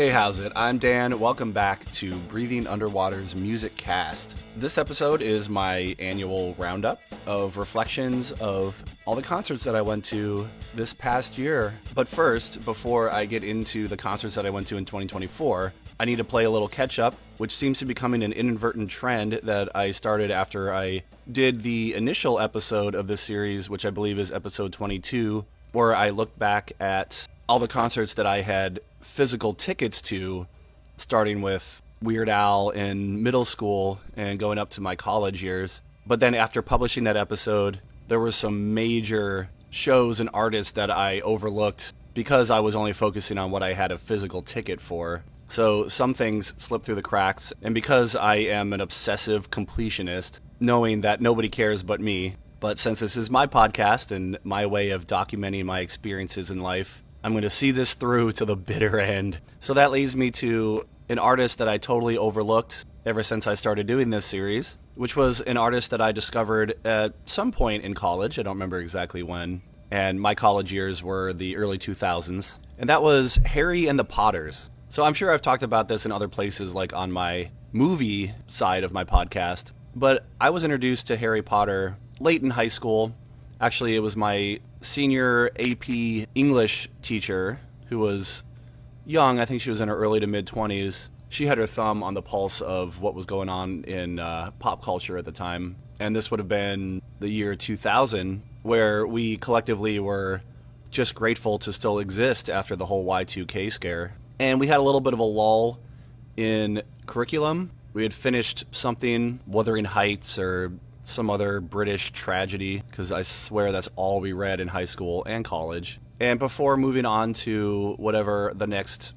Hey, how's it? I'm Dan. Welcome back to Breathing Underwater's Musicast. This episode is my annual roundup of reflections of all the concerts that I went to this past year. But first, before I get into the concerts that I went to in 2024, I need to play a little catch-up, which seems to be becoming an inadvertent trend that I started after I did the initial episode of this series, which I believe is episode 22, where I looked back at all the concerts that I had physical tickets to, starting with Weird Al in middle school and going up to my college years. But then after publishing that episode, there were some major shows and artists that I overlooked because I was only focusing on what I had a physical ticket for. So some things slipped through the cracks, and because I am an obsessive completionist, knowing that nobody cares but me, but since this is my podcast and my way of documenting my experiences in life, I'm going to see this through to the bitter end. So that leads me to an artist that I totally overlooked ever since I started doing this series, which was an artist that I discovered at some point in college. I don't remember exactly when. And my college years were the early 2000s. And that was Harry and the Potters. So I'm sure I've talked about this in other places, like on my movie side of my podcast. But I was introduced to Harry Potter late in high school. Actually, it was my senior AP English teacher, who was young. I think she was in her early to mid-20s. She had her thumb on the pulse of what was going on in pop culture at the time. And this would have been the year 2000, where we collectively were just grateful to still exist after the whole Y2K scare. And we had a little bit of a lull in curriculum. We had finished something, Wuthering Heights or some other British tragedy, because I swear that's all we read in high school and college. And before moving on to whatever the next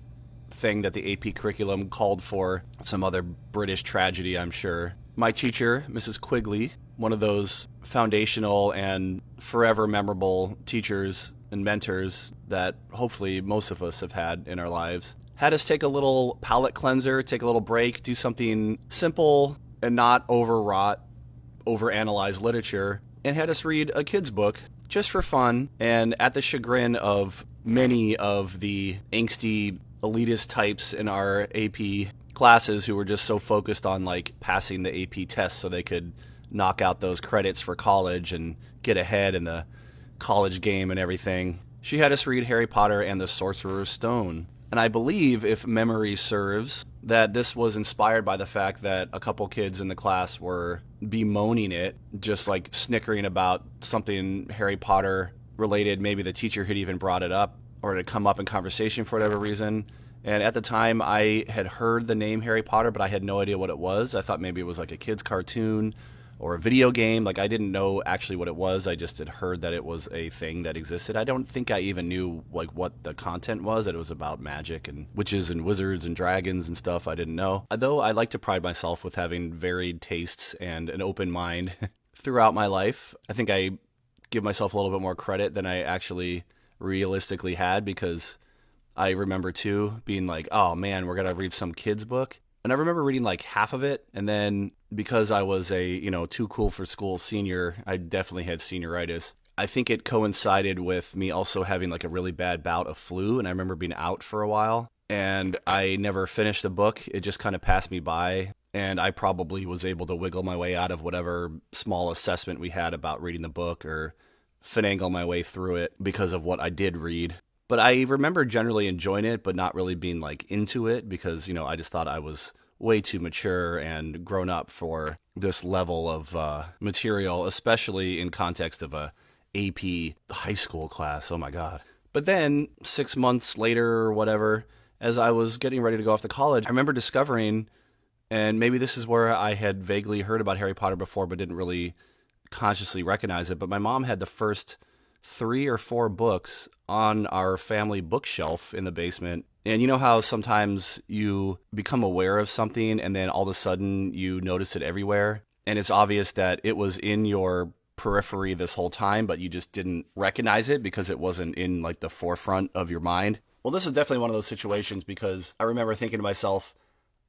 thing that the AP curriculum called for, some other British tragedy, I'm sure, my teacher, Mrs. Quigley, one of those foundational and forever memorable teachers and mentors that hopefully most of us have had in our lives, had us take a little palate cleanser, take a little break, do something simple and not overwrought, overanalyze literature, and had us read a kid's book just for fun, and at the chagrin of many of the angsty elitist types in our AP classes who were just so focused on like passing the AP tests so they could knock out those credits for college and get ahead in the college game and everything. She had us read Harry Potter and the Sorcerer's Stone. And I believe, if memory serves, that this was inspired by the fact that a couple kids in the class were bemoaning it, just like snickering about something Harry Potter related. Maybe the teacher had even brought it up or it had come up in conversation for whatever reason. And at the time, I had heard the name Harry Potter, but I had no idea what it was. I thought maybe it was like a kid's cartoon or a video game. Like, I didn't know actually what it was. I just had heard that it was a thing that existed. I don't think I even knew like what the content was, that it was about magic and witches and wizards and dragons and stuff. I didn't know. Though I like to pride myself with having varied tastes and an open mind throughout my life. I think I give myself a little bit more credit than I actually realistically had, because I remember too being like, oh man, we're going to read some kid's book. And I remember reading like half of it, and then because I was a, too cool for school senior, I definitely had senioritis. I think it coincided with me also having like a really bad bout of flu, and I remember being out for a while, and I never finished the book. It just kind of passed me by, and I probably was able to wiggle my way out of whatever small assessment we had about reading the book, or finagle my way through it because of what I did read. But I remember generally enjoying it, but not really being like into it because, I just thought I was way too mature and grown up for this level of material, especially in context of a AP high school class. Oh my God. But then 6 months later or whatever, as I was getting ready to go off to college, I remember discovering, and maybe this is where I had vaguely heard about Harry Potter before, but didn't really consciously recognize it. But my mom had the first 3 or 4 books on our family bookshelf in the basement. And you know how sometimes you become aware of something and then all of a sudden you notice it everywhere? And it's obvious that it was in your periphery this whole time, but you just didn't recognize it because it wasn't in like the forefront of your mind. Well, this is definitely one of those situations, because I remember thinking to myself,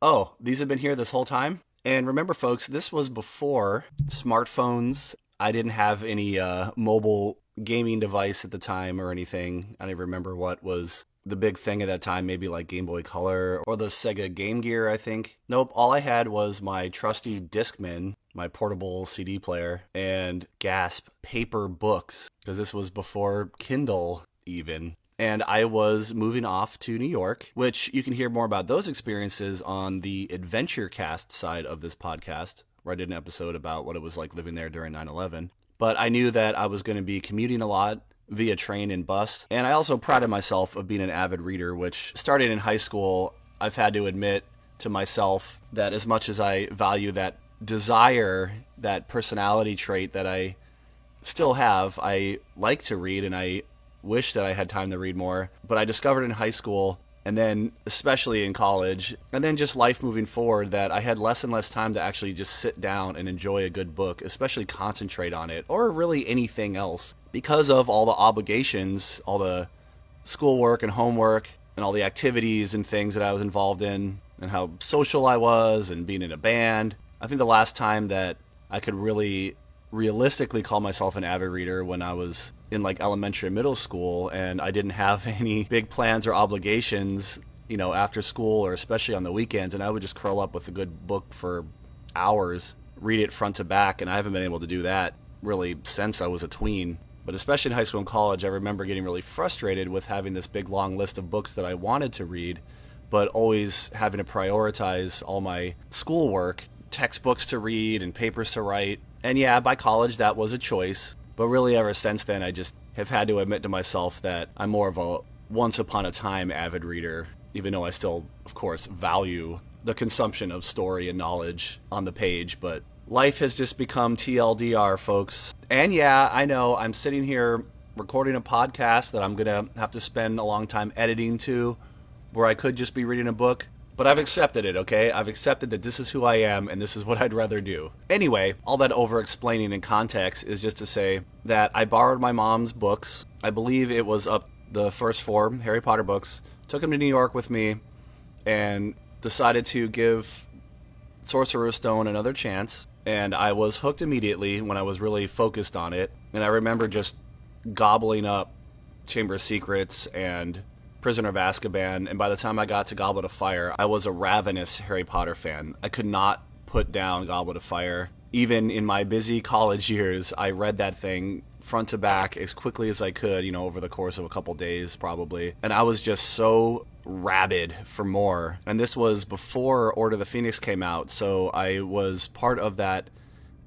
oh, these have been here this whole time? And remember, folks, this was before smartphones. I didn't have any mobile gaming device at the time or anything. I don't even remember what was the big thing at that time, maybe like Game Boy Color or the Sega Game Gear, I think. Nope, all I had was my trusty Discman, my portable CD player, and gasp, paper books, because this was before Kindle even. And I was moving off to New York, which you can hear more about those experiences on the Adventure Cast side of this podcast, where I did an episode about what it was like living there during 9/11. But I knew that I was going to be commuting a lot via train and bus. And I also prided myself of being an avid reader, which starting in high school, I've had to admit to myself that as much as I value that desire, that personality trait that I still have, I like to read and I wish that I had time to read more. But I discovered in high school, and then especially in college, and then just life moving forward, that I had less and less time to actually just sit down and enjoy a good book, especially concentrate on it, or really anything else, because of all the obligations, all the schoolwork and homework, and all the activities and things that I was involved in, and how social I was, and being in a band. I think the last time that I could really realistically call myself an avid reader when I was in like elementary and middle school, and I didn't have any big plans or obligations, after school or especially on the weekends, and I would just curl up with a good book for hours, read it front to back, and I haven't been able to do that really since I was a tween. But especially in high school and college, I remember getting really frustrated with having this big long list of books that I wanted to read, but always having to prioritize all my schoolwork, textbooks to read and papers to write. And yeah, by college, that was a choice. But really, ever since then, I just have had to admit to myself that I'm more of a once-upon-a-time avid reader, even though I still, of course, value the consumption of story and knowledge on the page. But life has just become TLDR, folks. And yeah, I know, I'm sitting here recording a podcast that I'm going to have to spend a long time editing to, where I could just be reading a book. But I've accepted it, okay? I've accepted that this is who I am, and this is what I'd rather do. Anyway, all that over-explaining in context is just to say that I borrowed my mom's books. I believe it was up the first 4 Harry Potter books. Took them to New York with me, and decided to give Sorcerer's Stone another chance. And I was hooked immediately when I was really focused on it. And I remember just gobbling up Chamber of Secrets and Prisoner of Azkaban, and by the time I got to Goblet of Fire, I was a ravenous Harry Potter fan. I could not put down Goblet of Fire. Even in my busy college years, I read that thing front to back as quickly as I could, over the course of a couple days probably. And I was just so rabid for more. And this was before Order of the Phoenix came out, so I was part of that,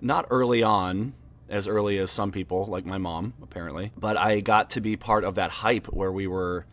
not early on, as early as some people, like my mom, apparently, but I got to be part of that hype where we were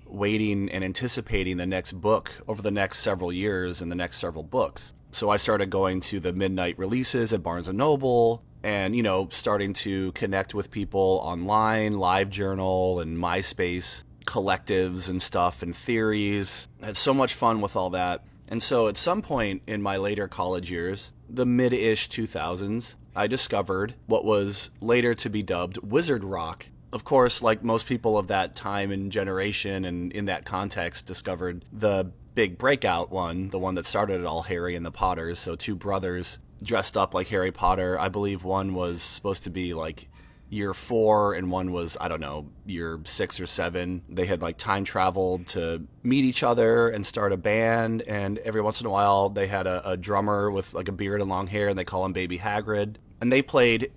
waiting and anticipating the next book over the next several years and the next several books. So I started going to the midnight releases at Barnes & Noble and, starting to connect with people online, LiveJournal and MySpace collectives and stuff and theories. I had so much fun with all that. And so at some point in my later college years, the mid-ish 2000s, I discovered what was later to be dubbed Wizard Rock. Of course, like most people of that time and generation and in that context, discovered the big breakout one, the one that started it all, Harry and the Potters. So 2 brothers dressed up like Harry Potter. I believe one was supposed to be like year 4 and one was, I don't know, year 6 or 7. They had like time traveled to meet each other and start a band. And every once in a while they had a drummer with like a beard and long hair, and they call him Baby Hagrid. And they played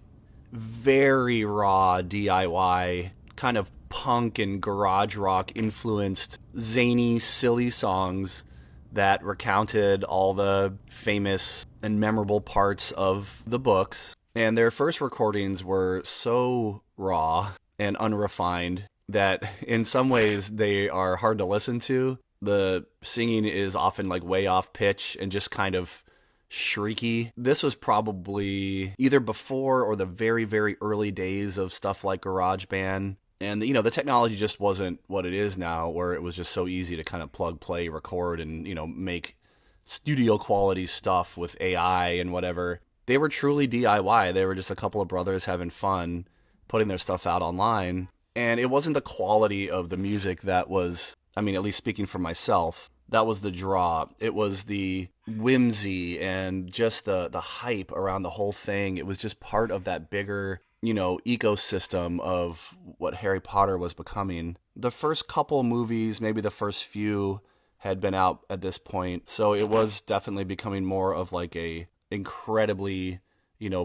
very raw DIY, kind of punk and garage rock influenced, zany, silly songs that recounted all the famous and memorable parts of the books. And their first recordings were so raw and unrefined that in some ways they are hard to listen to. The singing is often like way off pitch and just kind of shrieky. This was probably either before or the very, very early days of stuff like GarageBand. And, the technology just wasn't what it is now, where it was just so easy to kind of plug, play, record, and, make studio quality stuff with AI and whatever. They were truly DIY. They were just a couple of brothers having fun, putting their stuff out online. And it wasn't the quality of the music that was, at least speaking for myself, that was the draw. It was the whimsy and just the hype around the whole thing. It was just part of that bigger, ecosystem of what Harry Potter was becoming. The first couple movies, maybe the first few, had been out at this point, so it was definitely becoming more of like a incredibly,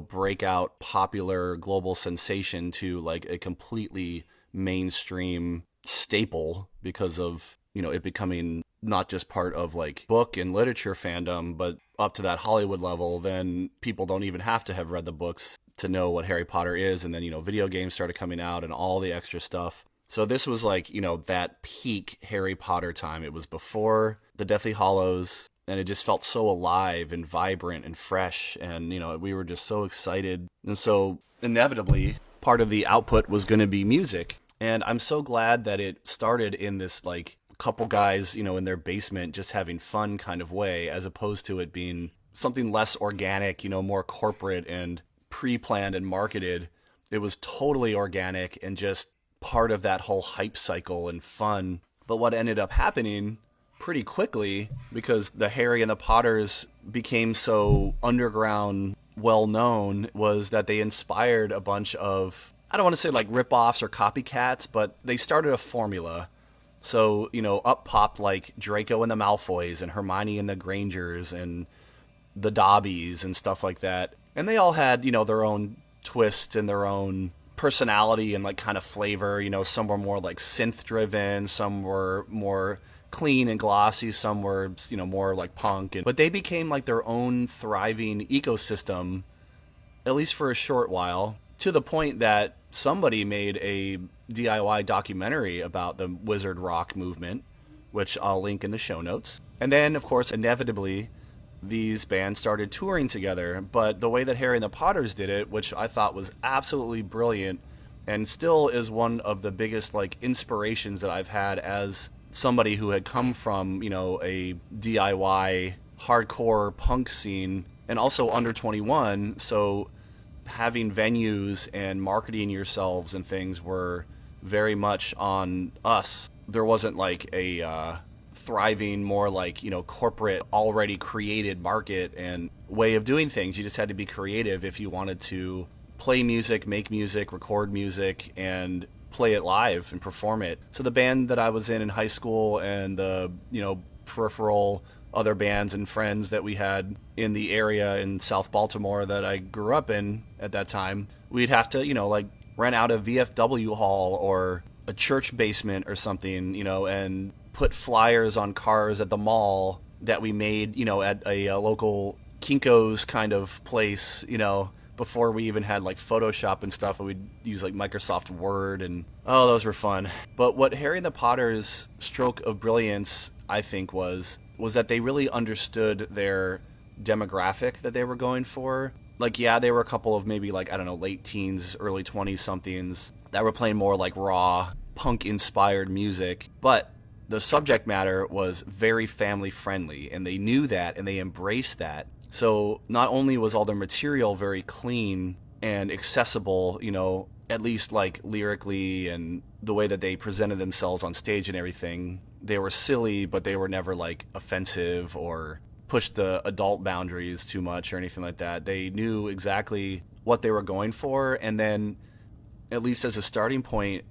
breakout, popular global sensation to like a completely mainstream staple because of, it becoming not just part of like book and literature fandom, but up to that Hollywood level. Then people don't even have to have read the books to know what Harry Potter is. And then, video games started coming out and all the extra stuff. So this was like, that peak Harry Potter time. It was before the Deathly Hallows, and it just felt so alive and vibrant and fresh. And, we were just so excited. And so inevitably, part of the output was going to be music. And I'm so glad that it started in this like couple guys, in their basement just having fun kind of way, as opposed to it being something less organic, more corporate and pre-planned and marketed. It was totally organic and just part of that whole hype cycle and fun. But what ended up happening pretty quickly, because the Harry and the Potters became so underground well known, was that they inspired a bunch of, I don't want to say like rip-offs or copycats, but they started a formula. So, up popped like Draco and the Malfoys and Hermione and the Grangers and the Dobbies and stuff like that. And they all had, their own twist and their own personality and like kind of flavor. Some were more like synth driven, some were more clean and glossy, some were, more like punk. But they became like their own thriving ecosystem, at least for a short while, to the point that somebody made a DIY documentary about the Wizard Rock movement, which I'll link in the show notes. And then, of course, inevitably, these bands started touring together. But the way that Harry and the Potters did it, which I thought was absolutely brilliant, and still is one of the biggest like inspirations that I've had as somebody who had come from, a DIY hardcore punk scene, and also under 21, so having venues and marketing yourselves and things were very much on us. There wasn't like a thriving, more like, corporate, already created market and way of doing things. You just had to be creative if you wanted to play music, make music, record music, and play it live and perform it. So the band that I was in high school and the, peripheral other bands and friends that we had in the area in South Baltimore that I grew up in at that time, we'd have to, like rent out a VFW hall or a church basement or something, and put flyers on cars at the mall that we made, at a local Kinko's kind of place, before we even had like Photoshop and stuff. We'd use like Microsoft Word, and those were fun. But what Harry and the Potter's stroke of brilliance, I think, was that they really understood their demographic that they were going for. Like, yeah, they were a couple of maybe like, I don't know, late teens, early 20-somethings that were playing more like raw, punk-inspired music. But the subject matter was very family-friendly, and they knew that, and they embraced that. So not only was all their material very clean and accessible, at least like lyrically and the way that they presented themselves on stage and everything, they were silly, but they were never like offensive or pushed the adult boundaries too much or anything like that. They knew exactly what they were going for. And then, at least as a starting point,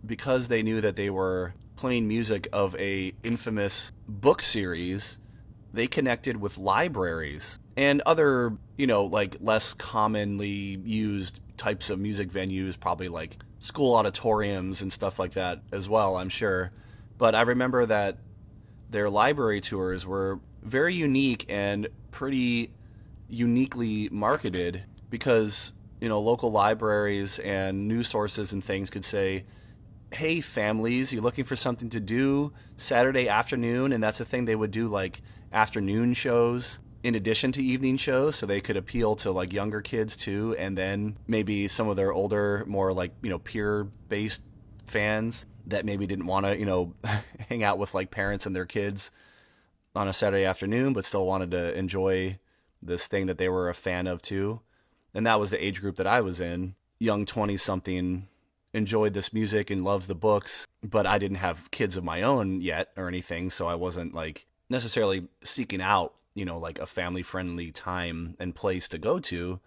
because they knew that they were playing music of a infamous book series, they connected with libraries and other, like less commonly used types of music venues, probably like school auditoriums and stuff like that as well, I'm sure. But I remember that their library tours were very unique and pretty uniquely marketed because, local libraries and news sources and things could say, hey, families, you looking for something to do Saturday afternoon? And that's the thing, they would do like afternoon shows in addition to evening shows, so they could appeal to like younger kids too, and then maybe some of their older, more like, peer-based fans that maybe didn't want to, hang out with like parents and their kids on a Saturday afternoon, but still wanted to enjoy this thing that they were a fan of too. And that was the age group that I was in. Young 20-something, enjoyed this music and loves the books, but I didn't have kids of my own yet or anything, so I wasn't like necessarily seeking out, like a family-friendly time and place to go to.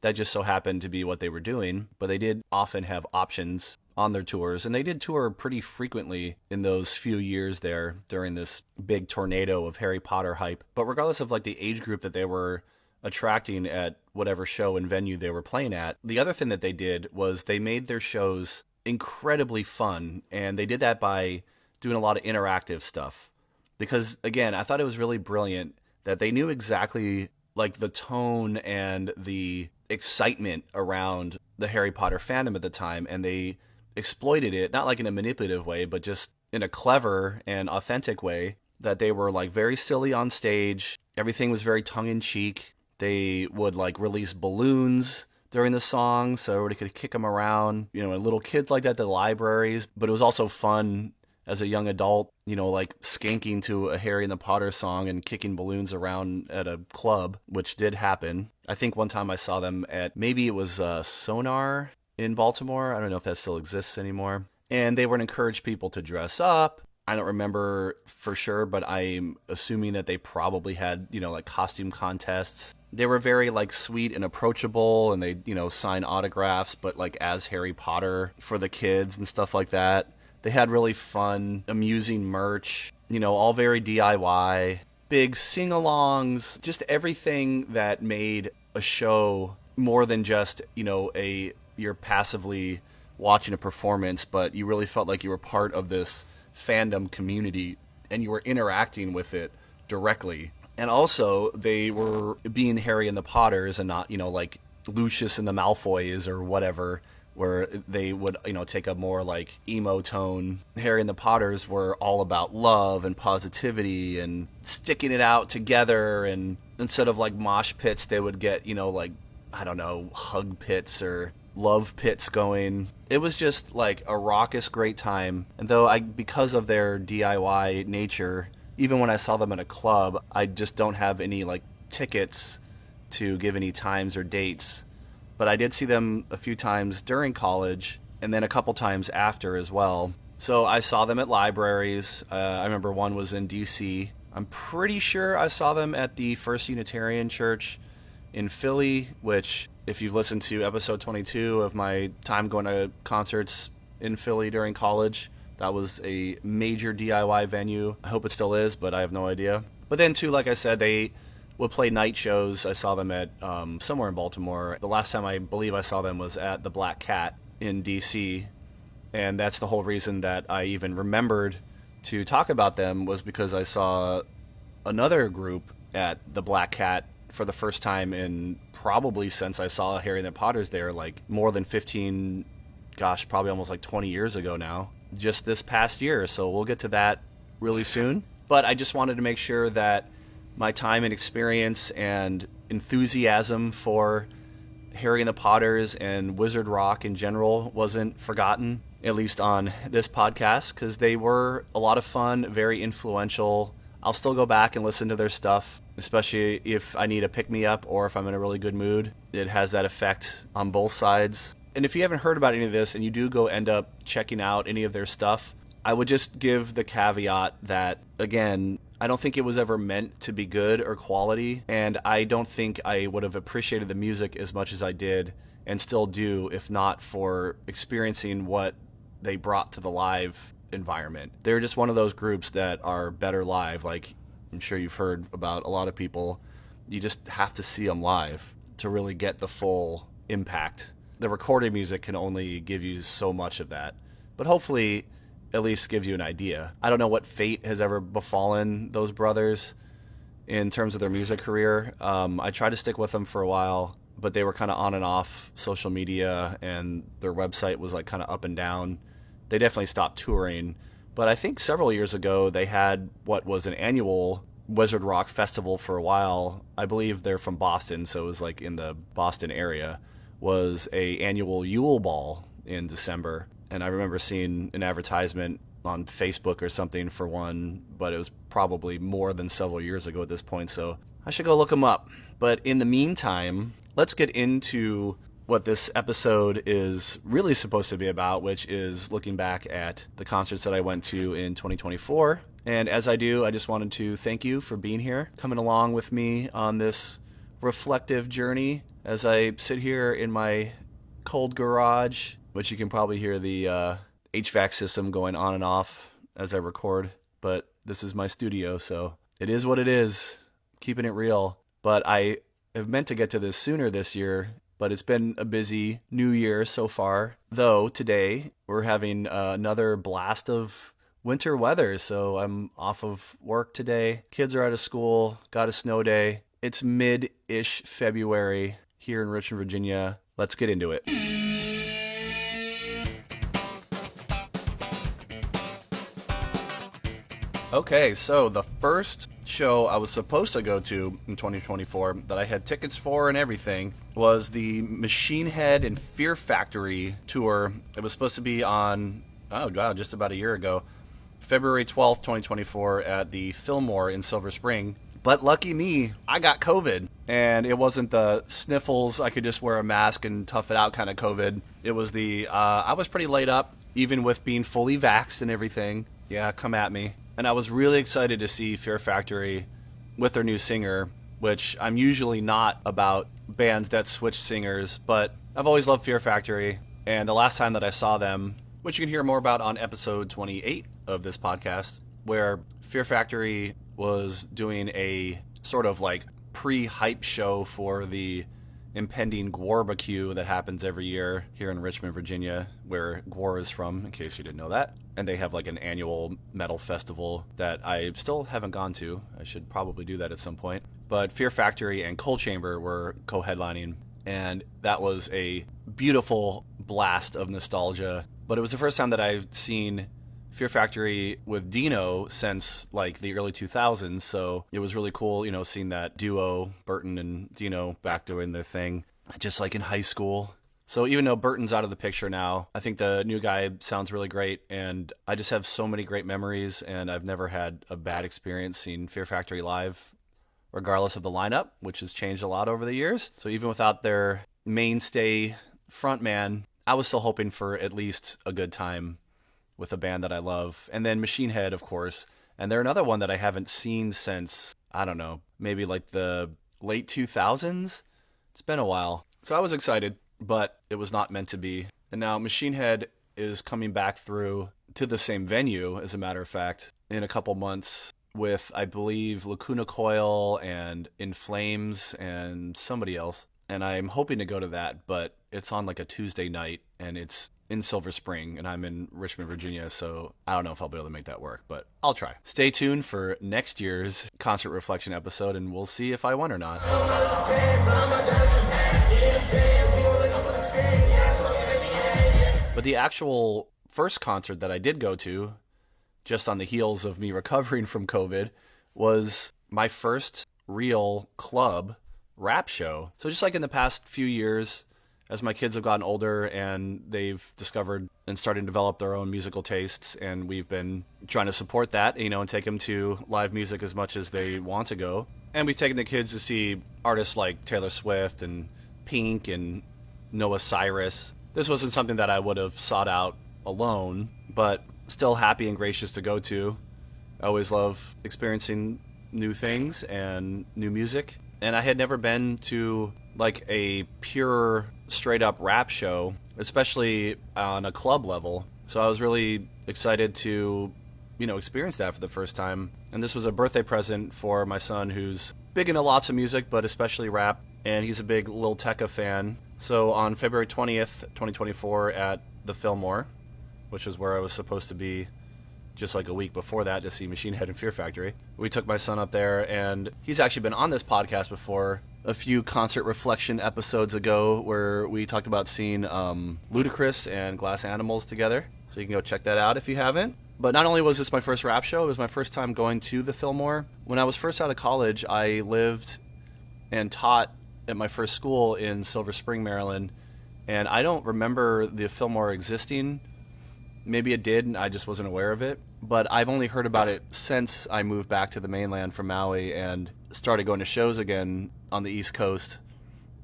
That just so happened to be what they were doing, but they did often have options on their tours, and they did tour pretty frequently in those few years there during this big tornado of Harry Potter hype. But regardless of like the age group that they were attracting at whatever show and venue they were playing at, the other thing that they did was they made their shows incredibly fun, and they did that by doing a lot of interactive stuff. Because again, I thought it was really brilliant that they knew exactly like the tone and the excitement around the Harry Potter fandom at the time, and they exploited it, not like in a manipulative way, but just in a clever and authentic way, that they were like very silly on stage. Everything was very tongue-in-cheek. They would like release balloons during the song so everybody could kick them around, you know, and little kids like that at the libraries. But it was also fun as a young adult, you know, like skanking to a Harry and the Potter song and kicking balloons around at a club, which did happen. I think one time I saw them at, maybe it was Sonar in Baltimore. I don't know if that still exists anymore. And they would encourage people to dress up. I don't remember for sure, but I'm assuming that they probably had, you know, like costume contests. They were very like sweet and approachable, and they, you know, sign autographs, but like as Harry Potter for the kids and stuff like that. They had really fun, amusing merch, you know, all very DIY, big sing-alongs, just everything that made a show more than just, you know, you're passively watching a performance, but you really felt like you were part of this fandom community and you were interacting with it directly. And also, they were being Harry and the Potters and not, you know, like Lucius and the Malfoys or whatever, where they would, you know, take a more like emo tone. Harry and the Potters were all about love and positivity and sticking it out together, and instead of like mosh pits, they would get, you know, like, I don't know, hug pits or love pits going. It was just like a raucous great time. And though because of their DIY nature, even when I saw them at a club, I just don't have any like tickets to give any times or dates. But I did see them a few times during college and then a couple times after as well. So I saw them at libraries. I remember one was in DC. I'm pretty sure I saw them at the First Unitarian Church in Philly, which, if you've listened to episode 22 of my time going to concerts in Philly during college, that was a major DIY venue. I hope it still is, but I have no idea. But then too, like I said, they would play night shows. I saw them at somewhere in Baltimore. The last time I believe I saw them was at the Black Cat in DC. And that's the whole reason that I even remembered to talk about them, was because I saw another group at the Black Cat for the first time in probably since I saw Harry and the Potters there, like more than 15, gosh, probably almost like 20 years ago now, just this past year. So we'll get to that really soon. But I just wanted to make sure that my time and experience and enthusiasm for Harry and the Potters and Wizard Rock in general wasn't forgotten, at least on this podcast, because they were a lot of fun, very influential. I'll still go back and listen to their stuff, especially if I need a pick-me-up or if I'm in a really good mood. It has that effect on both sides. And if you haven't heard about any of this and you do go end up checking out any of their stuff, I would just give the caveat that, again, I don't think it was ever meant to be good or quality, and I don't think I would have appreciated the music as much as I did and still do if not for experiencing what they brought to the live environment. They're just one of those groups that are better live. Like, I'm sure you've heard about a lot of people. You just have to see them live to really get the full impact. The recorded music can only give you so much of that, but hopefully at least gives you an idea. I don't know what fate has ever befallen those brothers in terms of their music career. I tried to stick with them for a while, but they were kind of on and off social media, and their website was like kind of up and down. They definitely stopped touring, but I think several years ago they had what was an annual Wizard Rock festival for a while. I believe they're from Boston, so it was like in the Boston area, was a annual Yule Ball in December. And I remember seeing an advertisement on Facebook or something for one, but it was probably more than several years ago at this point, so I should go look them up. But in the meantime, let's get into what this episode is really supposed to be about, which is looking back at the concerts that I went to in 2024. And as I do, I just wanted to thank you for being here, coming along with me on this reflective journey as I sit here in my cold garage, which you can probably hear the HVAC system going on and off as I record. But this is my studio, so it is what it is, keeping it real. But I have meant to get to this sooner this year, but it's been a busy new year so far. Though today we're having another blast of winter weather, so I'm off of work today. Kids are out of school, got a snow day. It's mid-ish February here in Richmond, Virginia. Let's get into it. Okay, so the first show I was supposed to go to in 2024 that I had tickets for and everything was the Machine Head and Fear Factory tour. It was supposed to be on, just about a year ago, February 12th, 2024 at the Fillmore in Silver Spring. But lucky me, I got COVID, and it wasn't the sniffles, I could just wear a mask and tough it out kind of COVID. It was I was pretty laid up, even with being fully vaxxed and everything. Yeah, come at me. And I was really excited to see Fear Factory with their new singer, which I'm usually not about bands that switch singers, but I've always loved Fear Factory. And the last time that I saw them, which you can hear more about on episode 28 of this podcast, where Fear Factory was doing a sort of like pre-hype show for the impending Gwarbecue that happens every year here in Richmond, Virginia, where Gwar is from, in case you didn't know that. And they have like an annual metal festival that I still haven't gone to. I should probably do that at some point. But Fear Factory and Coal Chamber were co-headlining, and that was a beautiful blast of nostalgia. But it was the first time that I've seen Fear Factory with Dino since like the early 2000s, so it was really cool, seeing that duo, Burton and Dino, back doing their thing, just like in high school. So even though Burton's out of the picture now, I think the new guy sounds really great, and I just have so many great memories, and I've never had a bad experience seeing Fear Factory live, regardless of the lineup, which has changed a lot over the years. So even without their mainstay frontman, I was still hoping for at least a good time with a band that I love. And then Machine Head, of course. And they're another one that I haven't seen since, I don't know, maybe like the late 2000s. It's been a while. So I was excited, but it was not meant to be. And now Machine Head is coming back through to the same venue, as a matter of fact, in a couple months with, I believe, Lacuna Coil and In Flames and somebody else. And I'm hoping to go to that, but it's on like a Tuesday night, and it's in Silver Spring, and I'm in Richmond, Virginia, so I don't know if I'll be able to make that work, but I'll try. Stay tuned for next year's Concert Reflection episode, and we'll see if I won or not. But the actual first concert that I did go to, just on the heels of me recovering from COVID, was my first real club rap show. So just like in the past few years, as my kids have gotten older and they've discovered and started to develop their own musical tastes, and we've been trying to support that, and take them to live music as much as they want to go. And we've taken the kids to see artists like Taylor Swift and Pink and Noah Cyrus. This wasn't something that I would have sought out alone, but still happy and gracious to go to. I always love experiencing new things and new music. And I had never been to like a pure straight up rap show, especially on a club level. So I was really excited to, experience that for the first time. And this was a birthday present for my son, who's big into lots of music, but especially rap. And he's a big Lil Tecca fan. So on February 20th, 2024 at the Fillmore, which is where I was supposed to be just like a week before that to see Machine Head and Fear Factory, we took my son up there, and he's actually been on this podcast before a few Concert Reflection episodes ago, where we talked about seeing Ludacris and Glass Animals together. So you can go check that out if you haven't. But not only was this my first rap show, it was my first time going to the Fillmore. When I was first out of college, I lived and taught at my first school in Silver Spring, Maryland, and I don't remember the Fillmore existing. Maybe it did, and I just wasn't aware of it. But I've only heard about it since I moved back to the mainland from Maui and started going to shows again on the East Coast.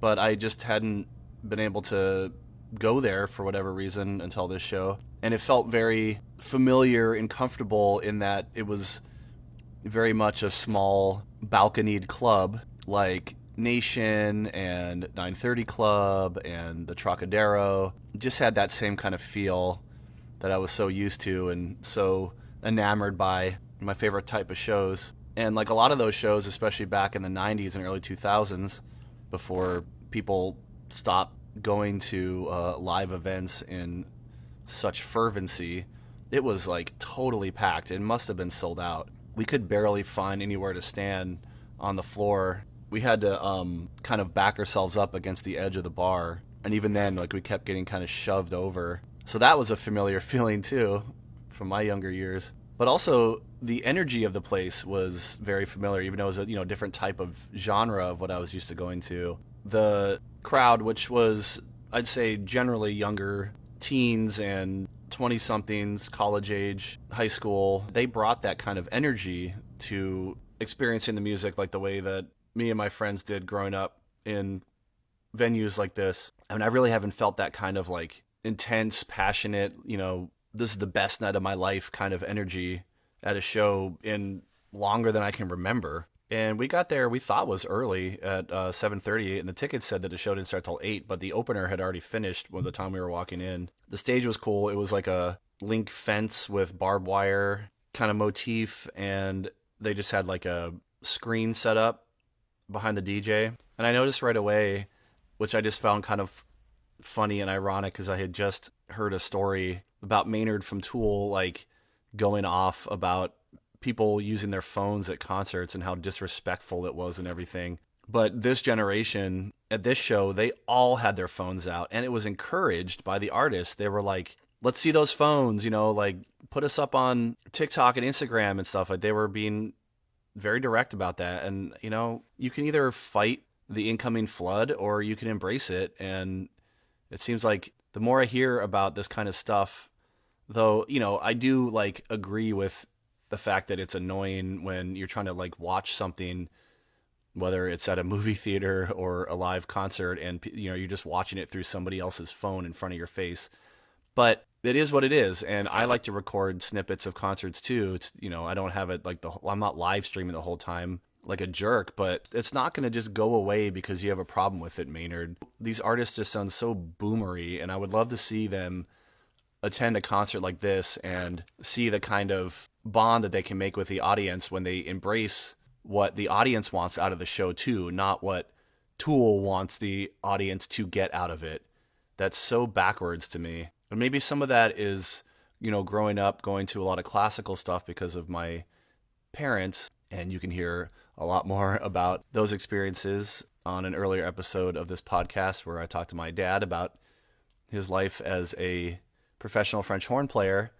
But I just hadn't been able to go there for whatever reason until this show. And it felt very familiar and comfortable in that it was very much a small balconied club, like Nation and 930 Club and the Trocadero. Just had that same kind of feel that I was so used to and so enamored by, my favorite type of shows. And like a lot of those shows, especially back in the 90s and early 2000s, before people stopped going to live events in such fervency, it was like totally packed. It must have been sold out. We could barely find anywhere to stand on the floor. We had to kind of back ourselves up against the edge of the bar. And even then, like, we kept getting kind of shoved over. So that was a familiar feeling too from my younger years. But also the energy of the place was very familiar, even though it was a different type of genre of what I was used to going to. The crowd, which was, I'd say, generally younger teens and 20-somethings, college age, high school, they brought that kind of energy to experiencing the music like the way that me and my friends did growing up in venues like this. I mean, I really haven't felt that kind of like intense, passionate, this is the best night of my life kind of energy at a show in longer than I can remember. And we got there, we thought was early at 7:38, and the tickets said that the show didn't start till 8, but the opener had already finished by the time we were walking in. The stage was cool. It was like a link fence with barbed wire kind of motif, and they just had like a screen set up behind the DJ. And I noticed right away, which I just found kind of funny and ironic, because I had just heard a story about Maynard from Tool, like going off about people using their phones at concerts and how disrespectful it was and everything. But this generation at this show, they all had their phones out, and it was encouraged by the artists. They were like, let's see those phones, like put us up on TikTok and Instagram and stuff. Like, they were being very direct about that. And, you can either fight the incoming flood or you can embrace it. And it seems like the more I hear about this kind of stuff, though, I do like agree with the fact that it's annoying when you're trying to like watch something, whether it's at a movie theater or a live concert, and you're just watching it through somebody else's phone in front of your face. But it is what it is, and I like to record snippets of concerts too. It's, I don't have it like I'm not live streaming the whole time like a jerk, but it's not going to just go away because you have a problem with it, Maynard. These artists just sound so boomery, and I would love to see them attend a concert like this and see the kind of bond that they can make with the audience when they embrace what the audience wants out of the show too, not what Tool wants the audience to get out of it. That's so backwards to me. And maybe some of that is, growing up, going to a lot of classical stuff because of my parents, and you can hear a lot more about those experiences on an earlier episode of this podcast where I talked to my dad about his life as a professional French horn player.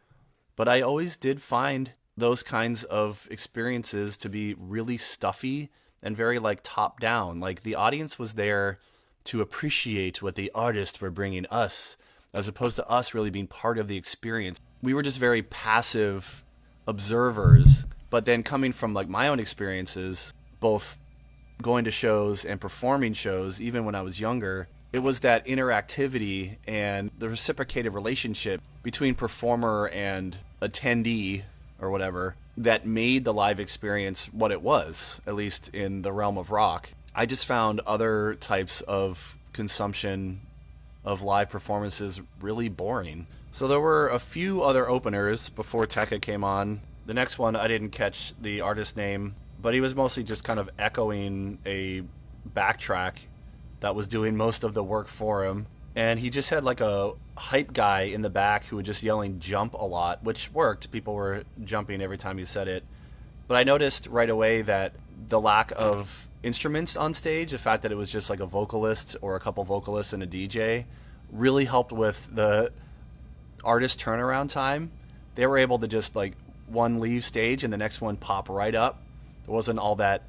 But I always did find those kinds of experiences to be really stuffy and very like top down. Like, the audience was there to appreciate what the artists were bringing us, as opposed to us really being part of the experience. We were just very passive observers. But then coming from like my own experiences, both going to shows and performing shows, even when I was younger, it was that interactivity and the reciprocated relationship between performer and attendee or whatever that made the live experience what it was, at least in the realm of rock. I just found other types of consumption of live performances really boring. So there were a few other openers before Tecca came on. The next one, I didn't catch the artist name, but he was mostly just kind of echoing a backtrack that was doing most of the work for him. And he just had like a hype guy in the back who was just yelling jump a lot, which worked. People were jumping every time he said it. But I noticed right away that the lack of instruments on stage, the fact that it was just like a vocalist or a couple vocalists and a DJ, really helped with the artist turnaround time. They were able to just like one leave stage and the next one pop right up. It wasn't all that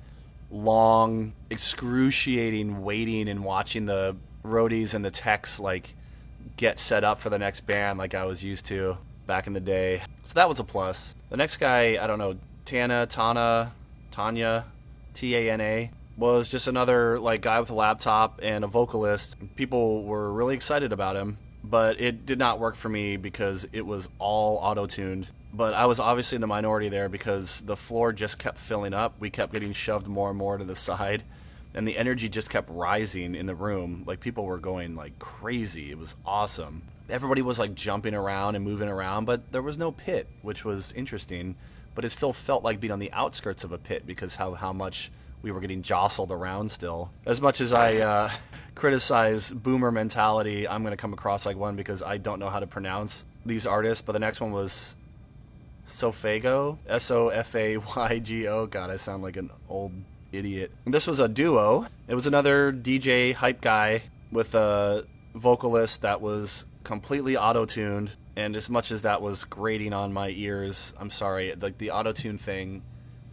long, excruciating waiting and watching the roadies and the techs like get set up for the next band like I was used to back in the day. So that was a plus. The next guy, I don't know, Tanya, T-A-N-A, was just another like guy with a laptop and a vocalist. People were really excited about him, but it did not work for me because it was all auto-tuned. But I was obviously in the minority there because the floor just kept filling up. We kept getting shoved more and more to the side. and the energy just kept rising in the room. Like, people were going like crazy. It was awesome. Everybody was like jumping around and moving around, but there was no pit, which was interesting. But it still felt like being on the outskirts of a pit because how much we were getting jostled around still. As much as I criticize boomer mentality, I'm going to come across like one because I don't know how to pronounce these artists. But the next one was Sofaygo, Sofaygo. God, I sound like an old idiot. This was a duo. It was another DJ hype guy with a vocalist that was completely auto-tuned, and as much as that was grating on my ears, I'm sorry, like the auto-tune thing,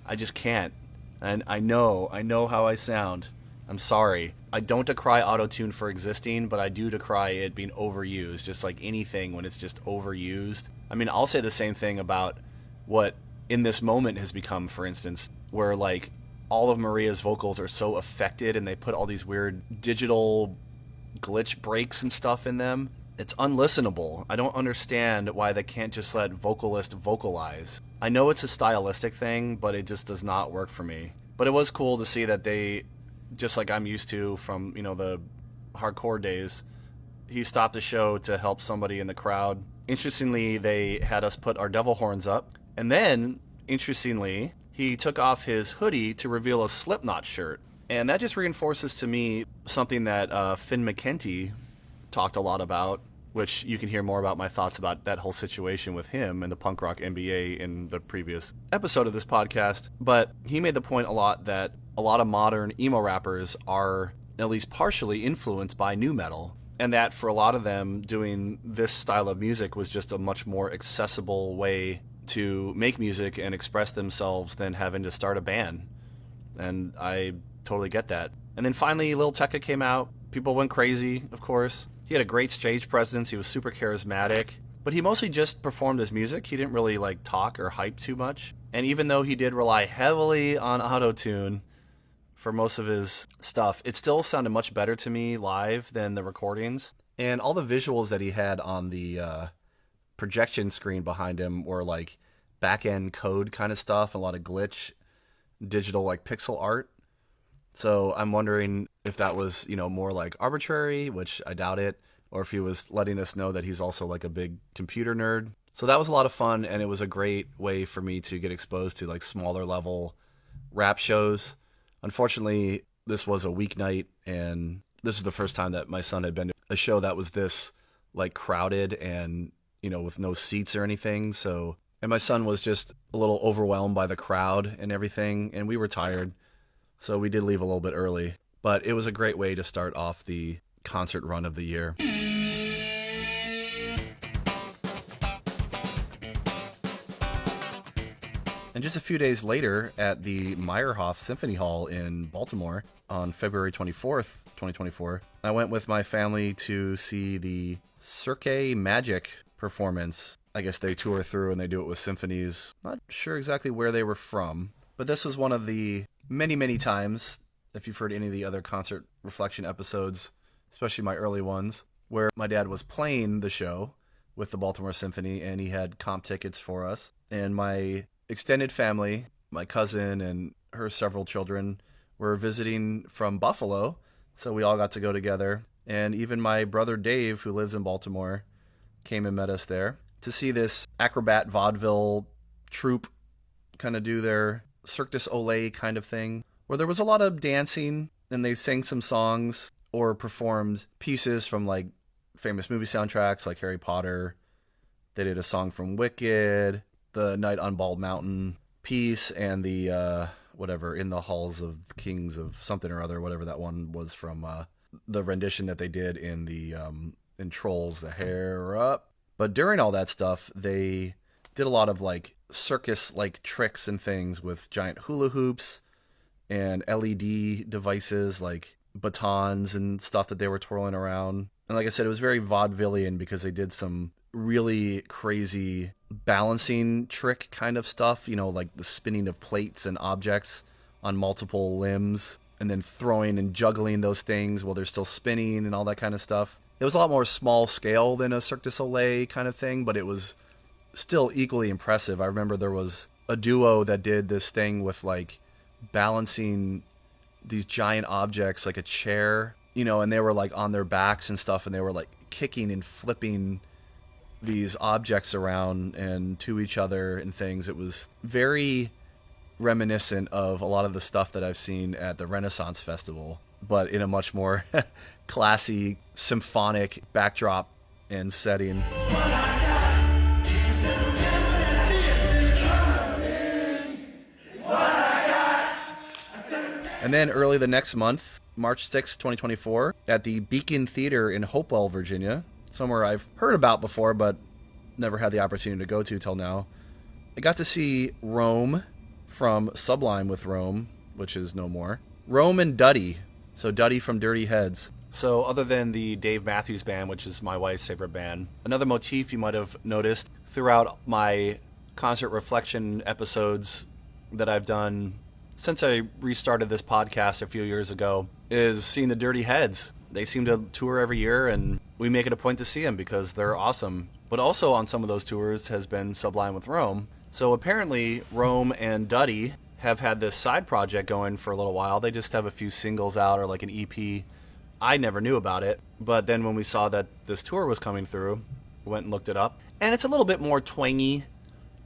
I just can't. And I know how I sound. I'm sorry. I don't decry auto-tune for existing, but I do decry it being overused, just like anything when it's just overused. I mean, I'll say the same thing about what In This Moment has become, for instance, where like all of Maria's vocals are so affected and they put all these weird digital glitch breaks and stuff in them. It's unlistenable. I don't understand why they can't just let vocalists vocalize. I know it's a stylistic thing, but it just does not work for me. But it was cool to see that they, just like I'm used to from, the hardcore days, he stopped the show to help somebody in the crowd. Interestingly, they had us put our devil horns up. And then, interestingly, he took off his hoodie to reveal a Slipknot shirt. And that just reinforces to me something that Finn McKenty talked a lot about, which you can hear more about my thoughts about that whole situation with him and the punk rock MBA in the previous episode of this podcast. But he made the point a lot that a lot of modern emo rappers are at least partially influenced by nu metal, and that for a lot of them, doing this style of music was just a much more accessible way to make music and express themselves than having to start a band. And I totally get that. And then finally, Lil Tecca came out. People went crazy, of course. He had a great stage presence. He was super charismatic. But he mostly just performed his music. He didn't really talk or hype too much. And even though he did rely heavily on auto-tune for most of his stuff, it still sounded much better to me live than the recordings. And all the visuals that he had on the projection screen behind him were back-end code kind of stuff, a lot of glitch, digital pixel art. So I'm wondering if that was, more arbitrary, which I doubt it, or if he was letting us know that he's also a big computer nerd. So that was a lot of fun, and it was a great way for me to get exposed to smaller level rap shows. Unfortunately, this was a weeknight, and this was the first time that my son had been to a show that was this crowded and, with no seats or anything. So, and my son was just a little overwhelmed by the crowd and everything, and we were tired. So we did leave a little bit early, but it was a great way to start off the concert run of the year. And just a few days later at the Meyerhoff Symphony Hall in Baltimore on February 24th, 2024, I went with my family to see the Cirque Magic performance. I guess they tour through and they do it with symphonies. Not sure exactly where they were from, but this was one of the many times, if you've heard any of the other concert reflection episodes, especially my early ones, where my dad was playing the show with the Baltimore Symphony and he had comp tickets for us. And my extended family, my cousin and her several children, were visiting from Buffalo, so we all got to go together. And even my brother Dave, who lives in Baltimore, came and met us there to see this acrobat vaudeville troupe kind of do their Cirque du Soleil kind of thing, where there was a lot of dancing and they sang some songs or performed pieces from famous movie soundtracks like Harry Potter. They did a song from Wicked, the Night on Bald Mountain piece, and the whatever, In the Halls of the Kings of something or other, whatever that one was from the rendition that they did in the in Trolls, the Hair Up. But during all that stuff, they did a lot of circus tricks and things with giant hula hoops and LED devices like batons and stuff that they were twirling around. And like I said, it was very vaudevillian because they did some really crazy balancing trick kind of stuff, the spinning of plates and objects on multiple limbs and then throwing and juggling those things while they're still spinning and all that kind of stuff. It was a lot more small scale than a Cirque du Soleil kind of thing, but it was still equally impressive. I remember there was a duo that did this thing with balancing these giant objects like a chair, and they were like on their backs and stuff, and they were like kicking and flipping these objects around and to each other and things. It was very reminiscent of a lot of the stuff that I've seen at the Renaissance Festival, but in a much more classy, symphonic backdrop and setting. And then early the next month, March 6, 2024, at the Beacon Theater in Hopewell, Virginia, somewhere I've heard about before but never had the opportunity to go to till now, I got to see Rome from Sublime with Rome, which is no more. Rome and Duddy. So Duddy from Dirty Heads. So other than the Dave Matthews Band, which is my wife's favorite band, another motif you might have noticed throughout my concert reflection episodes that I've done since I restarted this podcast a few years ago is seeing the Dirty Heads. They seem to tour every year, and we make it a point to see them because they're awesome. But also on some of those tours has been Sublime with Rome. So apparently Rome and Duddy have had this side project going for a little while. They just have a few singles out or like an EP. I never knew about it, but then when we saw that this tour was coming through, we went and looked it up. And it's a little bit more twangy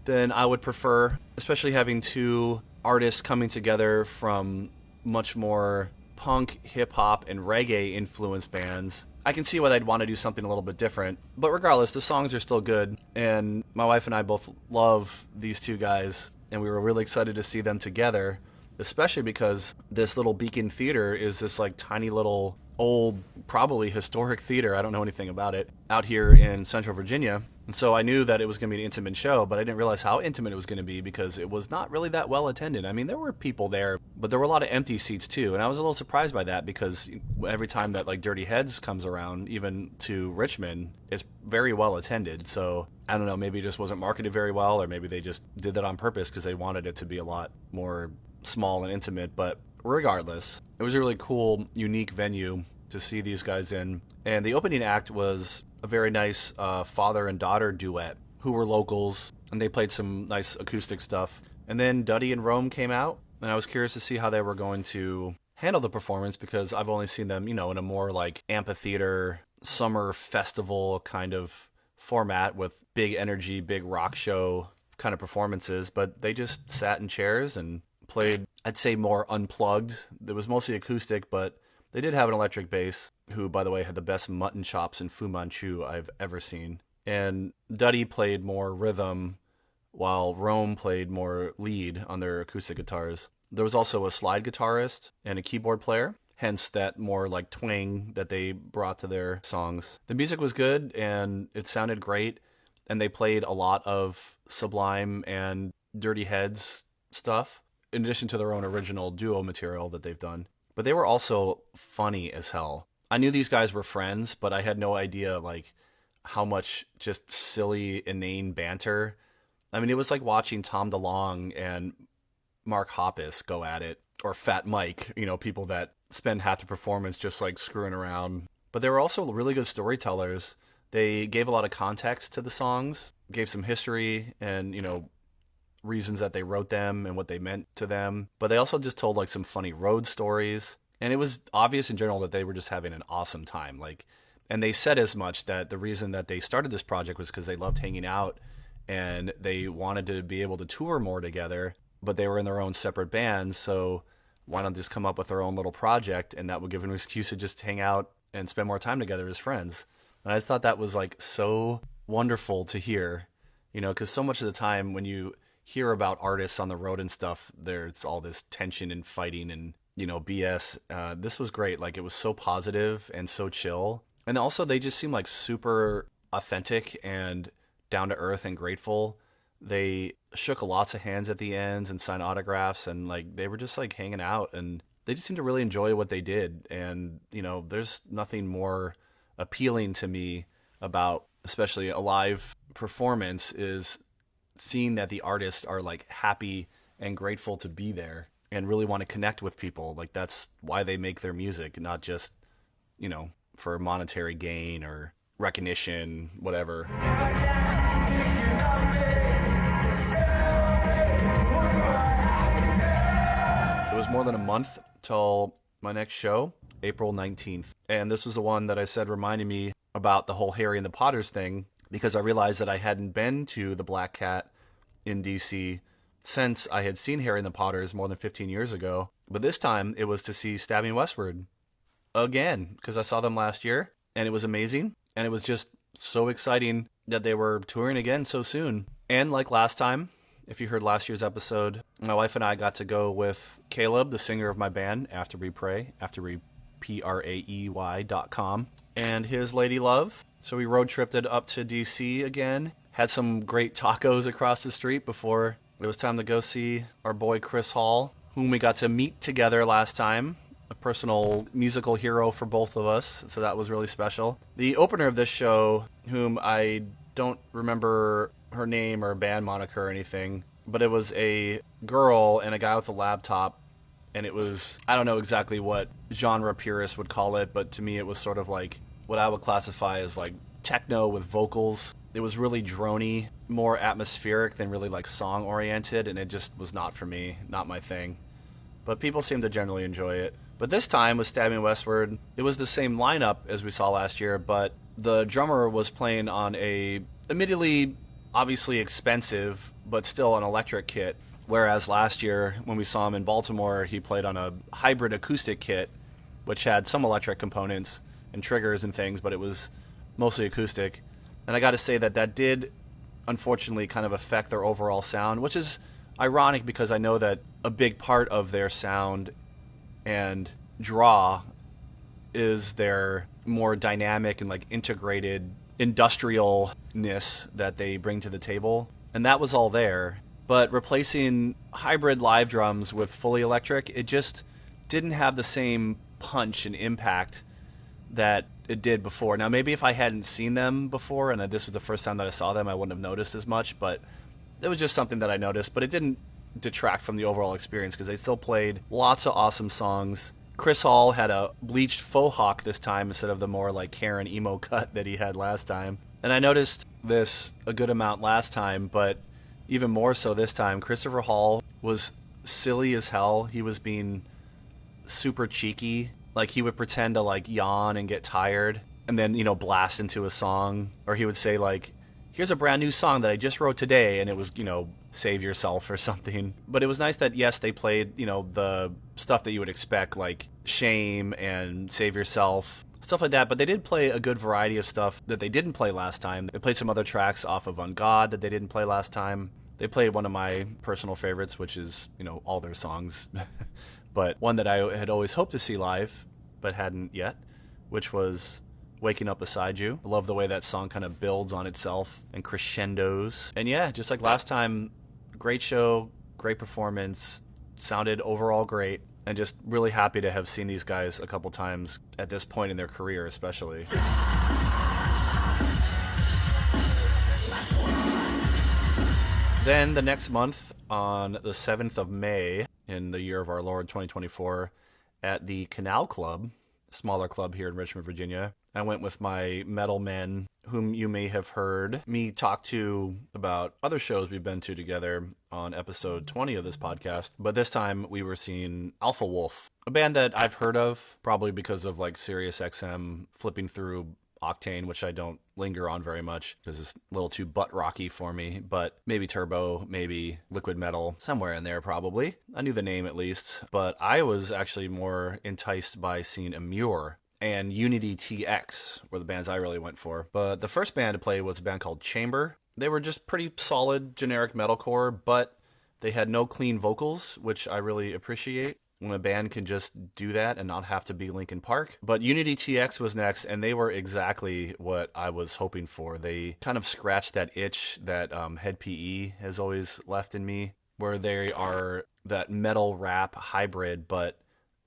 than I would prefer, especially having two artists coming together from much more punk, hip-hop, and reggae influenced bands. I can see why they'd want to do something a little bit different. But regardless, the songs are still good, and my wife and I both love these two guys, and we were really excited to see them together, especially because this little Beacon Theater is this like tiny little old, probably historic theater, I don't know anything about it, out here in Central Virginia. And so I knew that it was going to be an intimate show, but I didn't realize how intimate it was going to be because it was not really that well attended. I mean, there were people there, but there were a lot of empty seats too. And I was a little surprised by that because every time that like Dirty Heads comes around, even to Richmond, it's very well attended. So I don't know, maybe it just wasn't marketed very well, or maybe they just did that on purpose because they wanted it to be a lot more small and intimate. But regardless, it was a really cool, unique venue to see these guys in. And the opening act was a very nice father and daughter duet who were locals, and they played some nice acoustic stuff. And then Duddy and Rome came out, and I was curious to see how they were going to handle the performance because I've only seen them, in a more like amphitheater, summer festival kind of format with big energy, big rock show kind of performances, but they just sat in chairs and played, I'd say, more unplugged. It was mostly acoustic, but they did have an electric bass, who, by the way, had the best mutton chops in Fu Manchu I've ever seen. And Duddy played more rhythm, while Rome played more lead on their acoustic guitars. There was also a slide guitarist and a keyboard player, hence that more like twang that they brought to their songs. The music was good, and it sounded great, and they played a lot of Sublime and Dirty Heads stuff, in addition to their own original duo material that they've done. But they were also funny as hell. I knew these guys were friends, but I had no idea like how much just silly, inane banter. I mean, it was like watching Tom DeLonge and Mark Hoppus go at it, or Fat Mike, people that spend half the performance just like screwing around. But they were also really good storytellers. They gave a lot of context to the songs, gave some history and, reasons that they wrote them and what they meant to them. But they also just told like some funny road stories. And it was obvious in general that they were just having an awesome time. And they said as much, that the reason that they started this project was because they loved hanging out and they wanted to be able to tour more together, but they were in their own separate bands. So why not just come up with their own little project, and that would give them an excuse to just hang out and spend more time together as friends. And I just thought that was like so wonderful to hear, because so much of the time when you hear about artists on the road and stuff, there's all this tension and fighting and, BS. This was great. Like, it was so positive and so chill. And also they just seemed like super authentic and down to earth and grateful. They shook lots of hands at the ends and signed autographs, and like they were just like hanging out, and they just seemed to really enjoy what they did. And, there's nothing more appealing to me about, especially a live performance, is seeing that the artists are like happy and grateful to be there and really want to connect with people. Like, that's why they make their music, not just, for monetary gain or recognition, whatever. It was more more than a month till my next show, April 19th. And this was the one that I said reminded me about the whole Harry and the Potters thing, because I realized that I hadn't been to the Black Cat in DC since I had seen Harry and the Potters more than 15 years ago. But this time it was to see Stabbing Westward again, because I saw them last year and it was amazing. And it was just so exciting that they were touring again so soon. And like last time, if you heard last year's episode, my wife and I got to go with Caleb, the singer of my band, After We Pray, AfterWePraey.com, and his lady love. So we road tripped it up to DC again, had some great tacos across the street before it was time to go see our boy Chris Hall, whom we got to meet together last time, a personal musical hero for both of us, so that was really special. The opener of this show, whom I don't remember her name or band moniker or anything, but it was a girl and a guy with a laptop, and it was, I don't know exactly what genre purists would call it, but to me it was sort of like what I would classify as like techno with vocals. It was really droney, more atmospheric than really like song oriented, and it just was not for me, not my thing. But people seemed to generally enjoy it. But this time with Stabbing Westward, it was the same lineup as we saw last year, but the drummer was playing on a admittedly obviously expensive, but still an electric kit. Whereas last year, when we saw him in Baltimore, he played on a hybrid acoustic kit, which had some electric components and triggers and things, but it was mostly acoustic. And I got to say that did, unfortunately, kind of affect their overall sound, which is ironic because I know that a big part of their sound and draw is their more dynamic and like integrated industrialness that they bring to the table. And that was all there. But replacing hybrid live drums with fully electric, it just didn't have the same punch and impact that it did before. Now, maybe if I hadn't seen them before and that this was the first time that I saw them, I wouldn't have noticed as much, but it was just something that I noticed. But it didn't detract from the overall experience because they still played lots of awesome songs. Chris Hall had a bleached faux hawk this time instead of the more like Karen emo cut that he had last time. And I noticed this a good amount last time, but even more so this time. Christopher Hall was silly as hell. He was being super cheeky. Like, he would pretend to like yawn and get tired and then, blast into a song. Or he would say like, here's a brand new song that I just wrote today, and it was, Save Yourself or something. But it was nice that, yes, they played, the stuff that you would expect, like Shame and Save Yourself, stuff like that. But they did play a good variety of stuff that they didn't play last time. They played some other tracks off of On God that they didn't play last time. They played one of my personal favorites, which is, all their songs. But one that I had always hoped to see live, but hadn't yet, which was Waking Up Beside You. I love the way that song kind of builds on itself and crescendos. And yeah, just like last time, great show, great performance, sounded overall great, and just really happy to have seen these guys a couple times at this point in their career especially. Then the next month, on the 7th of May, in the year of our Lord 2024, at the Canal Club, a smaller club here in Richmond, Virginia, I went with my metal men, whom you may have heard me talk to about other shows we've been to together on episode 20 of this podcast. But this time we were seeing Alpha Wolf, a band that I've heard of, probably because of like Sirius XM flipping through Octane, which I don't linger on very much because it's a little too butt rocky for me, but maybe Turbo, maybe Liquid Metal, somewhere in there probably. I knew the name at least, but I was actually more enticed by seeing Immure and Unity TX were the bands I really went for. But the first band to play was a band called Chamber. They were just pretty solid generic metalcore, but they had no clean vocals, which I really appreciate when a band can just do that and not have to be Linkin Park. But Unity TX was next, and they were exactly what I was hoping for. They kind of scratched that itch that Head PE has always left in me, where they are that metal rap hybrid, but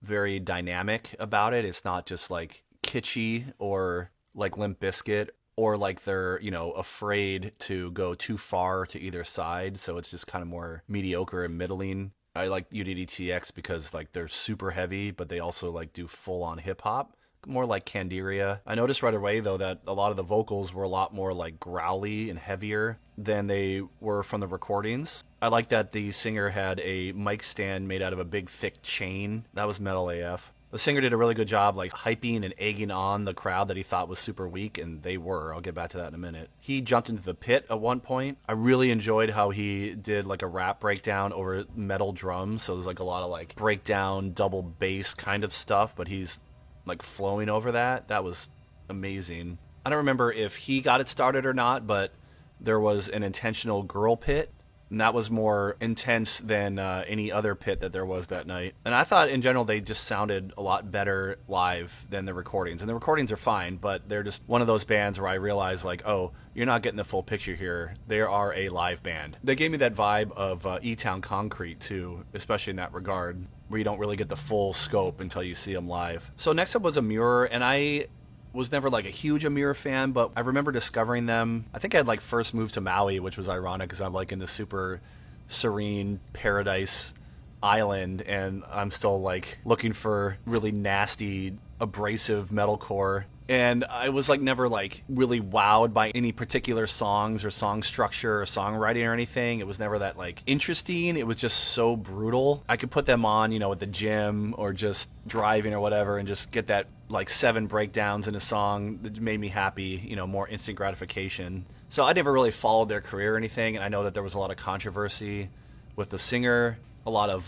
very dynamic about it. It's not just like kitschy or like Limp Bizkit, or like they're, afraid to go too far to either side. So it's just kind of more mediocre and middling. I like Unity TX because like they're super heavy, but they also like do full on hip hop, more like Candiria. I noticed right away, though, that a lot of the vocals were a lot more like growly and heavier than they were from the recordings. I like that the singer had a mic stand made out of a big thick chain. That was metal AF. The singer did a really good job like hyping and egging on the crowd that he thought was super weak, and they were. I'll get back to that in a minute. He jumped into the pit at one point. I really enjoyed how he did like a rap breakdown over metal drums. So there's like a lot of like breakdown, double bass kind of stuff, but he's like flowing over that. That was amazing. I don't remember if he got it started or not, but there was an intentional girl pit. And that was more intense than any other pit that there was that night. And I thought, in general, they just sounded a lot better live than the recordings. And the recordings are fine, but they're just one of those bands where I realized, like, oh, you're not getting the full picture here. They are a live band. They gave me that vibe of E-Town Concrete, too, especially in that regard, where you don't really get the full scope until you see them live. So next up was Amur, and I was never like a huge Amur fan, but I remember discovering them. I think I had like first moved to Maui, which was ironic because I'm like in the super serene paradise island, and I'm still like looking for really nasty, abrasive metalcore. And I was like never like really wowed by any particular songs or song structure or songwriting or anything. It was never that like interesting. It was just so brutal. I could put them on, you know, at the gym or just driving or whatever and just get that like 7 breakdowns in a song that made me happy, you know, more instant gratification. So I never really followed their career or anything. And I know that there was a lot of controversy with the singer, a lot of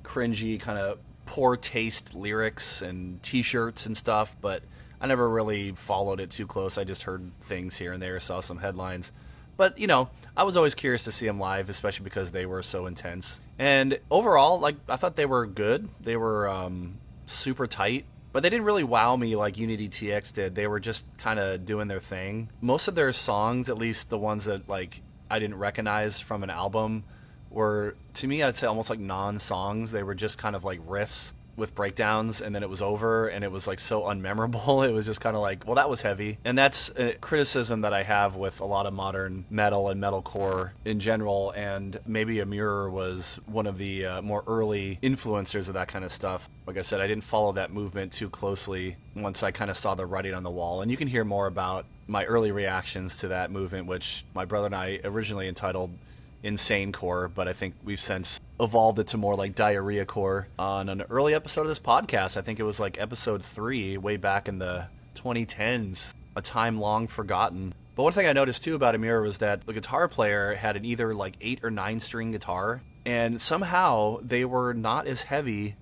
cringy kind of poor taste lyrics and t-shirts and stuff, but I never really followed it too close. I just heard things here and there, saw some headlines. But, you know, I was always curious to see them live, especially because they were so intense. And overall, like, I thought they were good. They were super tight. But they didn't really wow me like Unity TX did. They were just kind of doing their thing. Most of their songs, at least the ones that, like, I didn't recognize from an album, were, to me, I'd say almost like non-songs. They were just kind of like riffs with breakdowns, and then it was over, and it was like so unmemorable. It was just kind of like, well, that was heavy. And that's a criticism that I have with a lot of modern metal and metalcore in general, and maybe Amur was one of the more early influencers of that kind of stuff. Like I said, I didn't follow that movement too closely once I kind of saw the writing on the wall, and you can hear more about my early reactions to that movement, which my brother and I originally entitled Insane Core, but I think we've since evolved it to more like Diarrhea Core on an early episode of this podcast. I think it was like episode 3 way back in the 2010s, a time long forgotten. But one thing I noticed too about Amir was that the guitar player had an either like 8 or 9 string guitar, and somehow they were not as heavy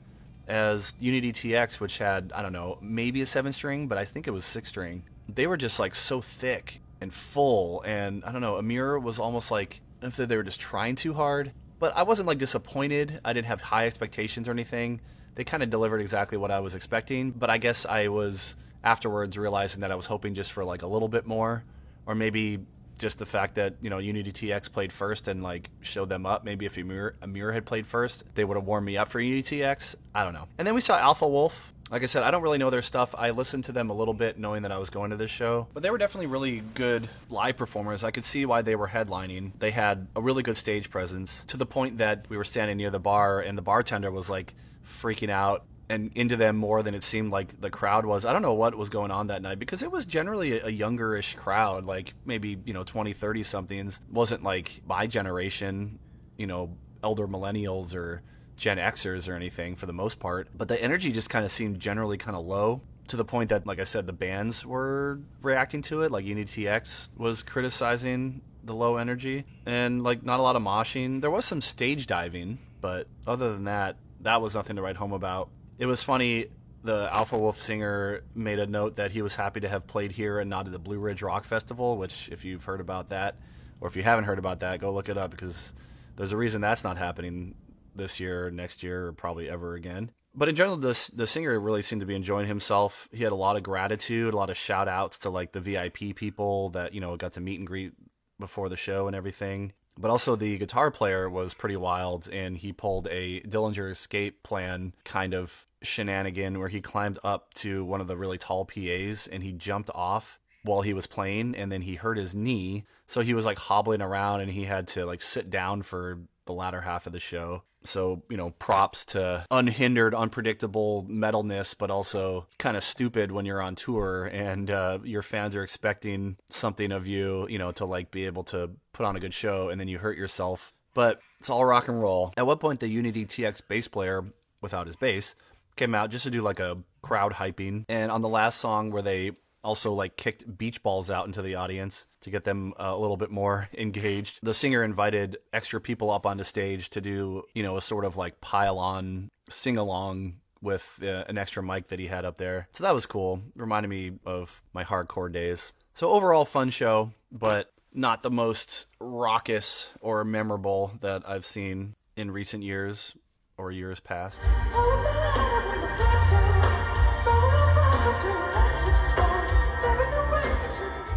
as Unity TX, which had, I don't know, maybe a 7 string, but I think it was 6 string. They were just like so thick and full, and I don't know, Amir was almost like if they were just trying too hard. But I wasn't like disappointed. I didn't have high expectations or anything. They kind of delivered exactly what I was expecting, but I guess I was afterwards realizing that I was hoping just for like a little bit more, or maybe just the fact that, you know, Unity TX played first and like showed them up. Maybe if Amir had played first, they would have warmed me up for Unity TX. I don't know. And then we saw Alpha Wolf. Like I said, I don't really know their stuff. I listened to them a little bit knowing that I was going to this show. But they were definitely really good live performers. I could see why they were headlining. They had a really good stage presence, to the point that we were standing near the bar and the bartender was like freaking out and into them more than it seemed like the crowd was. I don't know what was going on that night, because it was generally a younger-ish crowd, like maybe, you know, 20, 30-somethings. It wasn't like my generation, you know, elder millennials or Gen Xers or anything for the most part, but the energy just kind of seemed generally kind of low, to the point that, like I said, the bands were reacting to it. Like Unity TX was criticizing the low energy, and like not a lot of moshing. There was some stage diving, but other than that, that was nothing to write home about. It was funny, the Alpha Wolf singer made a note that he was happy to have played here and not at the Blue Ridge Rock Festival, which if you've heard about that, or if you haven't heard about that, go look it up, because there's a reason that's not happening this year, next year, or probably ever again. But in general, the singer really seemed to be enjoying himself. He had a lot of gratitude, a lot of shout outs to like the VIP people that, you know, got to meet and greet before the show and everything. But also the guitar player was pretty wild, and he pulled a Dillinger Escape Plan kind of shenanigan where he climbed up to one of the really tall PAs and he jumped off while he was playing, and then he hurt his knee, so he was like hobbling around and he had to like sit down for the latter half of the show. So, props to unhindered, unpredictable metalness, but also kind of stupid when you're on tour and your fans are expecting something of you, to like be able to put on a good show, and then you hurt yourself. But it's all rock and roll. At one point, the Unity TX bass player, without his bass, came out just to do like a crowd hyping. And on the last song where they also like kicked beach balls out into the audience to get them a little bit more engaged, the singer invited extra people up onto stage to do, a sort of like pile-on sing-along with an extra mic that he had up there. So that was cool. Reminded me of my hardcore days. So overall, fun show, but not the most raucous or memorable that I've seen in recent years or years past.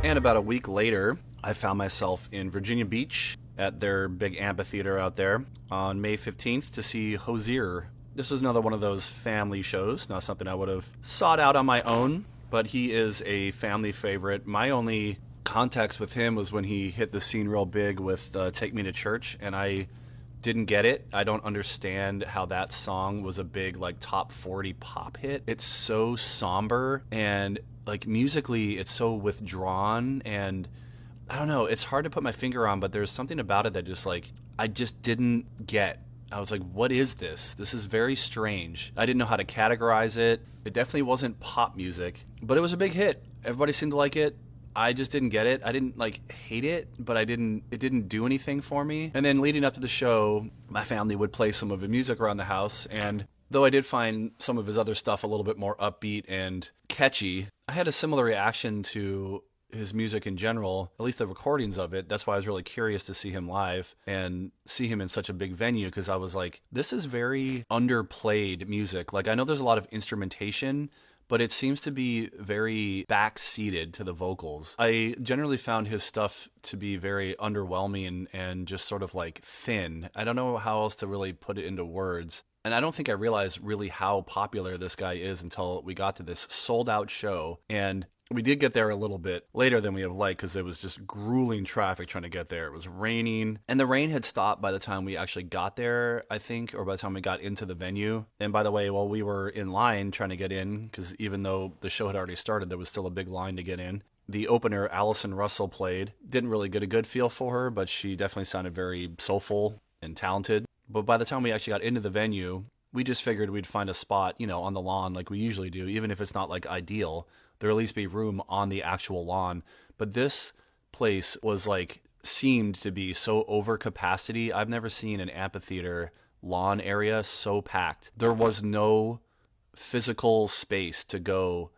And about a week later, I found myself in Virginia Beach at their big amphitheater out there on May 15th to see Hozier. This was another one of those family shows, not something I would have sought out on my own, but he is a family favorite. My only context with him was when he hit the scene real big with Take Me to Church, and I didn't get it. I don't understand how that song was a big like top 40 pop hit. It's so somber and like musically it's so withdrawn, and I don't know, it's hard to put my finger on, but there's something about it that just like I just didn't get. I was like, what is this? This is very strange. I didn't know how to categorize it. It definitely wasn't pop music, but it was a big hit. Everybody seemed to like it. I just didn't get it. I didn't like hate it, but it didn't do anything for me. And then leading up to the show, my family would play some of the music around the house, and though I did find some of his other stuff a little bit more upbeat and catchy, I had a similar reaction to his music in general, at least the recordings of it. That's why I was really curious to see him live and see him in such a big venue, because I was like, this is very underplayed music. Like, I know there's a lot of instrumentation, but it seems to be very backseated to the vocals. I generally found his stuff to be very underwhelming and just sort of like thin. I don't know how else to really put it into words. And I don't think I realized really how popular this guy is until we got to this sold out show. And we did get there a little bit later than we have liked, because there was just grueling traffic trying to get there. It was raining, and the rain had stopped by the time we actually got there, I think, or by the time we got into the venue. And by the way, while we were in line trying to get in, because even though the show had already started, there was still a big line to get in. The opener, Allison Russell, played. Didn't really get a good feel for her, but she definitely sounded very soulful and talented. But by the time we actually got into the venue, we just figured we'd find a spot, on the lawn like we usually do, even if it's not like ideal. There'll at least be room on the actual lawn. But this place was like, seemed to be so over capacity. I've never seen an amphitheater lawn area so packed. There was no physical space to go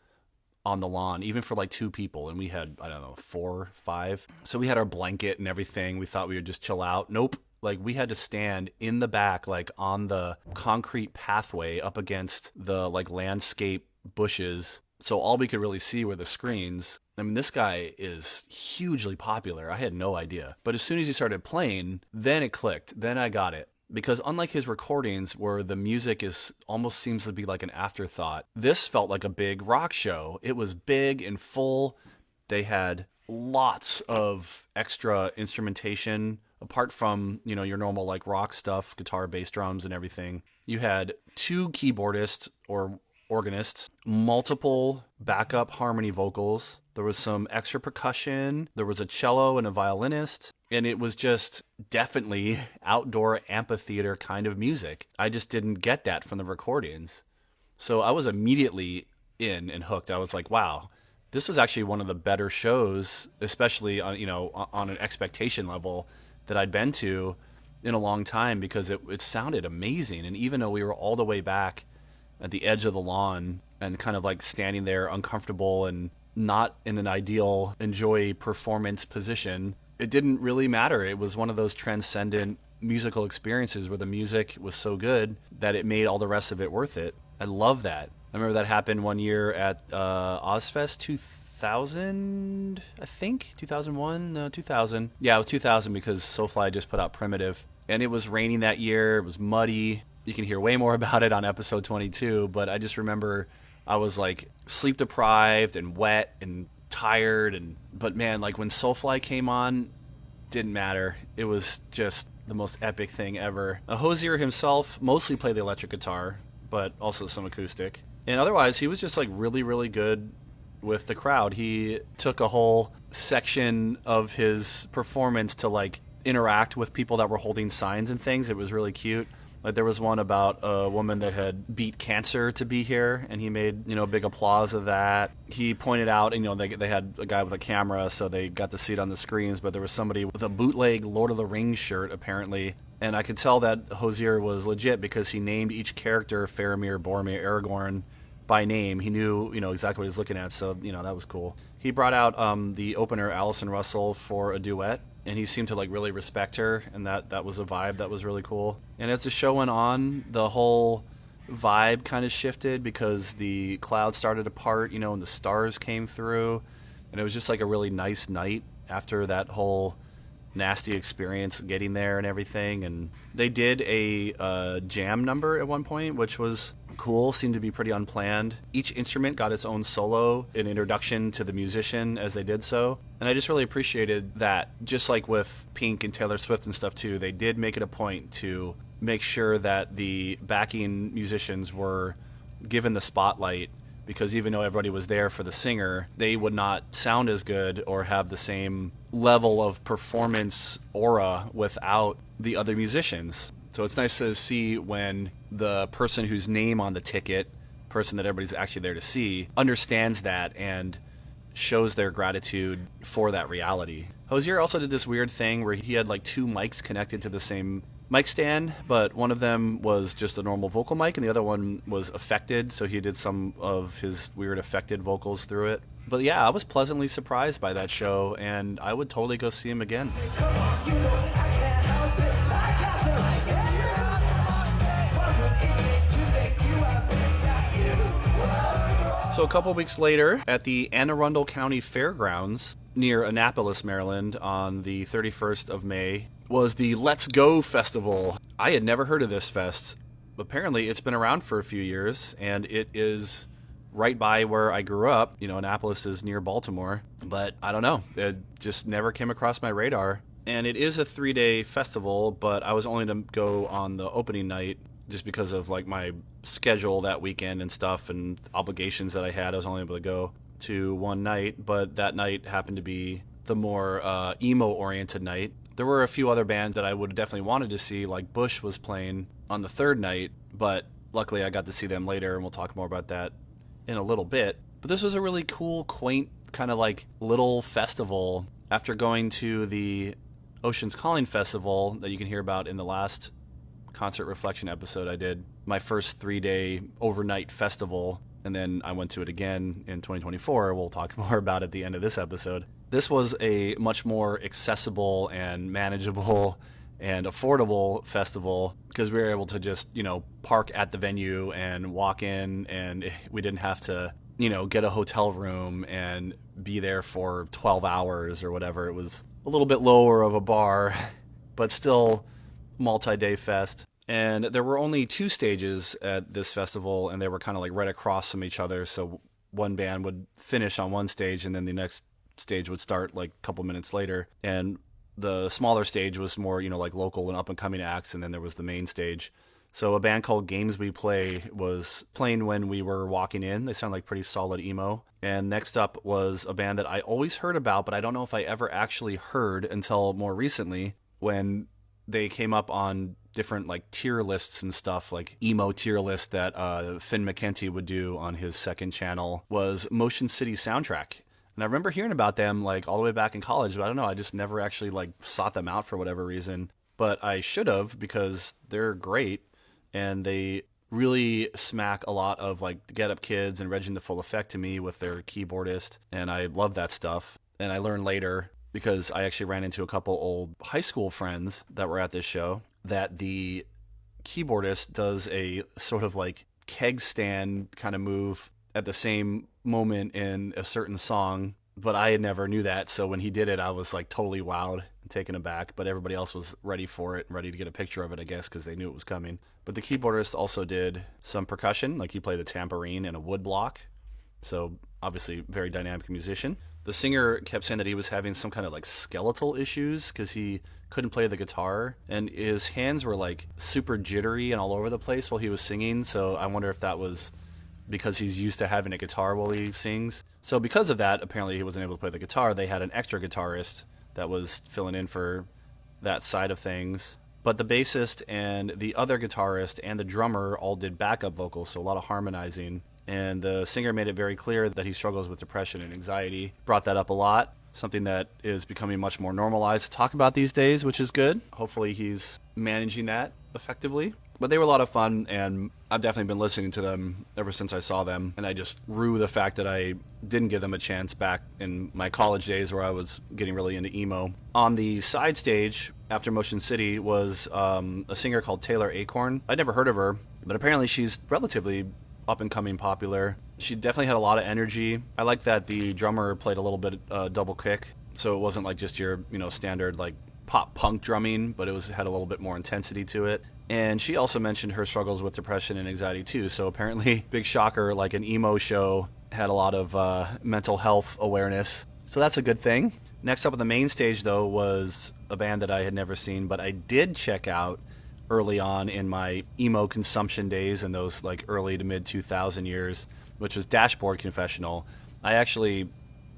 on the lawn, even for like two people. And we had, 4, 5. So we had our blanket and everything. We thought we would just chill out. Nope. Like, we had to stand in the back, like on the concrete pathway up against the like landscape bushes. So all we could really see were the screens. I mean, this guy is hugely popular. I had no idea. But as soon as he started playing, then it clicked. Then I got it. Because unlike his recordings, where the music is almost seems to be like an afterthought, this felt like a big rock show. It was big and full. They had lots of extra instrumentation, apart from, your normal like rock stuff, guitar, bass, drums, and everything. You had 2 keyboardists or organists, multiple backup harmony vocals. There was some extra percussion. There was a cello and a violinist. And it was just definitely outdoor amphitheater kind of music. I just didn't get that from the recordings. So I was immediately in and hooked. I was like, wow, this was actually one of the better shows, especially on, on an expectation level, that I'd been to in a long time, because it sounded amazing. And even though we were all the way back at the edge of the lawn and kind of like standing there uncomfortable and not in an ideal enjoy performance position, it didn't really matter. It was one of those transcendent musical experiences where the music was so good that it made all the rest of it worth it. I love that. I remember that happened one year at Ozfest 2000, I think, 2001, no, 2000. Yeah, it was 2000 because Soulfly just put out Primitive. And it was raining that year. It was muddy. You can hear way more about it on episode 22, but I just remember I was like sleep deprived and wet and tired, but man, like when Soulfly came on, didn't matter. It was just the most epic thing ever. Hozier himself mostly played the electric guitar, but also some acoustic. And otherwise, he was just like really, really good with the crowd. He took a whole section of his performance to like interact with people that were holding signs and things. It was really cute. Like there was one about a woman that had beat cancer to be here, and he made, big applause of that. He pointed out, they had a guy with a camera, so they got to see it on the screens, but there was somebody with a bootleg Lord of the Rings shirt, apparently. And I could tell that Hozier was legit because he named each character, Faramir, Boromir, Aragorn, by name. He knew, exactly what he was looking at, so, that was cool. He brought out the opener, Alison Russell, for a duet, and he seemed to like really respect her, and that was a vibe that was really cool. And as the show went on, the whole vibe kind of shifted because the clouds started to part, and the stars came through, and it was just like a really nice night after that whole nasty experience getting there and everything. And they did a jam number at one point, which was cool, seemed to be pretty unplanned. Each instrument got its own solo, an introduction to the musician as they did so, and I just really appreciated that. Just like with Pink and Taylor Swift and stuff too, they did make it a point to make sure that the backing musicians were given the spotlight, because even though everybody was there for the singer, they would not sound as good or have the same level of performance aura without the other musicians. So it's nice to see when the person whose name on the ticket, person that everybody's actually there to see, understands that and shows their gratitude for that reality. Hozier also did this weird thing where he had like two mics connected to the same mic stand, but one of them was just a normal vocal mic and the other one was affected, so he did some of his weird affected vocals through it. But yeah, I was pleasantly surprised by that show, and I would totally go see him again. So a couple weeks later, at the Anne Arundel County Fairgrounds near Annapolis, Maryland, on the 31st of May, was the Let's Go Festival. I had never heard of this fest. Apparently, it's been around for a few years, and it is right by where I grew up. Annapolis is near Baltimore, but I don't know. It just never came across my radar. And it is a 3-day festival, but I was only to go on the opening night just because of like my schedule that weekend and stuff and obligations that I had. I was only able to go to one night, but that night happened to be the more emo-oriented night. There were a few other bands that I would have definitely wanted to see, like Bush was playing on the third night, but luckily I got to see them later, and we'll talk more about that in a little bit. But this was a really cool, quaint, kind of like little festival. After going to the Ocean's Calling Festival that you can hear about in the last concert reflection episode I did, my first 3-day overnight festival, and then I went to it again in 2024. We'll talk more about it at the end of this episode. This was a much more accessible and manageable and affordable festival because we were able to just, park at the venue and walk in, and we didn't have to, get a hotel room and be there for 12 hours or whatever. It was a little bit lower of a bar, but still multi-day fest. And there were only 2 stages at this festival, and they were kind of like right across from each other. So one band would finish on one stage, and then the next stage would start like a couple minutes later. And the smaller stage was more, like local and up-and-coming acts, and then there was the main stage. So a band called Games We Play was playing when we were walking in. They sound like pretty solid emo. And next up was a band that I always heard about, but I don't know if I ever actually heard until more recently when they came up on different like tier lists and stuff, like emo tier list that Finn McKenty would do on his second channel, was Motion City Soundtrack. And I remember hearing about them like all the way back in college, but I don't know, I just never actually like sought them out for whatever reason. But I should have, because they're great, and they really smack a lot of like the Get Up Kids and Regin the Full Effect to me with their keyboardist, and I love that stuff. And I learned later, because I actually ran into a couple old high school friends that were at this show, that the keyboardist does a sort of like keg stand kind of move at the same moment in a certain song, but I never knew that. So when he did it, I was like totally wowed and taken aback, but everybody else was ready for it and ready to get a picture of it, I guess, because they knew it was coming. But the keyboardist also did some percussion, like he played the tambourine and a wood block. So obviously very dynamic musician. The singer kept saying that he was having some kind of like skeletal issues because he couldn't play the guitar, and his hands were like super jittery and all over the place while he was singing. So I wonder if that was because he's used to having a guitar while he sings. So because of that, apparently he wasn't able to play the guitar. They had an extra guitarist that was filling in for that side of things. But the bassist and the other guitarist and the drummer all did backup vocals, so a lot of harmonizing. And the singer made it very clear that he struggles with depression and anxiety. Brought that up a lot, something that is becoming much more normalized to talk about these days, which is good. Hopefully he's managing that effectively. But they were a lot of fun, and I've definitely been listening to them ever since I saw them. And I just rue the fact that I didn't give them a chance back in my college days where I was getting really into emo. On the side stage, after Motion City, was a singer called Taylor Acorn. I'd never heard of her, but apparently she's relatively up-and-coming popular. She definitely had a lot of energy. I like that the drummer played a little bit double kick, so it wasn't like just your standard like pop punk drumming, but it had a little bit more intensity to it. And she also mentioned her struggles with depression and anxiety too. So apparently, big shocker, like an emo show had a lot of mental health awareness. So that's a good thing. Next up on the main stage, though, was a band that I had never seen, but I did check out early on in my emo consumption days in those like early to mid 2000 years, which was Dashboard Confessional. I actually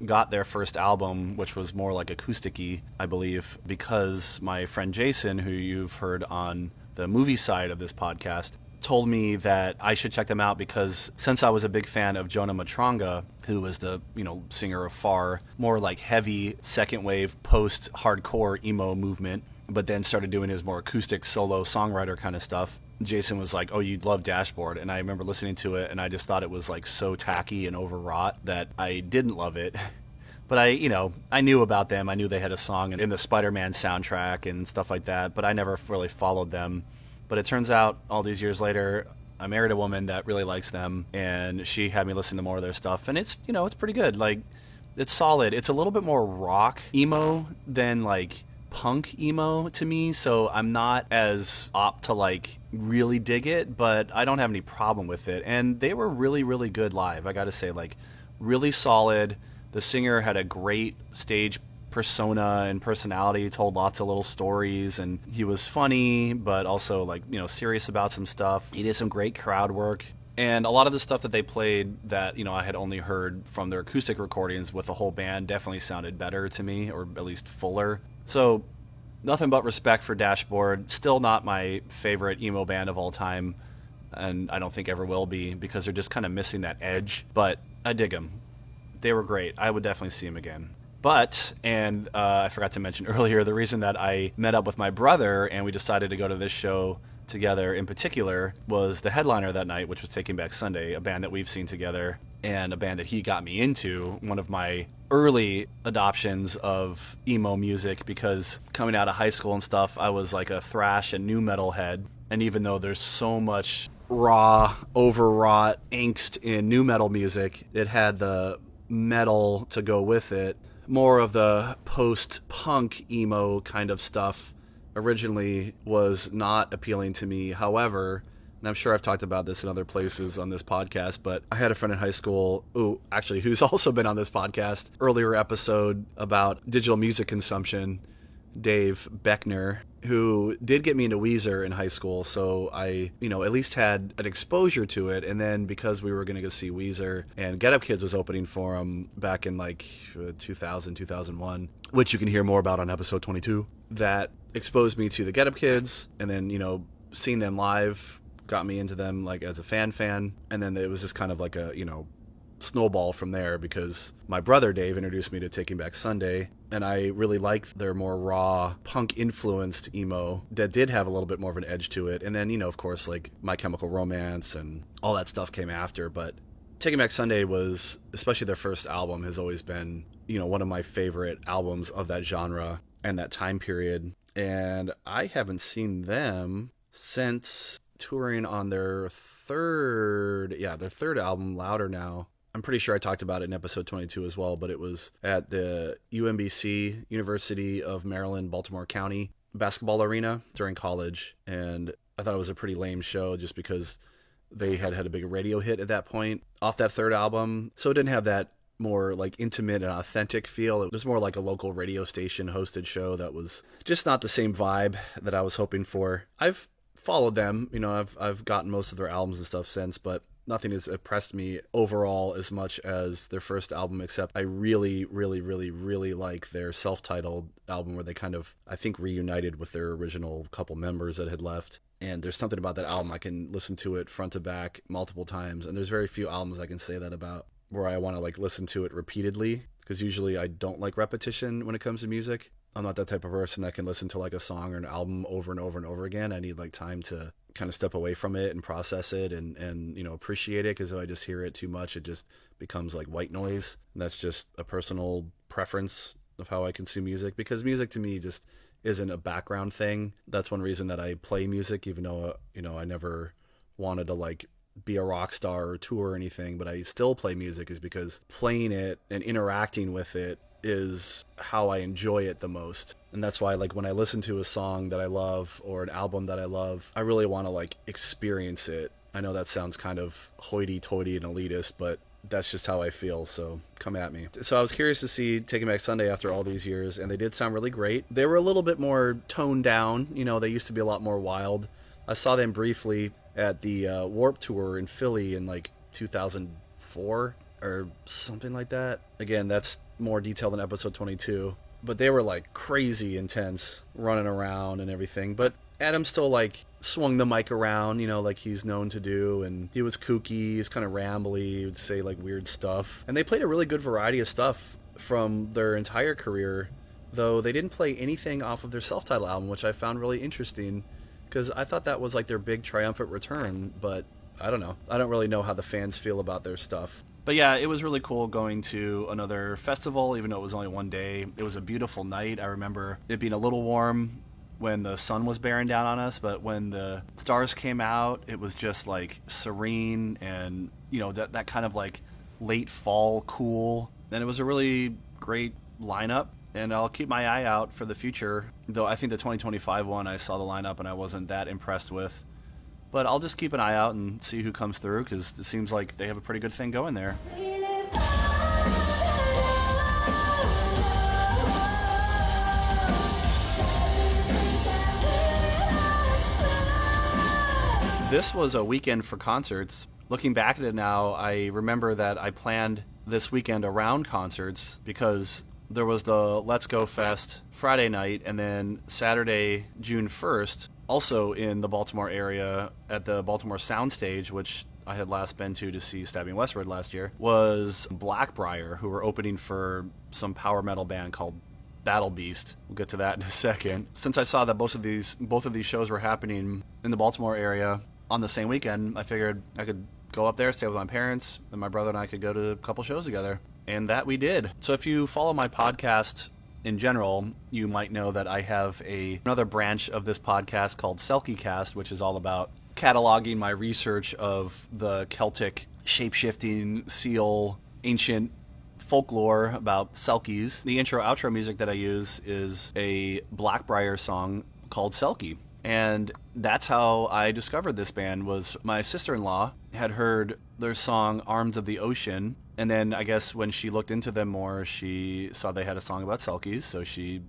got their first album, which was more like acoustic-y, I believe, because my friend Jason, who you've heard on the movie side of this podcast, told me that I should check them out because since I was a big fan of Jonah Matranga, who was the, singer of Far, more like heavy second wave post-hardcore emo movement, but then started doing his more acoustic solo songwriter kind of stuff. Jason was like, oh, you'd love Dashboard. And I remember listening to it, and I just thought it was like so tacky and overwrought that I didn't love it. But I knew about them. I knew they had a song in the Spider-Man soundtrack and stuff like that, but I never really followed them. But it turns out all these years later, I married a woman that really likes them, and she had me listen to more of their stuff. And it's, it's pretty good. Like, it's solid. It's a little bit more rock emo than like punk emo to me, so I'm not as apt to like really dig it, but I don't have any problem with it. And they were really, really good live. I gotta say, like, really solid. The singer had a great stage persona and personality, told lots of little stories, and he was funny, but also like, serious about some stuff. He did some great crowd work. And a lot of the stuff that they played that, I had only heard from their acoustic recordings with the whole band definitely sounded better to me, or at least fuller. So nothing but respect for Dashboard. Still not my favorite emo band of all time, and I don't think ever will be, because they're just kind of missing that edge. But I dig them. They were great. I would definitely see them again. But, and I forgot to mention earlier, the reason that I met up with my brother and we decided to go to this show together in particular was the headliner that night, which was Taking Back Sunday, a band that we've seen together and a band that he got me into, one of my early adoptions of emo music, because coming out of high school and stuff, I was like a thrash and nu metal head. And even though there's so much raw, overwrought angst in nu metal music, it had the metal to go with it. More of the post-punk emo kind of stuff originally was not appealing to me. However, and I'm sure I've talked about this in other places on this podcast, but I had a friend in high school, who's also been on this podcast, earlier episode about digital music consumption, Dave Beckner, who did get me into Weezer in high school, so I, at least had an exposure to it. And then because we were going to go see Weezer, and Get Up Kids was opening for them back in like 2000, 2001, which you can hear more about on episode 22, that exposed me to the Get Up Kids, and then, seeing them live got me into them like as a fan, and then it was just kind of like a, snowball from there, because my brother Dave introduced me to Taking Back Sunday, and I really liked their more raw punk influenced emo that did have a little bit more of an edge to it. And then, of course, like My Chemical Romance and all that stuff came after. But Taking Back Sunday was, especially their first album, has always been, one of my favorite albums of that genre and that time period. And I haven't seen them since touring on their third album, Louder Now. I'm pretty sure I talked about it in episode 22 as well, but it was at the UMBC, University of Maryland, Baltimore County basketball arena during college. And I thought it was a pretty lame show just because they had a big radio hit at that point off that third album. So it didn't have that more like intimate and authentic feel. It was more like a local radio station hosted show that was just not the same vibe that I was hoping for. I've followed them, I've gotten most of their albums and stuff since, but nothing has impressed me overall as much as their first album, except I really, really, really, really like their self-titled album where they kind of, I think, reunited with their original couple members that had left. And there's something about that album, I can listen to it front to back multiple times, and there's very few albums I can say that about where I want to like listen to it repeatedly, because usually I don't like repetition when it comes to music. I'm not that type of person that can listen to like a song or an album over and over and over again. I need like time to kind of step away from it and process it and appreciate it, because if I just hear it too much, it just becomes like white noise. And that's just a personal preference of how I consume music, because music to me just isn't a background thing. That's one reason that I play music, even though I never wanted to like be a rock star or tour or anything, but I still play music, is because playing it and interacting with it is how I enjoy it the most. And that's why, like, when I listen to a song that I love or an album that I love, I really want to like experience it. I know that sounds kind of hoity-toity and elitist, but that's just how I feel, so come at me. So I was curious to see Taking Back Sunday after all these years, and they did sound really great. They were a little bit more toned down, they used to be a lot more wild. I saw them briefly at the Warped Tour in Philly in like 2004 or something like that. Again, that's more detail than episode 22, but they were like crazy intense, running around and everything. But Adam still like swung the mic around, like he's known to do, and he was kooky, he was kind of rambly, he would say like weird stuff. And they played a really good variety of stuff from their entire career, though they didn't play anything off of their self-titled album, which I found really interesting, because I thought that was like their big triumphant return. But I don't know. I don't really know how the fans feel about their stuff. But yeah, it was really cool going to another festival, even though it was only one day. It was a beautiful night. I remember it being a little warm when the sun was bearing down on us, but when the stars came out, it was just like serene and, that kind of like late fall cool. And it was a really great lineup, and I'll keep my eye out for the future, though I think the 2025 one, I saw the lineup and I wasn't that impressed with. But I'll just keep an eye out and see who comes through, because it seems like they have a pretty good thing going there. This was a weekend for concerts. Looking back at it now, I remember that I planned this weekend around concerts, because there was the Let's Go Fest Friday night, and then Saturday, June 1st, also in the Baltimore area at the Baltimore Soundstage, which I had last been to see Stabbing Westward last year, was Blackbriar, who were opening for some power metal band called Battle Beast. We'll get to that in a second. Since I saw that both of these shows were happening in the Baltimore area on the same weekend, I figured I could go up there, stay with my parents, and my brother and I could go to a couple shows together. And that we did. So if you follow my podcast in general, you might know that I have another branch of this podcast called Selkiecast, which is all about cataloging my research of the Celtic shape-shifting seal ancient folklore about Selkies. The intro-outro music that I use is a Blackbriar song called Selkie. And that's how I discovered this band. Was my sister-in-law had heard their song Arms of the Ocean, and then I guess when she looked into them more, she saw they had a song about Selkies, so she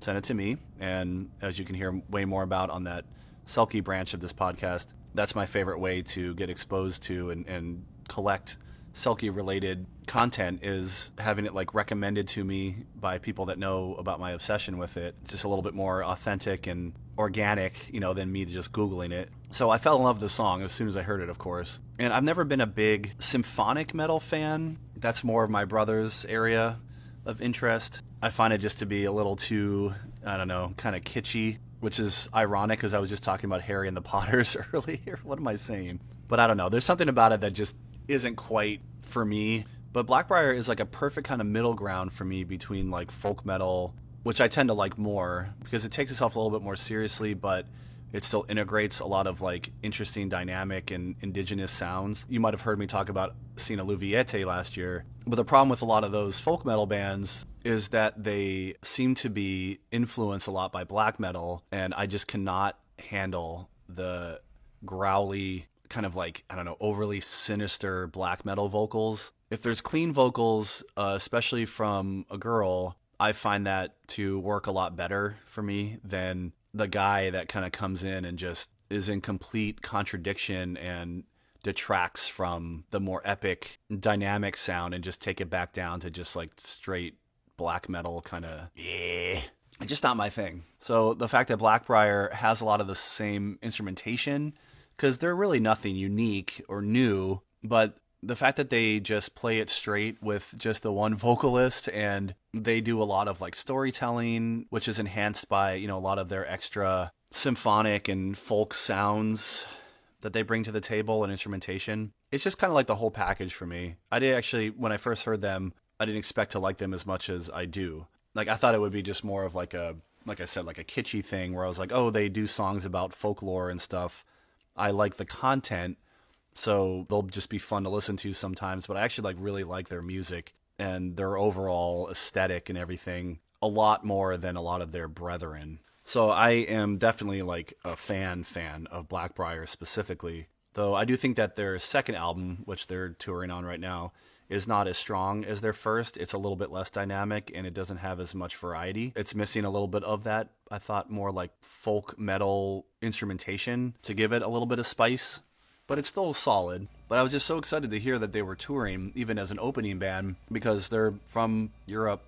sent it to me. And as you can hear way more about on that Selkie branch of this podcast, that's my favorite way to get exposed to and collect Selkie-related content, is having it like recommended to me by people that know about my obsession with it. It's just a little bit more authentic and organic, than me just Googling it. So I fell in love with the song as soon as I heard it, of course. And I've never been a big symphonic metal fan. That's more of my brother's area of interest. I find it just to be a little too, I don't know, kind of kitschy, which is ironic because I was just talking about Harry and the Potters earlier. What am I saying? But I don't know. There's something about it that just isn't quite for me. But Blackbriar is like a perfect kind of middle ground for me between like folk metal, which I tend to like more because it takes itself a little bit more seriously, but it still integrates a lot of like interesting dynamic and indigenous sounds. You might have heard me talk about Sina Luviete last year, but the problem with a lot of those folk metal bands is that they seem to be influenced a lot by black metal, and I just cannot handle the growly kind of like, I don't know, overly sinister black metal vocals If there's clean vocals, especially from a girl, I find that to work a lot better for me than the guy that kind of comes in and just is in complete contradiction and detracts from the more epic dynamic sound and just take it back down to just like straight black metal kind of, yeah, just not my thing. So the fact that Blackbriar has a lot of the same instrumentation, because they're really nothing unique or new, but the fact that they just play it straight with just the one vocalist, and they do a lot of like storytelling, which is enhanced by, you know, a lot of their extra symphonic and folk sounds that they bring to the table and instrumentation. It's just kind of like the whole package for me. I did actually, when I first heard them, I didn't expect to like them as much as I do. Like, I thought it would be just more of like a, like I said, like a kitschy thing where I was like, oh, they do songs about folklore and stuff. I like the content, so they'll just be fun to listen to sometimes, but I actually like really like their music and their overall aesthetic and everything a lot more than a lot of their brethren. So I am definitely like a fan of Blackbriar specifically, though I do think that their second album, which they're touring on right now, is not as strong as their first. It's a little bit less dynamic and it doesn't have as much variety. It's missing a little bit of that, I thought, more like folk metal instrumentation to give it a little bit of spice, but it's still solid. But I was just so excited to hear that they were touring, even as an opening band, because they're from Europe,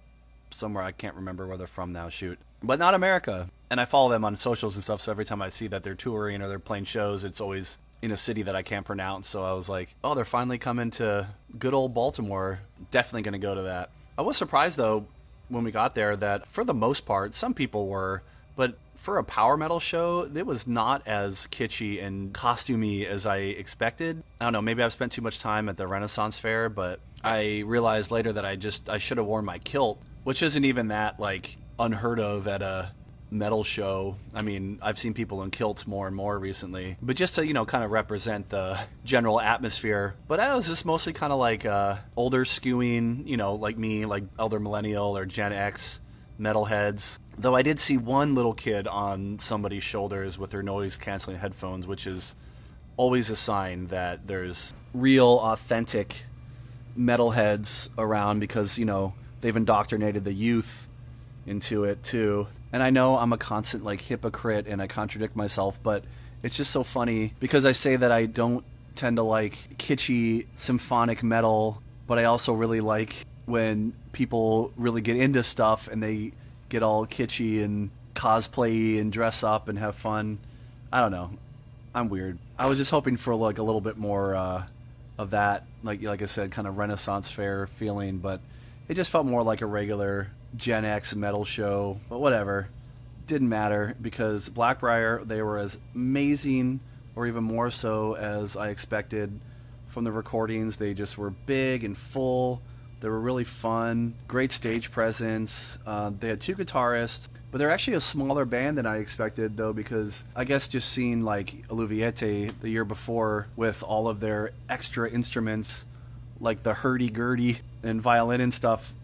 somewhere, I can't remember where they're from now, shoot. But not America. And I follow them on socials and stuff, so every time I see that they're touring or they're playing shows, it's always in a city that I can't pronounce. So I was like, oh, they're finally coming to good old Baltimore. Definitely going to go to that. I was surprised, though, when we got there, that for the most part, some people were, but for a power metal show, it was not as kitschy and costumey as I expected. I don't know, maybe I've spent too much time at the Renaissance Fair, but I realized later that I should have worn my kilt, which isn't even that, like, unheard of at a metal show. I mean, I've seen people in kilts more and more recently, but just to, you know, kind of represent the general atmosphere. But I was just mostly kind of like older skewing, you know, like me, like elder millennial or Gen X metalheads. Though I did see one little kid on somebody's shoulders with their noise-canceling headphones, which is always a sign that there's real, authentic metalheads around, because, you know, they've indoctrinated the youth into it too. And I know I'm a constant like hypocrite and I contradict myself, but it's just so funny because I say that I don't tend to like kitschy symphonic metal, but I also really like when people really get into stuff and they get all kitschy and cosplay and dress up and have fun. I don't know. I'm weird. I was just hoping for like a little bit more of that, like I said, kind of Renaissance Fair feeling, but it just felt more like a regular Gen X metal show. But whatever. Didn't matter, because Blackbriar, they were as amazing or even more so as I expected from the recordings. They just were big and full. They were really fun. Great stage presence. They had two guitarists, but they're actually a smaller band than I expected, though, because I guess just seeing like Alluviette the year before with all of their extra instruments, like the hurdy-gurdy and violin and stuff,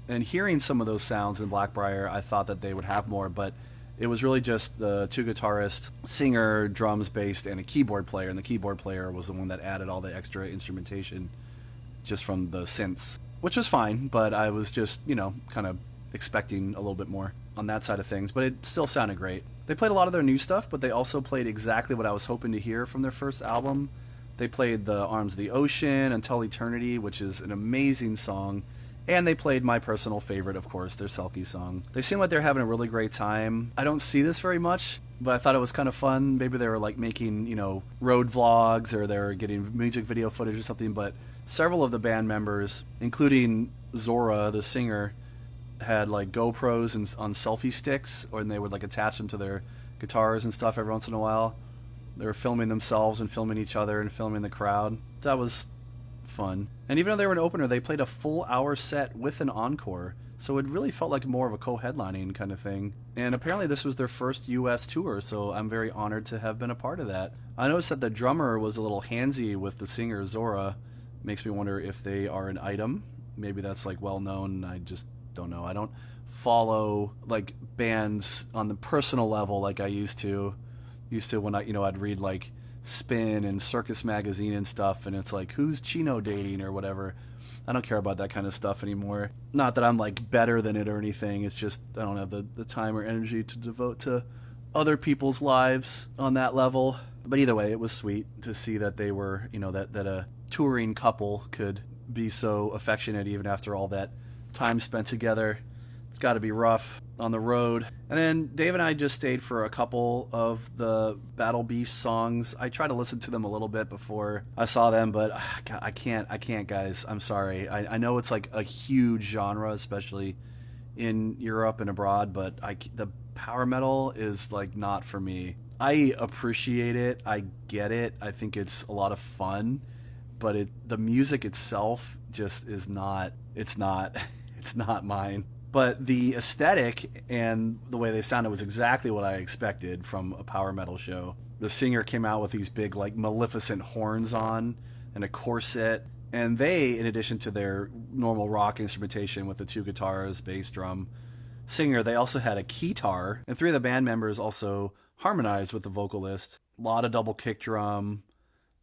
and hearing some of those sounds in Blackbriar, I thought that they would have more, but it was really just the two guitarists, singer, drums, bass, and a keyboard player, and the keyboard player was the one that added all the extra instrumentation just from the synths, which was fine, but I was just, you know, kind of expecting a little bit more on that side of things, but it still sounded great. They played a lot of their new stuff, but they also played exactly what I was hoping to hear from their first album. They played the Arms of the Ocean, Until Eternity, which is an amazing song. And they played my personal favorite, of course, their Selkie song. They seem like they're having a really great time. I don't see this very much, but I thought it was kind of fun. Maybe they were like making, you know, road vlogs, or they were getting music video footage or something, but several of the band members, including Zora, the singer, had like GoPros and on selfie sticks, and they would like attach them to their guitars and stuff every once in a while. They were filming themselves and filming each other and filming the crowd. That was fun. And even though they were an opener, they played a full hour set with an encore, so it really felt like more of a co-headlining kind of thing. And apparently this was their first US tour, so I'm very honored to have been a part of that. I noticed that the drummer was a little handsy with the singer Zora. Makes me wonder if they are an item. Maybe that's like well known. I just don't know. I don't follow like bands on the personal level like I used to when I'd read like Spin and Circus Magazine and stuff, and it's like, who's Chino dating or whatever. I don't care about that kind of stuff anymore. Not that I'm like better than it or anything. It's just I don't have the time or energy to devote to other people's lives on that level. But either way, it was sweet to see that they were, that a touring couple could be so affectionate even after all that time spent together. It's got to be rough on the road. And then Dave and I just stayed for a couple of the Battle Beast songs. I tried to listen to them a little bit before I saw them, but I can't, guys. I'm sorry. I know it's like a huge genre, especially in Europe and abroad, but the power metal is like not for me. I appreciate it. I get it. I think it's a lot of fun, but the music itself just is not. It's not mine. But the aesthetic and the way they sounded was exactly what I expected from a power metal show. The singer came out with these big, like, maleficent horns on and a corset. And they, in addition to their normal rock instrumentation with the 2 guitars, bass, drum, singer, they also had a keytar. And 3 of the band members also harmonized with the vocalist. A lot of double kick drum.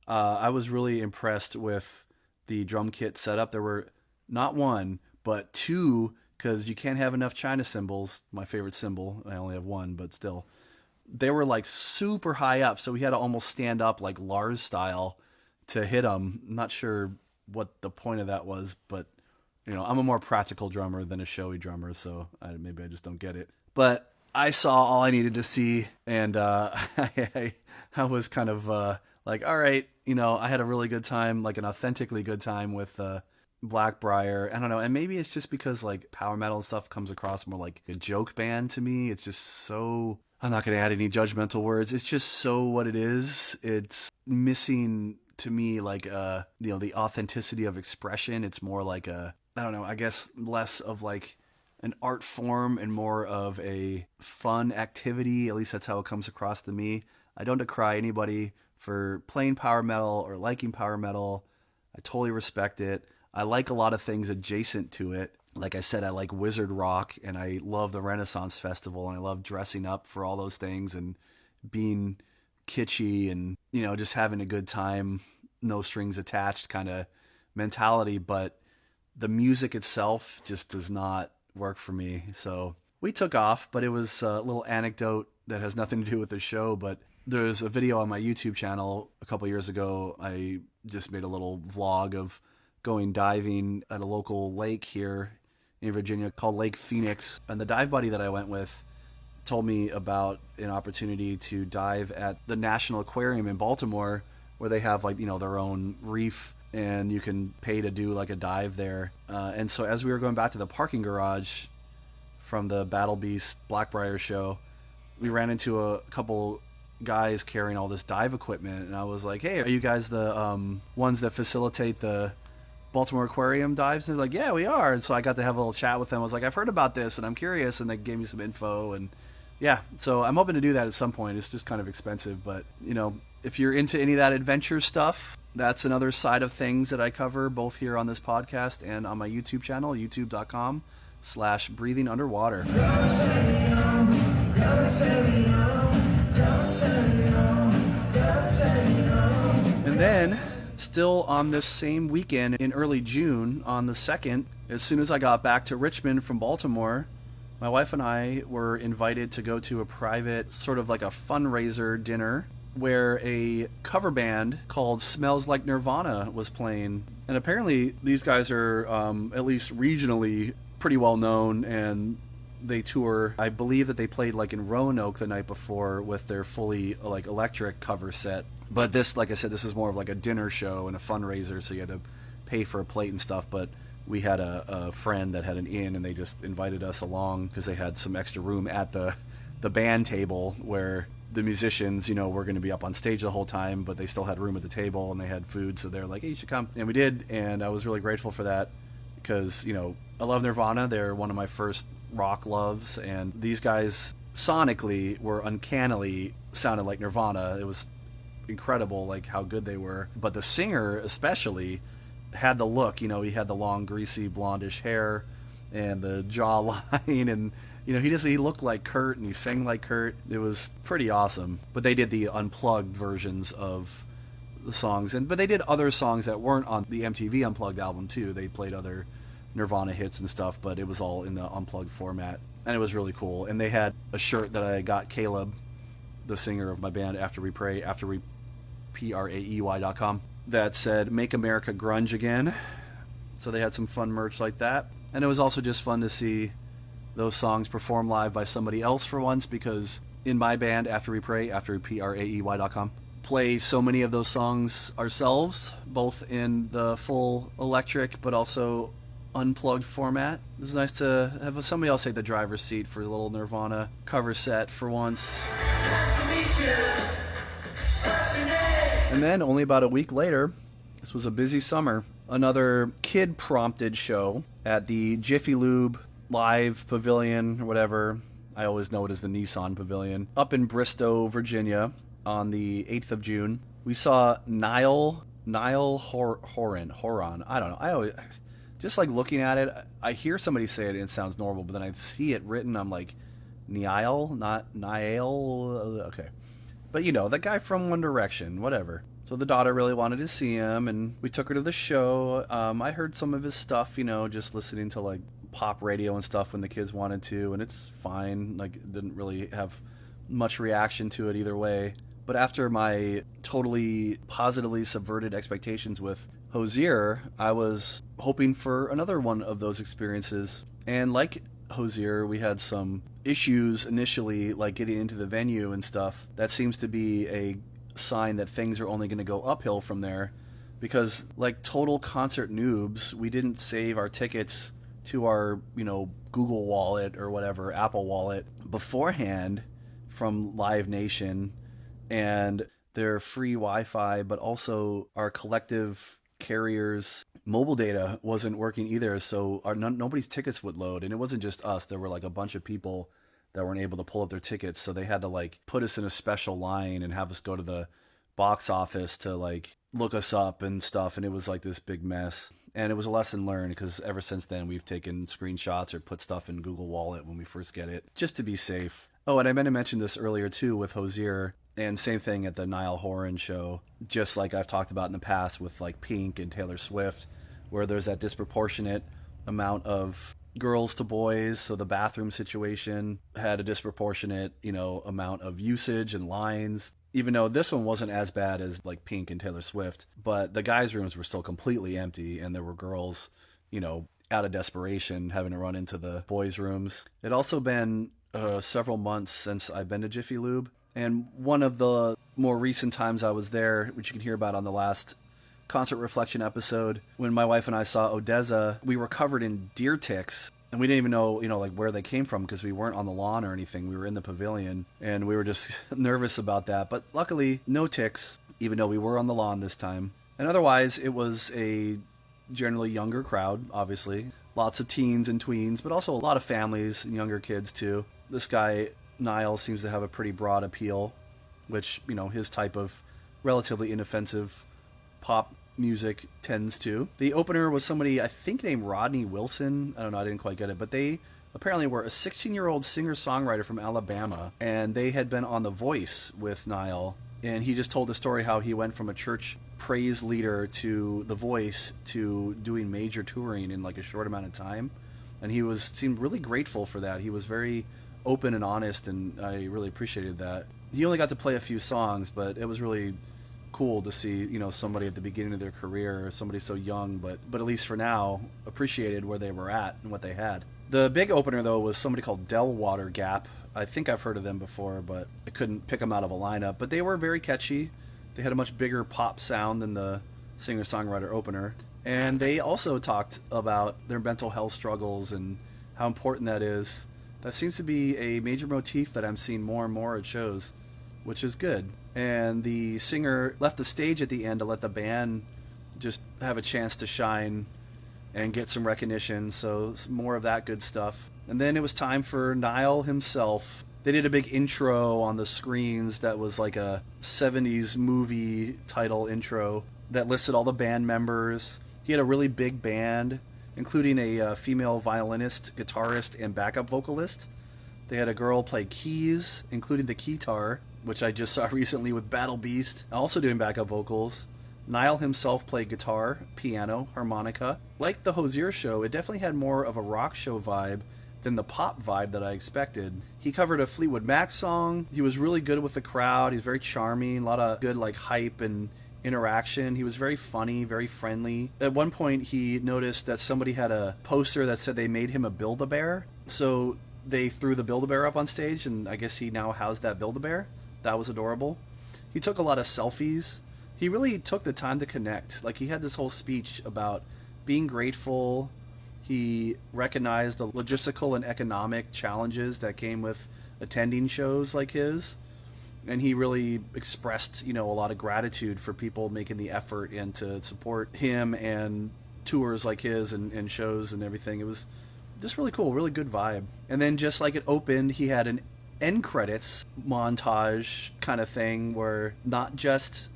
I was really impressed with the drum kit setup. There were not 1, but 2, because you can't have enough China cymbals. My favorite cymbal. I only have 1, but still. They were like super high up, so we had to almost stand up like Lars style to hit them. I'm not sure what the point of that was, but I'm a more practical drummer than a showy drummer, so maybe I just don't get it. But I saw all I needed to see, and I was kind of like, all right, I had a really good time, like an authentically good time with Blackbriar. I don't know, and maybe it's just because like power metal and stuff comes across more like a joke band to me. It's just so, I'm not going to add any judgmental words. It's just so what it is. It's missing to me like the authenticity of expression. It's more like I don't know, I guess less of like an art form and more of a fun activity. At least that's how it comes across to me. I don't decry anybody for playing power metal or liking power metal. I totally respect it. I like a lot of things adjacent to it. Like I said, I like wizard rock, and I love the Renaissance Festival, and I love dressing up for all those things and being kitschy and, just having a good time, no strings attached kind of mentality. But the music itself just does not work for me. So we took off, but it was a little anecdote that has nothing to do with the show. But there's a video on my YouTube channel a couple years ago. I just made a little vlog of going diving at a local lake here in Virginia called Lake Phoenix. And the dive buddy that I went with told me about an opportunity to dive at the National Aquarium in Baltimore, where they have like, their own reef, and you can pay to do like a dive there. And so as we were going back to the parking garage from the Battle Beast Blackbriar show, we ran into a couple guys carrying all this dive equipment. And I was like, hey, are you guys the ones that facilitate the Baltimore Aquarium dives? And they're like, yeah, we are. And so I got to have a little chat with them. I was like, I've heard about this and I'm curious, and they gave me some info. And yeah, so I'm hoping to do that at some point. It's just kind of expensive, but if you're into any of that adventure stuff, that's another side of things that I cover both here on this podcast and on my YouTube channel, youtube.com/breathing underwater. And then, still on this same weekend in early June, on the 2nd, as soon as I got back to Richmond from Baltimore, my wife and I were invited to go to a private, sort of like a fundraiser dinner, where a cover band called Smells Like Nirvana was playing. And apparently these guys are, at least regionally, pretty well known, and they tour. I believe that they played like in Roanoke the night before with their fully like electric cover set. But this, like I said, this is more of like a dinner show and a fundraiser, so you had to pay for a plate and stuff. But we had a friend that had an inn, and they just invited us along because they had some extra room at the band table where the musicians, were going to be up on stage the whole time, but they still had room at the table and they had food. So they're like, hey, you should come. And we did. And I was really grateful for that because, I love Nirvana. They're one of my first rock loves. And these guys sonically were uncannily sounded like Nirvana. It was incredible, like how good they were. But the singer especially had the look, he had the long, greasy, blondish hair, and the jawline, and he looked like Kurt and he sang like Kurt. It was pretty awesome. But they did the unplugged versions of the songs, but they did other songs that weren't on the MTV Unplugged album too. They played other Nirvana hits and stuff, but it was all in the unplugged format, and it was really cool. And they had a shirt that I got Caleb, the singer of my band After We Pray, praey.com, that said "Make America Grunge Again." So they had some fun merch like that, and it was also just fun to see those songs performed live by somebody else for once, because in my band After We Pray, praey.com, play so many of those songs ourselves, both in the full electric but also unplugged format. It was nice to have somebody else take the driver's seat for a little Nirvana cover set for once. Nice to meet you. What's your name? And then only about a week later, this was a busy summer, another kid-prompted show at the Jiffy Lube Live Pavilion, or whatever. I always know it as the Nissan Pavilion, up in Bristow, Virginia, on the 8th of June. We saw Niall Horan. I don't know. I always, just like looking at it, I hear somebody say it and it sounds normal, but then I see it written, I'm like, Niall, not Niall. Okay. But the guy from One Direction, whatever. So the daughter really wanted to see him, and we took her to the show. I heard some of his stuff, just listening to like pop radio and stuff when the kids wanted to, and it's fine. Like, didn't really have much reaction to it either way. But after my totally positively subverted expectations with Hozier, I was hoping for another one of those experiences. And like Hozier, we had some issues initially, like getting into the venue and stuff. That seems to be a sign that things are only going to go uphill from there, because like total concert noobs, we didn't save our tickets to our, Google Wallet or whatever, Apple Wallet beforehand from Live Nation and their free Wi-Fi, but also our collective carriers' mobile data wasn't working either, so nobody's tickets would load. And it wasn't just us. There were like a bunch of people that weren't able to pull up their tickets, so they had to like put us in a special line and have us go to the box office to like look us up and stuff, and it was like this big mess. And it was a lesson learned, because ever since then we've taken screenshots or put stuff in Google Wallet when we first get it, just to be safe. Oh, and I meant to mention this earlier too with Hozier, and same thing at the Niall Horan show, just like I've talked about in the past with like Pink and Taylor Swift, where there's that disproportionate amount of girls to boys, so the bathroom situation had a disproportionate, amount of usage and lines. Even though this one wasn't as bad as like Pink and Taylor Swift, but the guys' rooms were still completely empty, and there were girls, out of desperation having to run into the boys' rooms. It also been several months since I've been to Jiffy Lube, and one of the more recent times I was there, which you can hear about on the last Concert Reflection episode, when my wife and I saw Odessa, we were covered in deer ticks. And we didn't even know, like where they came from, because we weren't on the lawn or anything. We were in the pavilion, and we were just nervous about that. But luckily, no ticks, even though we were on the lawn this time. And otherwise, it was a generally younger crowd, obviously. Lots of teens and tweens, but also a lot of families and younger kids, too. This guy, Niall, seems to have a pretty broad appeal, which, his type of relatively inoffensive pop music tends to. The opener was somebody, I think, named Roddy Walston. I don't know, I didn't quite get it, but they apparently were a 16-year-old singer-songwriter from Alabama, and they had been on The Voice with Niall, and he just told the story how he went from a church praise leader to The Voice to doing major touring in like a short amount of time, and he seemed really grateful for that. He was very open and honest, and I really appreciated that. He only got to play a few songs, but it was really cool to see, somebody at the beginning of their career, somebody so young, but at least for now, appreciated where they were at and what they had. The big opener, though, was somebody called Delwater Gap. I think I've heard of them before, but I couldn't pick them out of a lineup. But they were very catchy. They had a much bigger pop sound than the singer-songwriter opener. And they also talked about their mental health struggles and how important that is. That seems to be a major motif that I'm seeing more and more at shows, which is good. And the singer left the stage at the end to let the band just have a chance to shine and get some recognition, so more of that good stuff. And then it was time for Niall himself. They did a big intro on the screens that was like a 70s movie title intro that listed all the band members. He had a really big band, including a female violinist, guitarist, and backup vocalist. They had a girl play keys, including the keytar, which I just saw recently with Battle Beast, also doing backup vocals. Niall himself played guitar, piano, harmonica. Like the Hozier show, it definitely had more of a rock show vibe than the pop vibe that I expected. He covered a Fleetwood Mac song. He was really good with the crowd. He was very charming, a lot of good like hype and interaction. He was very funny, very friendly. At one point, he noticed that somebody had a poster that said they made him a Build-A-Bear. So they threw the Build-A-Bear up on stage, and I guess he now housed that Build-A-Bear. That was adorable. He took a lot of selfies. He really took the time to connect. Like, he had this whole speech about being grateful. He recognized the logistical and economic challenges that came with attending shows like his. And he really expressed, a lot of gratitude for people making the effort and to support him and tours like his and shows and everything. It was just really cool, really good vibe. And then just like it opened, he had an end credits montage kind of thing where not just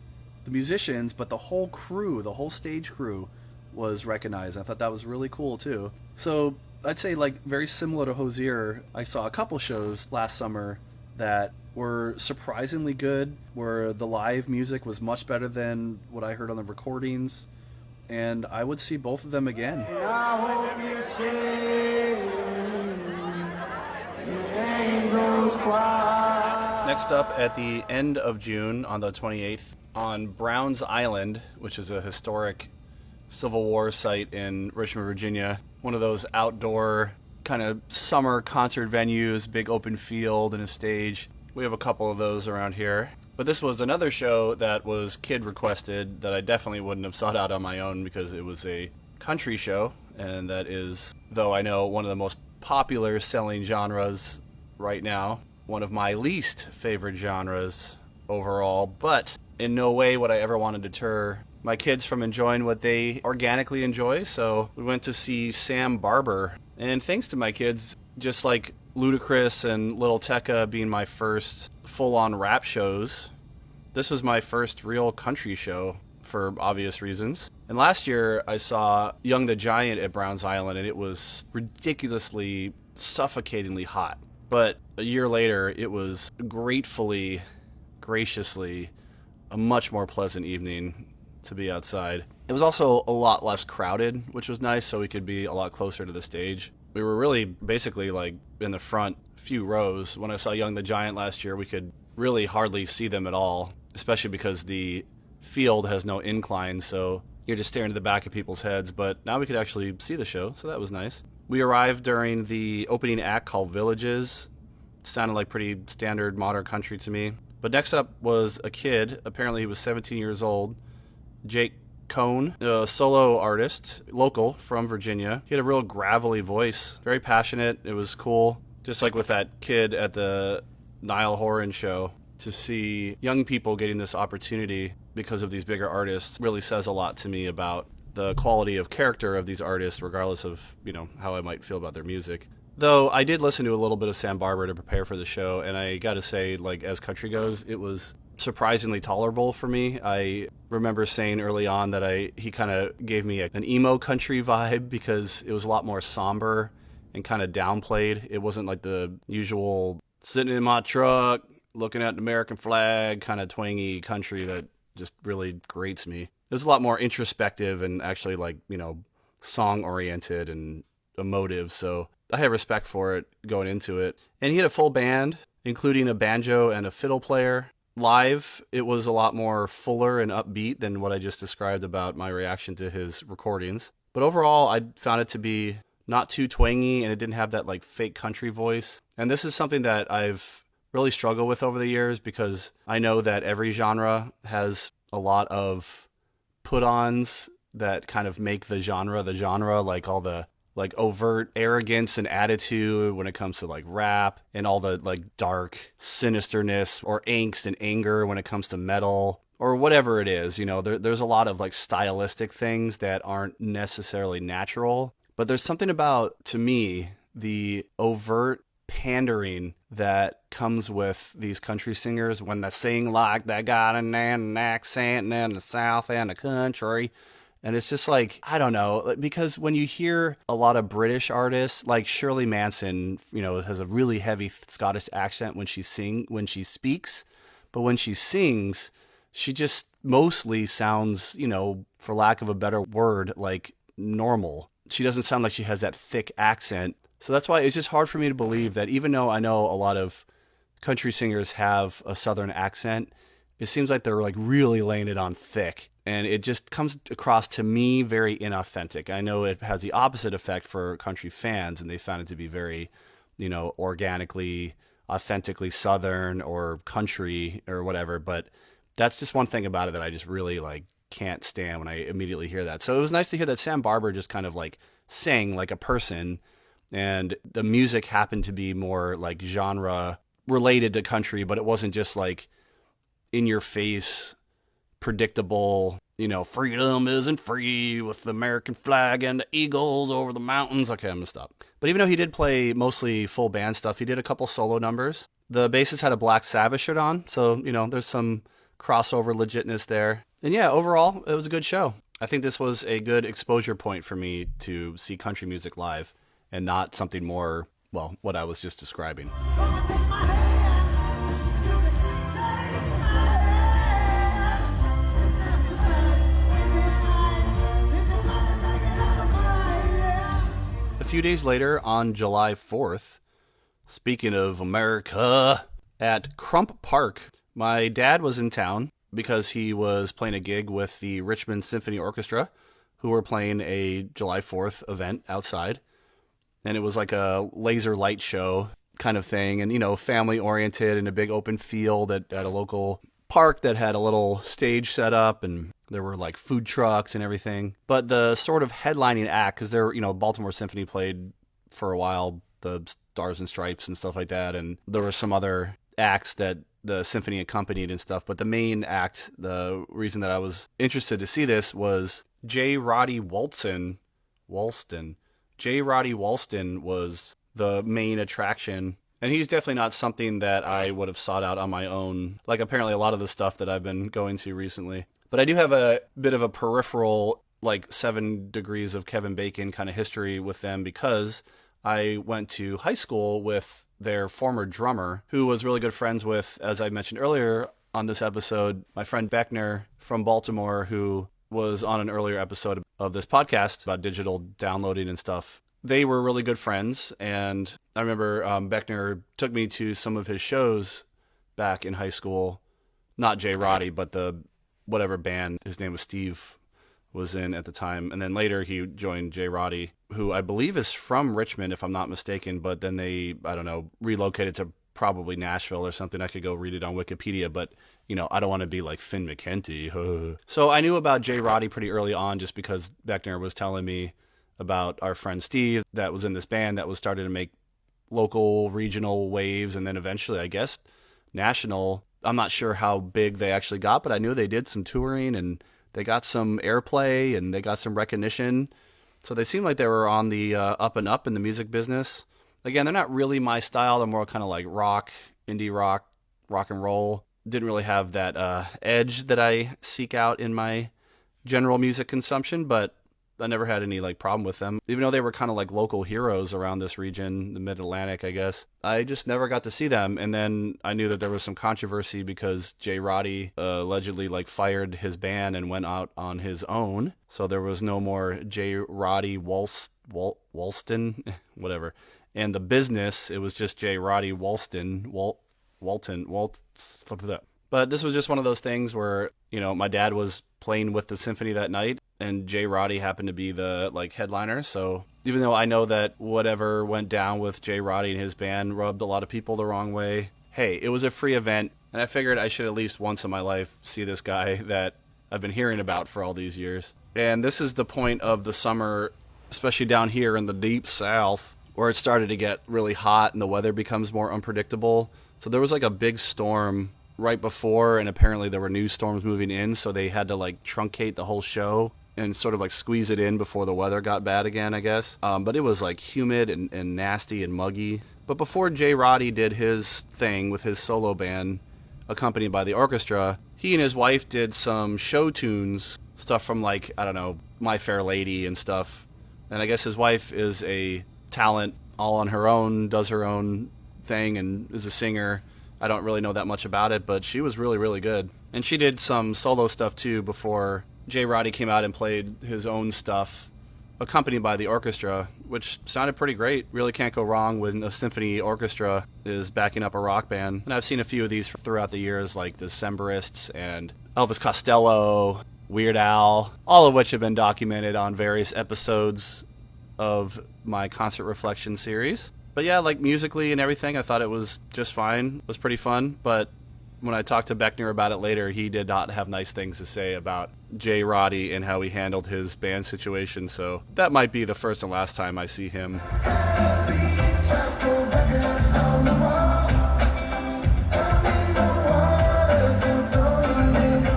the musicians, but the whole crew, the whole stage crew was recognized. I thought that was really cool too. So I'd say like very similar to Hozier, I saw a couple shows last summer that were surprisingly good, where the live music was much better than what I heard on the recordings, and I would see both of them again. Next up, at the end of June, on the 28th, on Browns Island, which is a historic Civil War site in Richmond, Virginia, one of those outdoor kind of summer concert venues, big open field and a stage. We have a couple of those around here. But this was another show that was kid requested that I definitely wouldn't have sought out on my own because it was a country show, and that is, though I know, one of the most popular selling genres right now, one of my least favorite genres overall, but in no way would I ever want to deter my kids from enjoying what they organically enjoy. So we went to see Sam Barber, and thanks to my kids, just like Ludacris and Lil Tecca being my first full-on rap shows, this was my first real country show for obvious reasons. And last year I saw Young the Giant at Browns Island, and it was ridiculously, suffocatingly hot. But a year later, it was graciously a much more pleasant evening to be outside. It was also a lot less crowded, which was nice, so we could be a lot closer to the stage. We were really basically like in the front few rows. When I saw Young the Giant last year, we could really hardly see them at all, especially because the field has no incline, so you're just staring to the back of people's heads. But now we could actually see the show, so that was nice. We arrived during the opening act called Villages. Sounded like pretty standard modern country to me. But next up was a kid. Apparently he was 17 years old. Jake Cohn, a solo artist, local from Virginia. He had a real gravelly voice, very passionate. It was cool. Just like with that kid at the Niall Horan show, to see young people getting this opportunity because of these bigger artists really says a lot to me about the quality of character of these artists, regardless of, how I might feel about their music. Though I did listen to a little bit of Sam Barber to prepare for the show, and I gotta say, like, as country goes, it was surprisingly tolerable for me. I remember saying early on that he kind of gave me an emo country vibe because it was a lot more somber and kind of downplayed. It wasn't like the usual sitting in my truck, looking at the American flag, kind of twangy country that just really grates me. It was a lot more introspective and actually song-oriented and emotive, so I had respect for it going into it. And he had a full band, including a banjo and a fiddle player. Live, it was a lot more fuller and upbeat than what I just described about my reaction to his recordings. But overall, I found it to be not too twangy, and it didn't have that fake country voice. And this is something that I've really struggled with over the years, because I know that every genre has a lot of put-ons that kind of make the genre, like all the overt arrogance and attitude when it comes to rap, and all the dark sinisterness or angst and anger when it comes to metal or whatever it is. There's a lot of stylistic things that aren't necessarily natural, but there's something about, to me, the overt pandering that comes with these country singers when they sing like they got an accent in the South and the country. And it's just like, I don't know, because when you hear a lot of British artists, like Shirley Manson, has a really heavy Scottish accent when she speaks, but when she sings, she just mostly sounds, for lack of a better word, like normal. She doesn't sound like she has that thick accent. So that's why it's just hard for me to believe that, even though I know a lot of country singers have a Southern accent, it seems like they're like really laying it on thick. And it just comes across to me very inauthentic. I know it has the opposite effect for country fans, and they found it to be very, organically, authentically Southern or country or whatever. But that's just one thing about it that I just really like can't stand when I immediately hear that. So it was nice to hear that Sam Barber just kind of like sang like a person, and the music happened to be more like genre related to country, but it wasn't just like in your face, predictable, freedom isn't free with the American flag and the eagles over the mountains. Okay, I'm gonna stop. But even though he did play mostly full band stuff, he did a couple solo numbers. The bassist had a Black Sabbath shirt on, so, there's some crossover legitness there. And yeah, overall, it was a good show. I think this was a good exposure point for me to see country music live and not something more, well, what I was just describing. A few days later, on July 4th, speaking of America, at Crump Park, my dad was in town because he was playing a gig with the Richmond Symphony Orchestra, who were playing a July 4th event outside. And it was like a laser light show kind of thing, and, family-oriented in a big open field at a local park that had a little stage set up, and there were like food trucks and everything. But the sort of headlining act, because Baltimore Symphony played for a while, the Stars and Stripes and stuff like that, and there were some other acts that the symphony accompanied and stuff. But the main act, the reason that I was interested to see this was Roddy Walston. Roddy Walston was the main attraction. And he's definitely not something that I would have sought out on my own, like apparently a lot of the stuff that I've been going to recently. But I do have a bit of a peripheral, like 7 degrees of Kevin Bacon kind of history with them, because I went to high school with their former drummer, who was really good friends with, as I mentioned earlier on this episode, my friend Beckner from Baltimore, who was on an earlier episode of this podcast about digital downloading and stuff. They were really good friends, and I remember Beckner took me to some of his shows back in high school. Not J. Roddy, but the whatever band his name was Steve was in at the time. And then later he joined J. Roddy, who I believe is from Richmond, if I'm not mistaken, but then they, I don't know, relocated to probably Nashville or something. I could go read it on Wikipedia, but, I don't want to be like Finn McKenty. So I knew about J. Roddy pretty early on, just because Beckner was telling me about our friend Steve that was in this band that was starting to make local, regional waves, and then eventually, I guess, national. I'm not sure how big they actually got, but I knew they did some touring, and they got some airplay, and they got some recognition. So they seemed like they were on the up and up in the music business. Again, they're not really my style. They're more kind of like rock, indie rock, rock and roll. Didn't really have that edge that I seek out in my general music consumption, but I never had any like problem with them. Even though they were kind of like local heroes around this region, the Mid-Atlantic, I guess. I just never got to see them. And then I knew that there was some controversy because J. Roddy allegedly like fired his band and went out on his own. So there was no more J. Roddy Walston, whatever. And the business, it was just J. Roddy Walston, But this was just one of those things where, my dad was playing with the symphony that night, and J. Roddy happened to be the like headliner. So even though I know that whatever went down with J. Roddy and his band rubbed a lot of people the wrong way, hey, it was a free event, and I figured I should at least once in my life see this guy that I've been hearing about for all these years. And this is the point of the summer, especially down here in the deep south, where it started to get really hot and the weather becomes more unpredictable. So there was like a big storm right before, and apparently there were new storms moving in, so they had to like truncate the whole show and sort of like squeeze it in before the weather got bad again, I guess. But it was like humid and nasty and muggy. But before J. Roddy did his thing with his solo band, accompanied by the orchestra, he and his wife did some show tunes, stuff from like, I don't know, My Fair Lady and stuff. And I guess his wife is a talent all on her own, does her own thing, and is a singer. I don't really know that much about it, but she was really, really good. And she did some solo stuff too before J. Roddy came out and played his own stuff, accompanied by the orchestra, which sounded pretty great. Really can't go wrong when a symphony orchestra is backing up a rock band. And I've seen a few of these throughout the years, like the Decemberists and Elvis Costello, Weird Al, all of which have been documented on various episodes of my Concert Reflection series. But yeah, like musically and everything, I thought it was just fine. It was pretty fun, but when I talked to Beckner about it later, he did not have nice things to say about J. Roddy and how he handled his band situation, so that might be the first and last time I see him.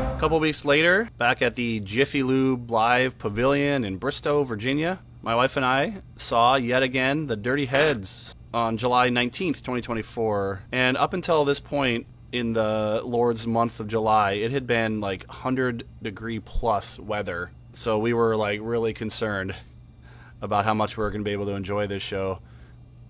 A couple weeks later, back at the Jiffy Lube Live Pavilion in Bristow, Virginia, my wife and I saw yet again the Dirty Heads on July 19th, 2024. And up until this point in the Lord's month of July, it had been like 100-degree plus weather. So we were like really concerned about how much we were going to be able to enjoy this show.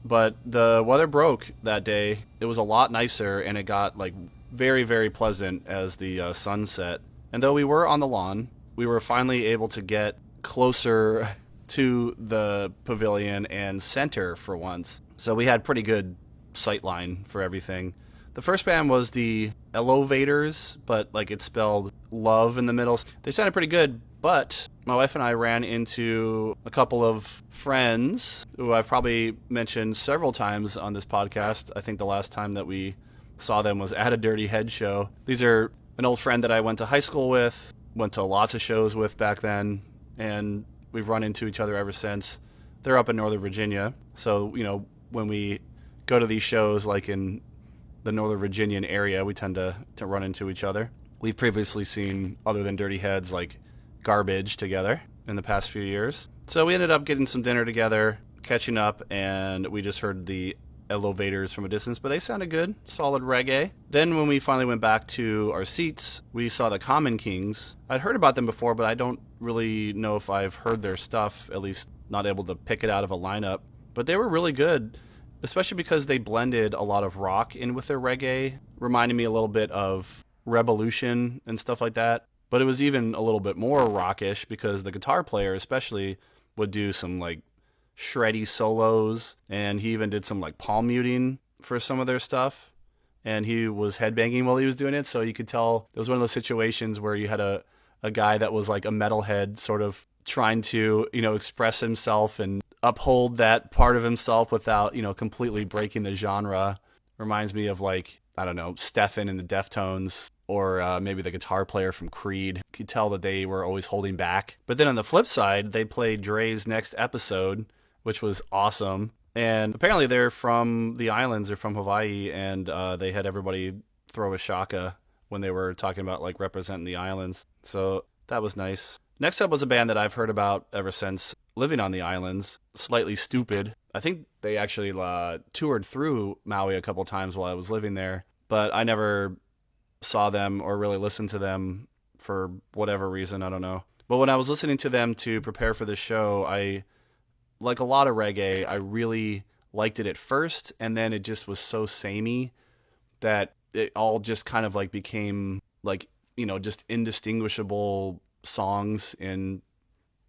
But the weather broke that day. It was a lot nicer, and it got like very, very pleasant as the sun set. And though we were on the lawn, we were finally able to get closer to the pavilion and center for once. So we had pretty good sight line for everything. The first band was the Elevators, but like it's spelled love in the middle. They sounded pretty good, but my wife and I ran into a couple of friends who I've probably mentioned several times on this podcast. I think the last time that we saw them was at a Dirty Head show. These are an old friend that I went to high school with, went to lots of shows with back then, and we've run into each other ever since. They're up in Northern Virginia, so, you know, when we go to these shows, like in the Northern Virginian area, we tend to run into each other. We've previously seen, other than Dirty Heads, like Garbage together in the past few years. So we ended up getting some dinner together, catching up, and we just heard the Elevators from a distance, but they sounded good, solid reggae. Then when we finally went back to our seats, we saw the Common Kings. I'd heard about them before, but I don't really know if I've heard their stuff, at least not able to pick it out of a lineup. But they were really good, especially because they blended a lot of rock in with their reggae, reminding me a little bit of Revolution and stuff like that. But it was even a little bit more rockish because the guitar player especially would do some like shreddy solos, and he even did some like palm muting for some of their stuff, and he was headbanging while he was doing it, so you could tell it was one of those situations where you had a guy that was like a metalhead sort of trying to, you know, express himself and uphold that part of himself without, you know, completely breaking the genre. Reminds me of like, I don't know, Stefan in the Deftones, or maybe the guitar player from Creed. You could tell that they were always holding back. But then on the flip side, they played Dre's next episode, which was awesome. And apparently they're from the islands, they're from Hawaii, and they had everybody throw a shaka when they were talking about like representing the islands. So that was nice. Next up was a band that I've heard about ever since living on the islands, Slightly Stupid. I think they actually toured through Maui a couple times while I was living there, but I never saw them or really listened to them for whatever reason, I don't know. But when I was listening to them to prepare for this show, I, like a lot of reggae, I really liked it at first, and then it just was so samey that it all just kind of like became like, you know, just indistinguishable songs in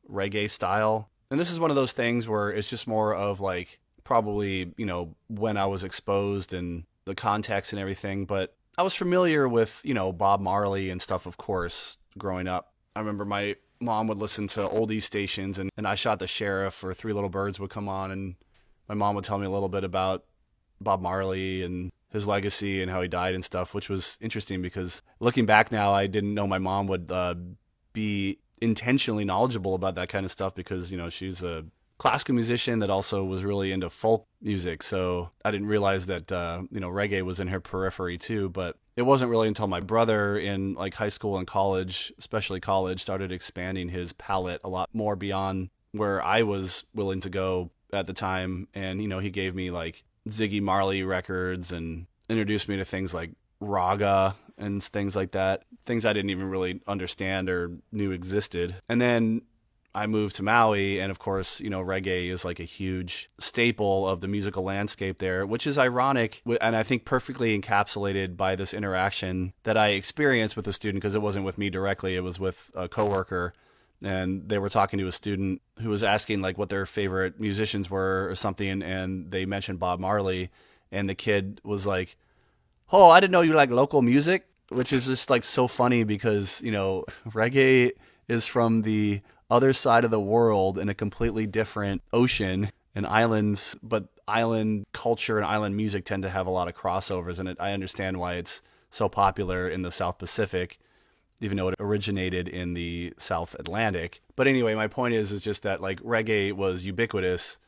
reggae style. And this is one of those things where it's just more of like probably, you know, when I was exposed and the context and everything, but I was familiar with, you know, Bob Marley and stuff, of course, growing up. I remember my mom would listen to oldies stations, and I Shot the Sheriff or Three Little Birds would come on, and my mom would tell me a little bit about Bob Marley and his legacy and how he died and stuff, which was interesting because looking back now, I didn't know my mom would be intentionally knowledgeable about that kind of stuff because, you know, she's a classical musician that also was really into folk music. So I didn't realize that, you know, reggae was in her periphery too. But it wasn't really until my brother in like high school and college, especially college, started expanding his palette a lot more beyond where I was willing to go at the time. And, you know, he gave me like Ziggy Marley records and introduced me to things like raga and things like that. Things I didn't even really understand or knew existed. And then I moved to Maui, and of course, reggae is like a huge staple of the musical landscape there, which is ironic, and I think perfectly encapsulated by this interaction that I experienced with a student, because it wasn't with me directly, it was with a coworker, and they were talking to a student who was asking like what their favorite musicians were or something, and they mentioned Bob Marley, and the kid was like, "Oh, I didn't know you like local music," which is just like so funny because, reggae is from the other side of the world in a completely different ocean and islands, but island culture and island music tend to have a lot of crossovers, and I understand why it's so popular in the South Pacific, even though it originated in the South Atlantic. But anyway, my point is just that like reggae was ubiquitous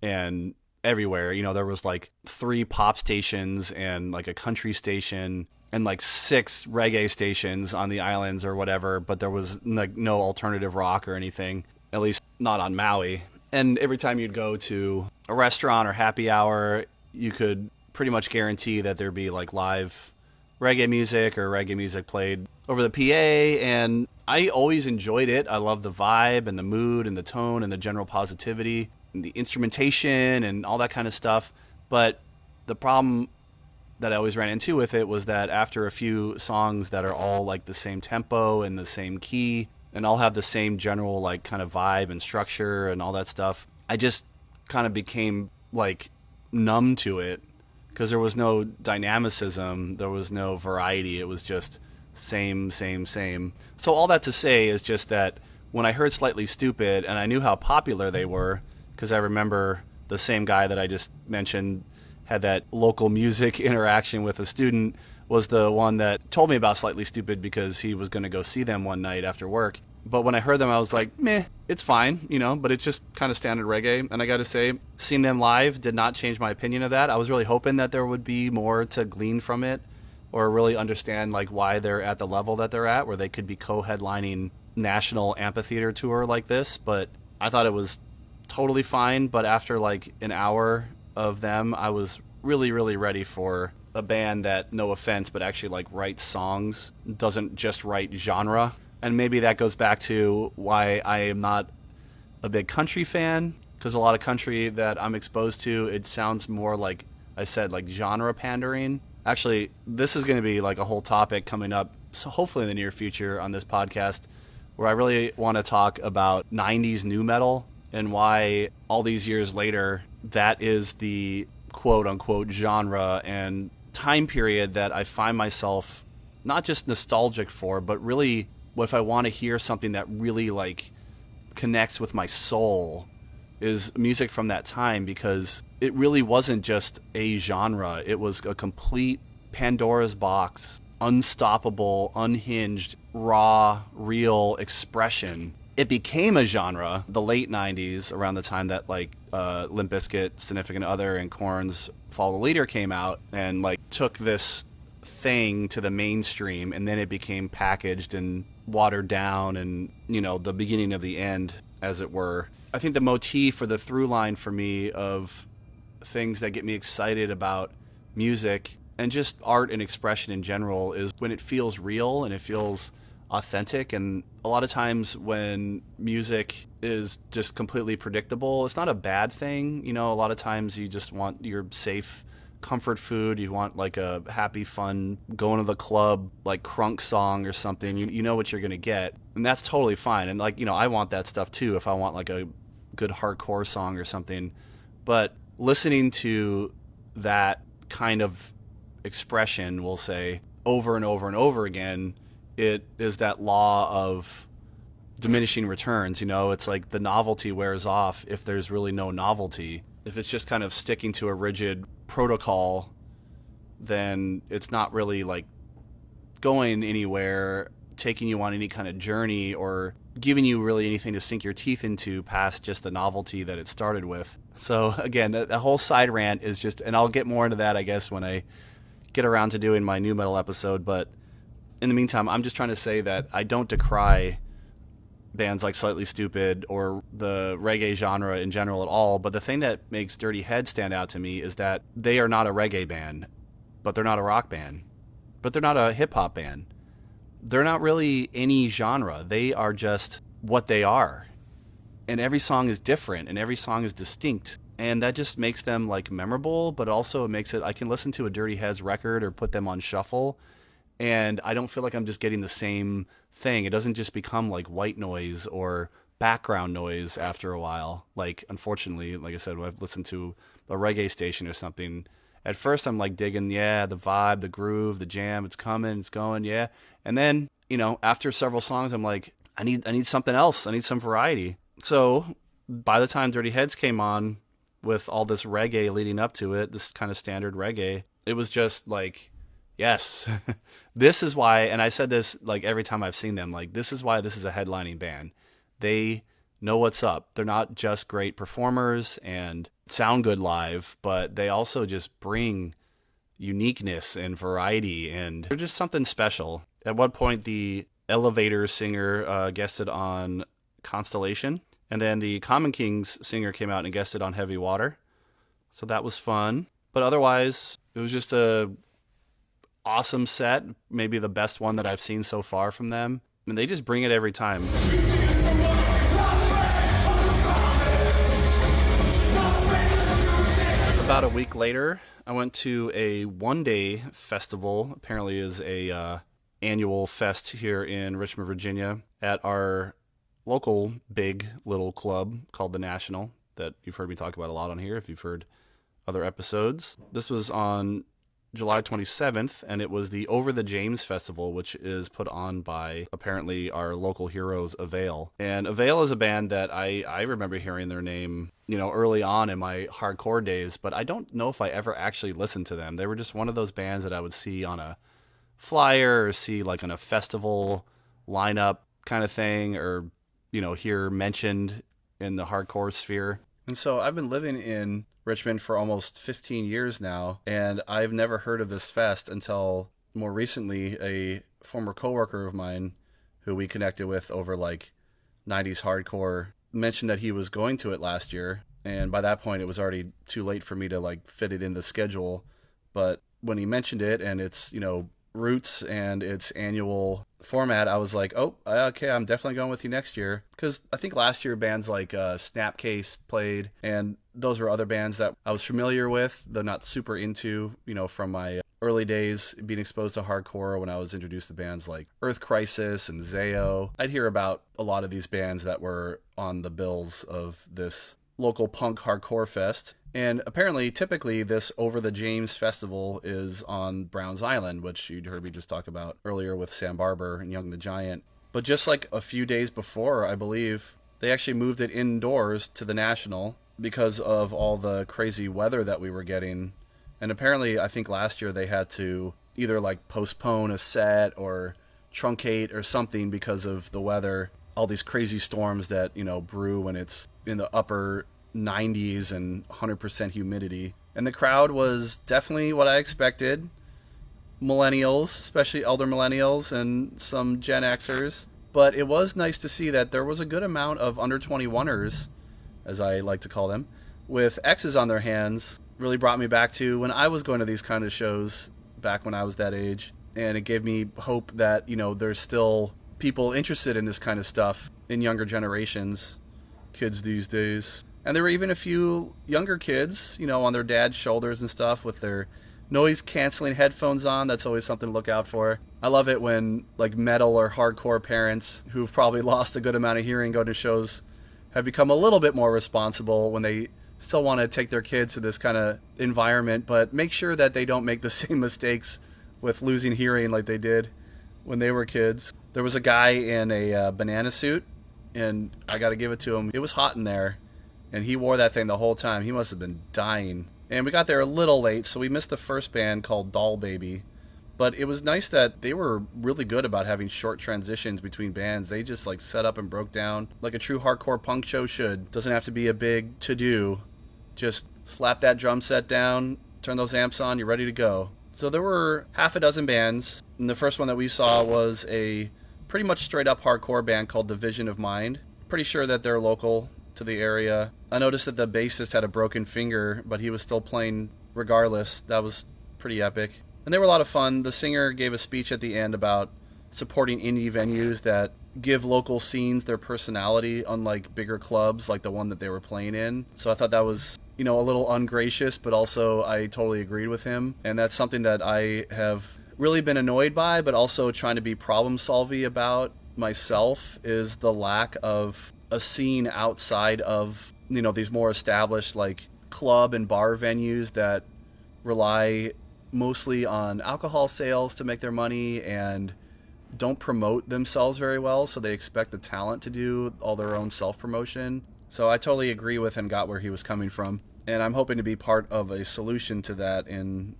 and everywhere. There was like 3 pop stations and like a country station and like 6 reggae stations on the islands or whatever, but there was like no alternative rock or anything, at least not on Maui. And every time you'd go to a restaurant or happy hour, you could pretty much guarantee that there'd be like live reggae music or reggae music played over the PA, and I always enjoyed it. I loved the vibe and the mood and the tone and the general positivity and the instrumentation and all that kind of stuff. But the problem that I always ran into with it was that after a few songs that are all like the same tempo and the same key and all have the same general like kind of vibe and structure and all that stuff, I just kind of became like numb to it because there was no dynamicism, there was no variety. It was just same. So all that to say is just that when I heard Slightly Stupid and I knew how popular they were, because I remember the same guy that I just mentioned had that local music interaction with a student, was the one that told me about Slightly Stupid because he was going to go see them one night after work. But when I heard them, I was like, meh, it's fine, but it's just kind of standard reggae. And I got to say, seeing them live did not change my opinion of that. I was really hoping that there would be more to glean from it or really understand like why they're at the level that they're at, where they could be co-headlining national amphitheater tour like this. But I thought it was totally fine. But after like an hour of them, I was really, really ready for a band that, no offense, but actually like writes songs, doesn't just write genre. And maybe that goes back to why I am not a big country fan, because a lot of country that I'm exposed to, it sounds more like I said, like genre pandering. Actually, this is going to be like a whole topic coming up, so hopefully in the near future on this podcast, where I really want to talk about 90s nu metal and why all these years later, that is the quote-unquote genre and time period that I find myself not just nostalgic for, but really if I want to hear something that really like connects with my soul, is music from that time, because it really wasn't just a genre. It was a complete Pandora's box, unstoppable, unhinged, raw, real expression. It became a genre the late 90s, around the time that like Limp Bizkit, Significant Other, and Korn's Follow the Leader came out and like took this thing to the mainstream, and then it became packaged and watered down and, the beginning of the end, as it were. I think the motif or the through line for me of things that get me excited about music and just art and expression in general is when it feels real and it feels authentic. And a lot of times when music is just completely predictable, it's not a bad thing. A lot of times you just want your safe comfort food. You want like a happy, fun, going to the club, like crunk song or something. You know what you're going to get. And that's totally fine. And like, I want that stuff too if I want like a good hardcore song or something. But listening to that kind of expression, we'll say, over and over and over again, it is that law of diminishing returns. It's like the novelty wears off if there's really no novelty. If it's just kind of sticking to a rigid protocol, then it's not really like going anywhere, taking you on any kind of journey, or giving you really anything to sink your teeth into past just the novelty that it started with. So again, the whole side rant is just, and I'll get more into that, I guess, when I get around to doing my nu metal episode. But in the meantime, I'm just trying to say that I don't decry bands like Slightly Stupid or the reggae genre in general at all. But the thing that makes Dirty Head stand out to me is that they are not a reggae band, but they're not a rock band. but they're not a hip-hop band. They're not really any genre. They are just what they are. And every song is different, and every song is distinct. And that just makes them, like, memorable, but also it makes it, I can listen to a Dirty Heads record or put them on shuffle, and I don't feel like I'm just getting the same thing. It doesn't just become, like, white noise or background noise after a while. Like, unfortunately, like I said, when I've listened to a reggae station or something, at first I'm, like, digging, yeah, the vibe, the groove, the jam, it's coming, it's going, yeah. And then, you know, after several songs, I'm like, I need something else. I need some variety. So by the time Dirty Heads came on with all this reggae leading up to it, this kind of standard reggae, it was just like, yes, this is why, and I said this like every time I've seen them, like, this is why this is a headlining band. They know what's up. They're not just great performers and sound good live, but they also just bring uniqueness and variety, and they're just something special. At one point, the Elevator singer guested on Constellation, and then the Common Kings singer came out and guested on Heavy Water, so that was fun. But otherwise, it was just a awesome set, maybe the best one that I've seen so far from them, and they just bring it every time. About a week later, I went to a one-day festival. Apparently is a annual fest here in Richmond, Virginia, at our local big little club called the National, that you've heard me talk about a lot on here if you've heard other episodes. This was on July 27th, and it was the Over the James Festival, which is put on by apparently our local heroes, Avail. And Avail is a band that I remember hearing their name, you know, early on in my hardcore days, but I don't know if I ever actually listened to them. They were just one of those bands that I would see on a flyer or see like on a festival lineup kind of thing, or, you know, hear mentioned in the hardcore sphere. And so I've been living in Richmond for almost 15 years now, and I've never heard of this fest until more recently. A former coworker of mine who we connected with over like 90s hardcore mentioned that he was going to it last year, and by that point it was already too late for me to like fit it in the schedule. But when he mentioned it and its, you know, roots and its annual format, I was like, oh, okay, I'm definitely going with you next year. Because I think last year bands like Snapcase played, and those were other bands that I was familiar with, though not super into, you know, from my early days being exposed to hardcore when I was introduced to bands like Earth Crisis and Zayo. I'd hear about a lot of these bands that were on the bills of this local punk hardcore fest. And apparently, typically, this Over the James Festival is on Browns Island, which you'd heard me just talk about earlier with Sam Barber and Young the Giant. But just like a few days before, I believe, they actually moved it indoors to the National because of all the crazy weather that we were getting. And apparently, I think last year they had to either like postpone a set or truncate or something because of the weather. All these crazy storms that, you know, brew when it's in the upper 90s and 100% humidity. And the crowd was definitely what I expected. Millennials, especially elder millennials, and some Gen Xers. But it was nice to see that there was a good amount of under 21ers, as I like to call them, with X's on their hands. Really brought me back to when I was going to these kind of shows back when I was that age. And it gave me hope that, you know, there's still people interested in this kind of stuff in younger generations, kids these days. And there were even a few younger kids, you know, on their dad's shoulders and stuff with their noise-canceling headphones on. That's always something to look out for. I love it when, like, metal or hardcore parents who've probably lost a good amount of hearing going to shows have become a little bit more responsible when they still want to take their kids to this kind of environment, but make sure that they don't make the same mistakes with losing hearing like they did when they were kids. There was a guy in a banana suit, and I got to give it to him. It was hot in there. And he wore that thing the whole time. He must have been dying. And we got there a little late, so we missed the first band called Doll Baby. But it was nice that they were really good about having short transitions between bands. They just like set up and broke down like a true hardcore punk show should. Doesn't have to be a big to-do. Just slap that drum set down, turn those amps on, you're ready to go. So there were half a dozen bands. And the first one that we saw was a pretty much straight up hardcore band called Division of Mind. Pretty sure that they're local to the area. I noticed that the bassist had a broken finger, but he was still playing regardless. That was pretty epic. And they were a lot of fun. The singer gave a speech at the end about supporting indie venues that give local scenes their personality, unlike bigger clubs like the one that they were playing in. So I thought that was, a little ungracious, but also I totally agreed with him. And that's something that I have really been annoyed by, but also trying to be problem-solving about myself, is the lack of a scene outside of, these more established like club and bar venues that rely mostly on alcohol sales to make their money and don't promote themselves very well, so they expect the talent to do all their own self-promotion. So I totally agree with and got where he was coming from, and I'm hoping to be part of a solution to that in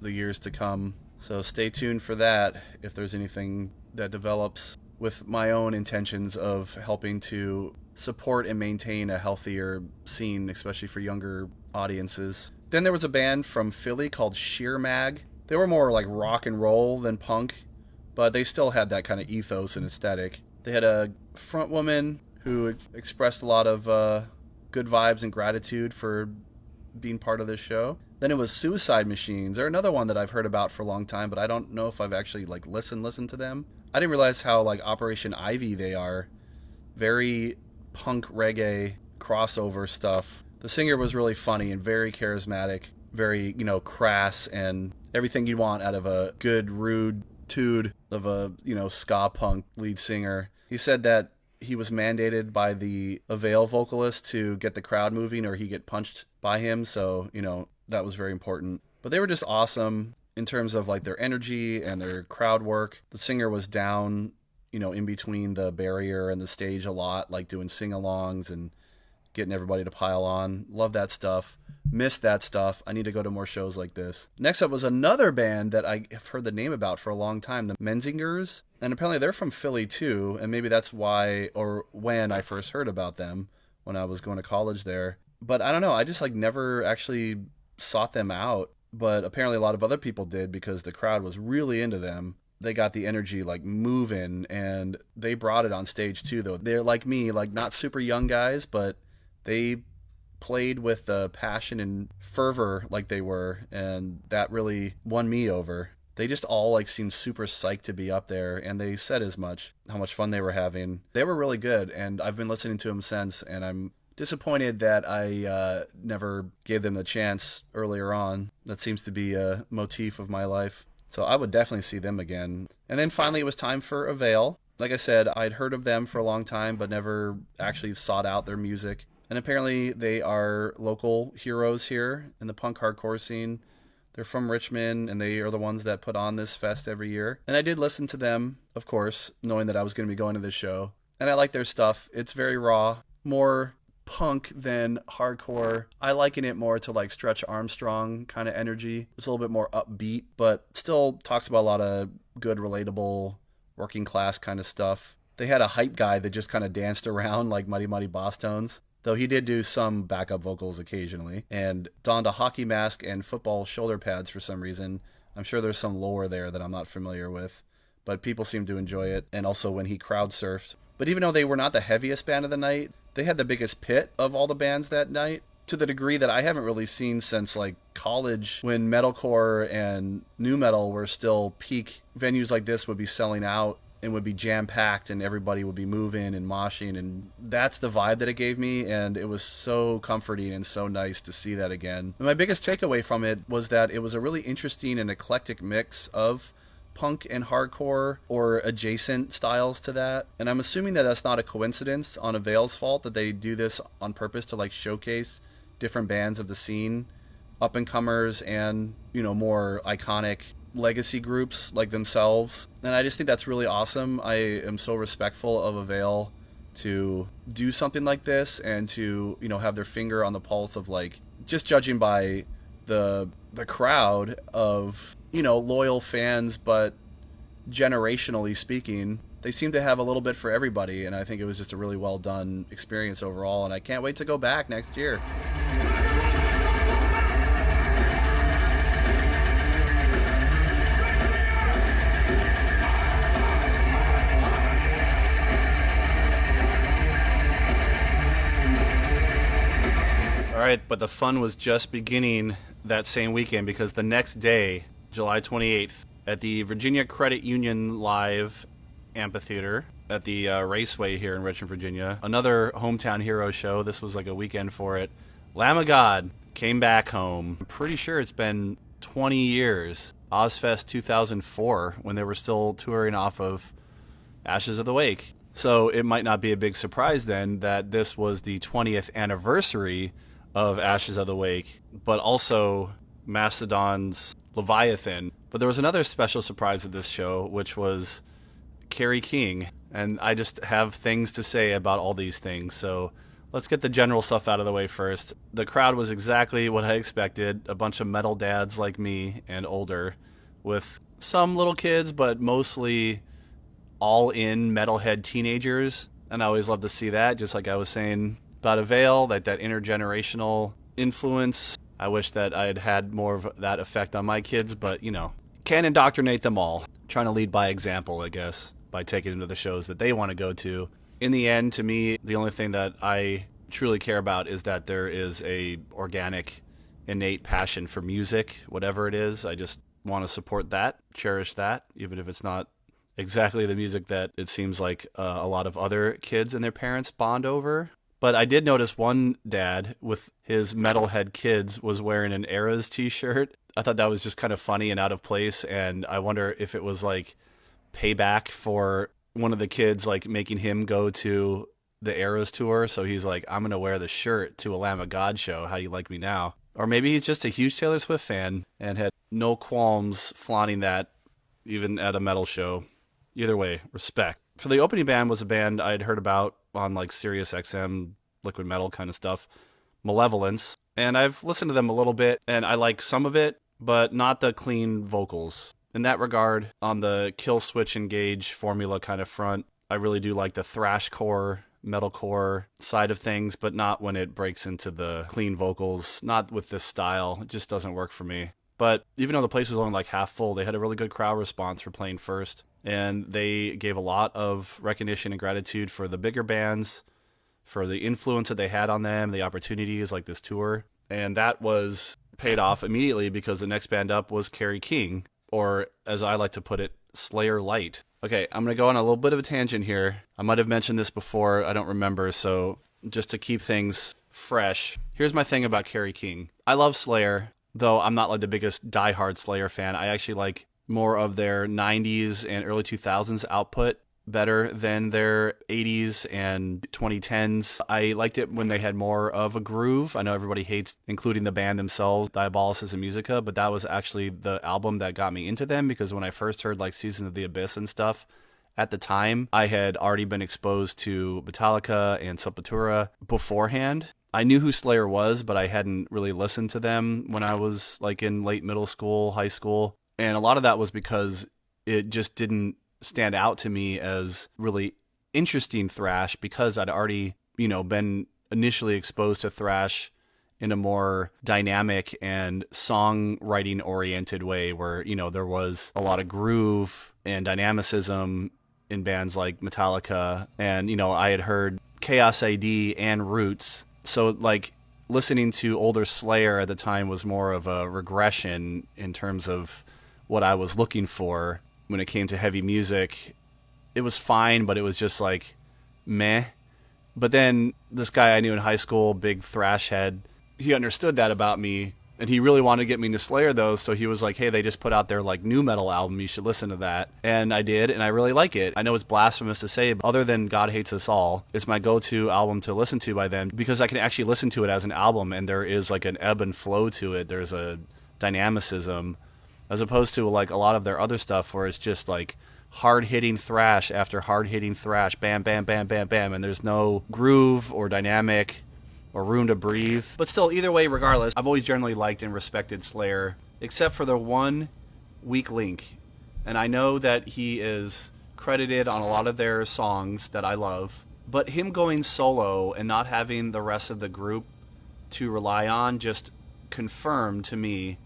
the years to come. So stay tuned for that if there's anything that develops with my own intentions of helping to support and maintain a healthier scene, especially for younger audiences. Then there was a band from Philly called Sheer Mag. They were more like rock and roll than punk, but they still had that kind of ethos and aesthetic. They had a front woman who expressed a lot of good vibes and gratitude for being part of this show. Then it was Suicide Machines. They're another one that I've heard about for a long time, but I don't know if I've actually listened to them. I didn't realize how Operation Ivy they are. Very punk reggae crossover stuff. The singer was really funny and very charismatic, very, crass, and everything you want out of a good, rude tude of a, ska punk lead singer. He said that he was mandated by the Avail vocalist to get the crowd moving or he'd get punched by him, so, that was very important. But they were just awesome in terms of their energy and their crowd work. The singer was down, in between the barrier and the stage a lot, doing sing-alongs and getting everybody to pile on. Love that stuff. Missed that stuff. I need to go to more shows like this. Next up was another band that I have heard the name about for a long time, the Menzingers. And apparently they're from Philly too, and maybe that's why or when I first heard about them when I was going to college there. But I don't know, I just never actually sought them out. But apparently a lot of other people did because the crowd was really into them. They got the energy moving, and they brought it on stage too, though. They're like me, not super young guys, but they played with the passion and fervor like they were, and that really won me over. They just all seemed super psyched to be up there, and they said as much, how much fun they were having. They were really good, and I've been listening to them since, and I'm disappointed that I never gave them the chance earlier on. That seems to be a motif of my life. So I would definitely see them again. And then finally it was time for Avail. Like I said, I'd heard of them for a long time, but never actually sought out their music. And apparently they are local heroes here in the punk hardcore scene. They're from Richmond, and they are the ones that put on this fest every year. And I did listen to them, of course, knowing that I was going to be going to this show. And I like their stuff. It's very raw, more punk than hardcore. I liken it more to Stretch Armstrong kind of energy. It's a little bit more upbeat, but still talks about a lot of good, relatable, working class kind of stuff. They had a hype guy that just kind of danced around like Muddy Muddy Boss Tones, though he did do some backup vocals occasionally, and donned a hockey mask and football shoulder pads for some reason. I'm sure there's some lore there that I'm not familiar with, but people seem to enjoy it, and also when he crowd surfed. But even though they were not the heaviest band of the night, they had the biggest pit of all the bands that night, to the degree that I haven't really seen since college, when metalcore and nu metal were still peak. Venues like this would be selling out and would be jam-packed, and everybody would be moving and moshing, and that's the vibe that it gave me, and it was so comforting and so nice to see that again. And my biggest takeaway from it was that it was a really interesting and eclectic mix of punk and hardcore or adjacent styles to that, and I'm assuming that that's not a coincidence on Avail's fault, that they do this on purpose to showcase different bands of the scene, up-and-comers and more iconic legacy groups like themselves. And I just think that's really awesome. I am so respectful of Avail to do something like this and to have their finger on the pulse of just judging by the crowd of loyal fans, but generationally speaking, they seem to have a little bit for everybody, and I think it was just a really well done experience overall, and I can't wait to go back next year. All right, but the fun was just beginning that same weekend, because the next day July 28th, at the Virginia Credit Union Live Amphitheater at the Raceway here in Richmond, Virginia. Another hometown hero show. This was like a weekend for it. Lamb of God came back home. I'm pretty sure it's been 20 years. Ozfest 2004, when they were still touring off of Ashes of the Wake. So it might not be a big surprise then that this was the 20th anniversary of Ashes of the Wake, but also Mastodon's Leviathan. But there was another special surprise at this show, which was Kerry King. And I just have things to say about all these things. So let's get the general stuff out of the way first. The crowd was exactly what I expected. A bunch of metal dads like me and older, with some little kids, but mostly all-in metalhead teenagers. And I always love to see that, just like I was saying about Avail, that intergenerational influence. I wish that I had had more of that effect on my kids, but, can't indoctrinate them all. Trying to lead by example, I guess, by taking them to the shows that they want to go to. In the end, to me, the only thing that I truly care about is that there is a organic, innate passion for music, whatever it is. I just want to support that, cherish that, even if it's not exactly the music that it seems like a lot of other kids and their parents bond over. But I did notice one dad with his metalhead kids was wearing an Eras t-shirt. I thought that was just kind of funny and out of place, and I wonder if it was like payback for one of the kids like making him go to the Eras tour. So he's like, I'm going to wear the shirt to a Lamb of God show. How do you like me now? Or maybe he's just a huge Taylor Swift fan and had no qualms flaunting that even at a metal show. Either way, respect. For the opening band was a band I'd heard about on like Sirius XM, liquid metal kind of stuff, Malevolence. And I've listened to them a little bit, and I like some of it, but not the clean vocals. In that regard, on the kill switch engage formula kind of front, I really do like the thrashcore, metalcore side of things, but not when it breaks into the clean vocals. Not with this style. It just doesn't work for me. But even though the place was only like half full, they had a really good crowd response for playing first. And they gave a lot of recognition and gratitude for the bigger bands, for the influence that they had on them, the opportunities like this tour. And that was paid off immediately because the next band up was Kerry King, or as I like to put it, Slayer Light. Okay, I'm going to go on a little bit of a tangent here. I might have mentioned this before, I don't remember, so just to keep things fresh, here's my thing about Kerry King. I love Slayer, though I'm not like the biggest diehard Slayer fan. I actually like more of their 90s and early 2000s output better than their 80s and 2010s. I liked it when they had more of a groove. I know everybody hates, including the band themselves, Diabolis and Musica, but that was actually the album that got me into them, because when I first heard like Season of the Abyss and stuff, at the time, I had already been exposed to Metallica and Sepultura beforehand. I knew who Slayer was, but I hadn't really listened to them when I was like in late middle school, high school. And a lot of that was because it just didn't stand out to me as really interesting thrash, because I'd already, been initially exposed to thrash in a more dynamic and songwriting oriented way where, there was a lot of groove and dynamicism in bands like Metallica. And, I had heard Chaos AD and Roots. So like listening to older Slayer at the time was more of a regression in terms of what I was looking for when it came to heavy music. It was fine, but it was just like meh. But then this guy I knew in high school, big thrash head, he understood that about me, and he really wanted to get me into Slayer though, so he was like, hey, they just put out their like new metal album, you should listen to that. And I did, and I really like it. I know it's blasphemous to say, but other than God Hates Us All, it's my go-to album to listen to by them, because I can actually listen to it as an album, and there is like an ebb and flow to it. There's a dynamicism, as opposed to like a lot of their other stuff where it's just like hard-hitting thrash after hard-hitting thrash, bam, bam, bam, bam, bam, and there's no groove or dynamic or room to breathe. But still, either way, regardless, I've always generally liked and respected Slayer, except for the one weak link. And I know that he is credited on a lot of their songs that I love, but him going solo and not having the rest of the group to rely on just confirmed to me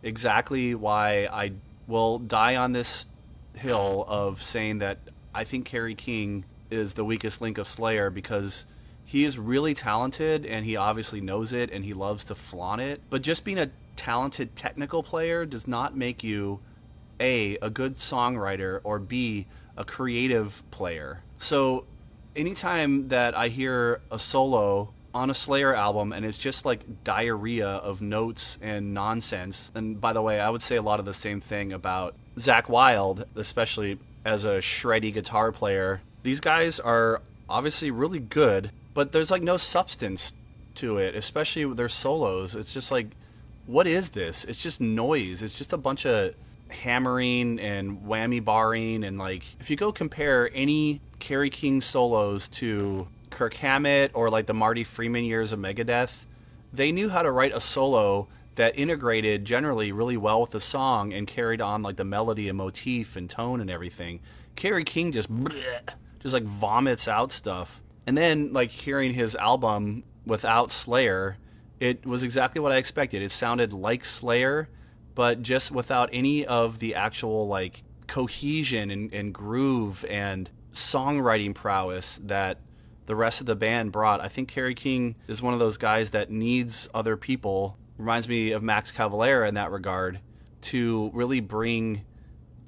exactly why I will die on this hill of saying that I think Kerry King is the weakest link of Slayer, because he is really talented and he obviously knows it and he loves to flaunt it. But just being a talented technical player does not make you A, a good songwriter, or B, a creative player. So anytime that I hear a solo on a Slayer album and it's just like diarrhea of notes and nonsense, and by the way, I would say a lot of the same thing about Zakk Wylde, especially as a shreddy guitar player. These guys are obviously really good, but there's like no substance to it, especially with their solos. It's just like, what is this? It's just noise. It's just a bunch of hammering and whammy barring, and like if you go compare any Kerry King solos to Kirk Hammett or like the Marty Freeman years of Megadeth, they knew how to write a solo that integrated generally really well with the song and carried on like the melody and motif and tone and everything. Kerry King just like vomits out stuff. And then like hearing his album without Slayer, it was exactly what I expected. It sounded like Slayer, but just without any of the actual like cohesion and groove and songwriting prowess that the rest of the band brought. I think Kerry King is one of those guys that needs other people. Reminds me of Max Cavalera in that regard, to really bring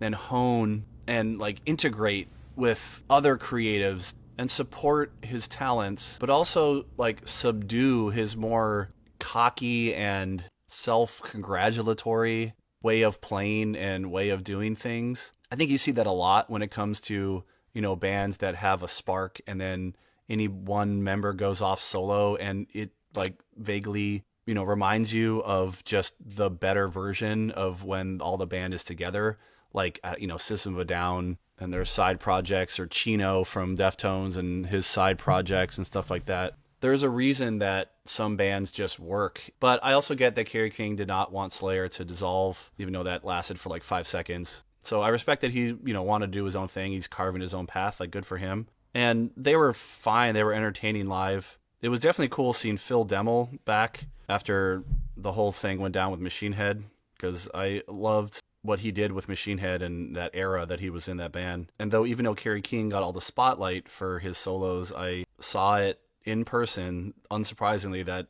and hone and like integrate with other creatives and support his talents, but also like subdue his more cocky and self-congratulatory way of playing and way of doing things. I think you see that a lot when it comes to, you know, bands that have a spark and then any one member goes off solo and it like vaguely, you know, reminds you of just the better version of when all the band is together, like, you know, System of a Down and their side projects, or Chino from Deftones and his side projects and stuff like that. There's a reason that some bands just work. But I also get that Kerry King did not want Slayer to dissolve, even though that lasted for like 5 seconds. So I respect that he, you know, wanted to do his own thing. He's carving his own path, like, good for him. And they were fine. They were entertaining live. It was definitely cool seeing Phil Demmel back after the whole thing went down with Machine Head, because I loved what he did with Machine Head and that era that he was in that band. And even though Kerry King got all the spotlight for his solos, I saw it in person, unsurprisingly, that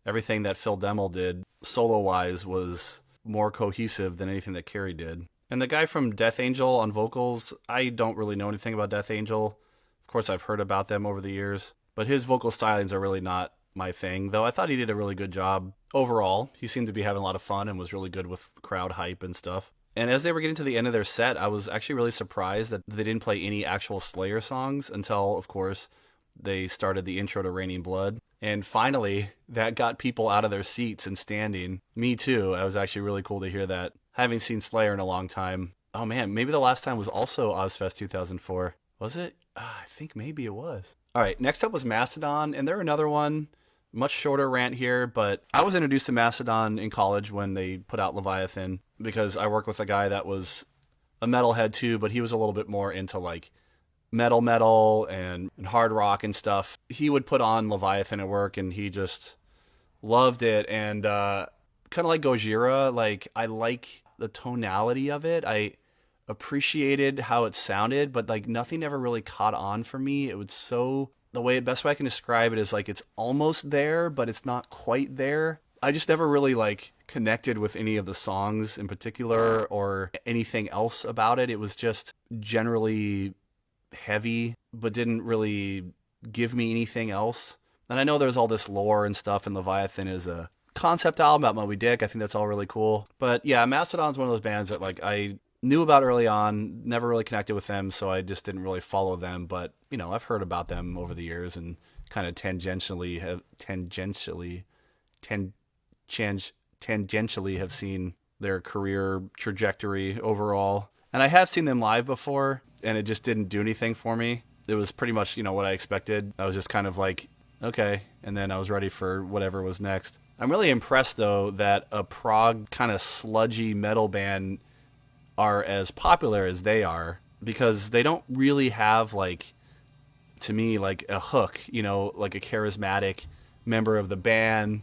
everything that Phil Demmel did solo-wise was more cohesive than anything that Kerry did. And the guy from Death Angel on vocals, I don't really know anything about Death Angel. Of course, I've heard about them over the years, but his vocal stylings are really not my thing, though I thought he did a really good job overall. He seemed to be having a lot of fun and was really good with crowd hype and stuff. And as they were getting to the end of their set, I was actually really surprised that they didn't play any actual Slayer songs until, of course, they started the intro to Raining Blood. And finally, that got people out of their seats and standing. Me too. It was actually really cool to hear that. Having seen Slayer in a long time. Oh man, maybe the last time was also Ozfest 2004. Was it? I think maybe it was. All right, next up was Mastodon, and they're another one. Much shorter rant here, but I was introduced to Mastodon in college when they put out Leviathan, because I work with a guy that was a metalhead too, but he was a little bit more into like metal and hard rock and stuff. He would put on Leviathan at work and he just loved it. And kind of like Gojira, like I like the tonality of it. I appreciated how it sounded, but like nothing ever really caught on for me. It was so... The best way I can describe it is like it's almost there, but it's not quite there. I just never really like connected with any of the songs in particular or anything else about it. It was just generally heavy, but didn't really give me anything else. And I know there's all this lore and stuff, and Leviathan is a concept album about Moby Dick. I think that's all really cool. But yeah, Mastodon's one of those bands that like I knew about early on, never really connected with them, so I just didn't really follow them. But, you know, I've heard about them over the years and kind of tangentially have seen their career trajectory overall. And I have seen them live before, and it just didn't do anything for me. It was pretty much, you know, what I expected. I was just kind of like, okay, and then I was ready for whatever was next. I'm really impressed, though, that a prog kind of sludgy metal band are as popular as they are, because they don't really have, like, to me, like a hook, you know, like a charismatic member of the band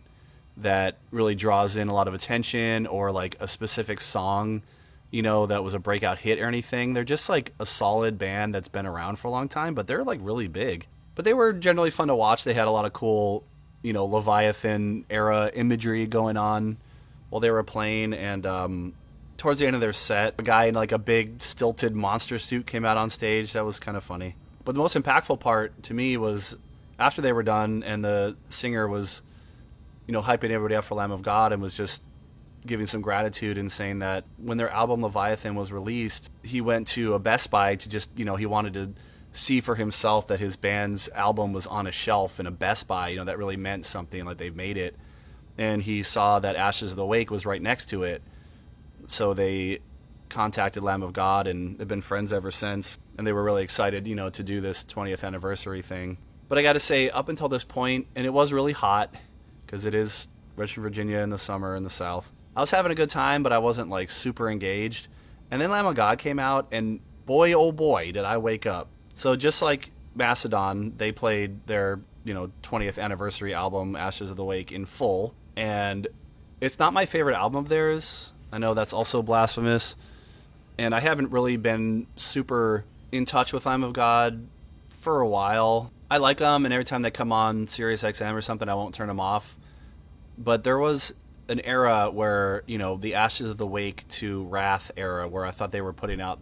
that really draws in a lot of attention, or like a specific song, you know, that was a breakout hit or anything. They're just like a solid band that's been around for a long time, but they're like really big. But they were generally fun to watch. They had a lot of cool, you know, Leviathan era imagery going on while they were playing, and towards the end of their set, a guy in like a big stilted monster suit came out on stage. That was kind of funny. But the most impactful part to me was after they were done and the singer was, hyping everybody up for Lamb of God and was just giving some gratitude and saying that when their album Leviathan was released, he went to a Best Buy to just, he wanted to see for himself that his band's album was on a shelf in a Best Buy. That really meant something, like they've made it. And he saw that Ashes of the Wake was right next to it. So they contacted Lamb of God and have been friends ever since. And they were really excited, to do this 20th anniversary thing. But I got to say, up until this point, and it was really hot, because it is Richmond, Virginia in the summer in the South, I was having a good time, but I wasn't like super engaged. And then Lamb of God came out, and boy, oh boy, did I wake up. So just like Mastodon, they played their, 20th anniversary album, Ashes of the Wake, in full. And it's not my favorite album of theirs. I know that's also blasphemous. And I haven't really been super in touch with Lamb of God for a while. I like them, and every time they come on Sirius XM or something, I won't turn them off. But there was an era where, the Ashes of the Wake to Wrath era, where I thought they were putting out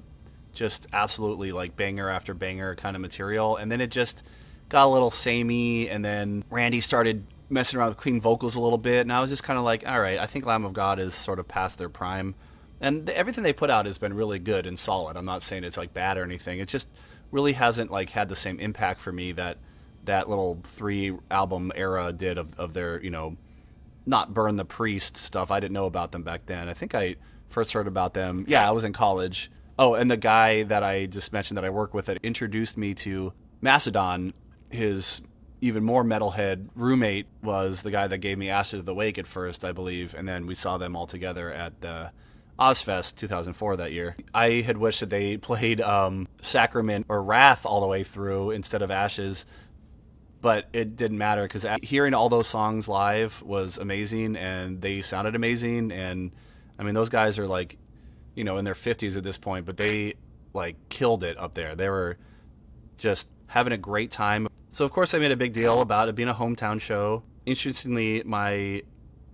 just absolutely like banger after banger kind of material. And then it just got a little samey, and then Randy started messing around with clean vocals a little bit, and I was just kind of like, all right, I think Lamb of God is sort of past their prime. And everything they put out has been really good and solid. I'm not saying it's like bad or anything. It just really hasn't like had the same impact for me that little 3 album era did of their, not Burn the Priest stuff. I didn't know about them back then. I think I first heard about them. Yeah, I was in college. Oh, and the guy that I just mentioned that I work with that introduced me to Mastodon, his even more metalhead roommate was the guy that gave me Ashes of the Wake at first, I believe. And then we saw them all together at the Ozfest 2004 that year. I had wished that they played Sacrament or Wrath all the way through instead of Ashes, but it didn't matter because hearing all those songs live was amazing, and they sounded amazing. And I mean, those guys are like, in their 50s at this point, but they like killed it up there. They were just having a great time. So of course I made a big deal about it being a hometown show. Interestingly, my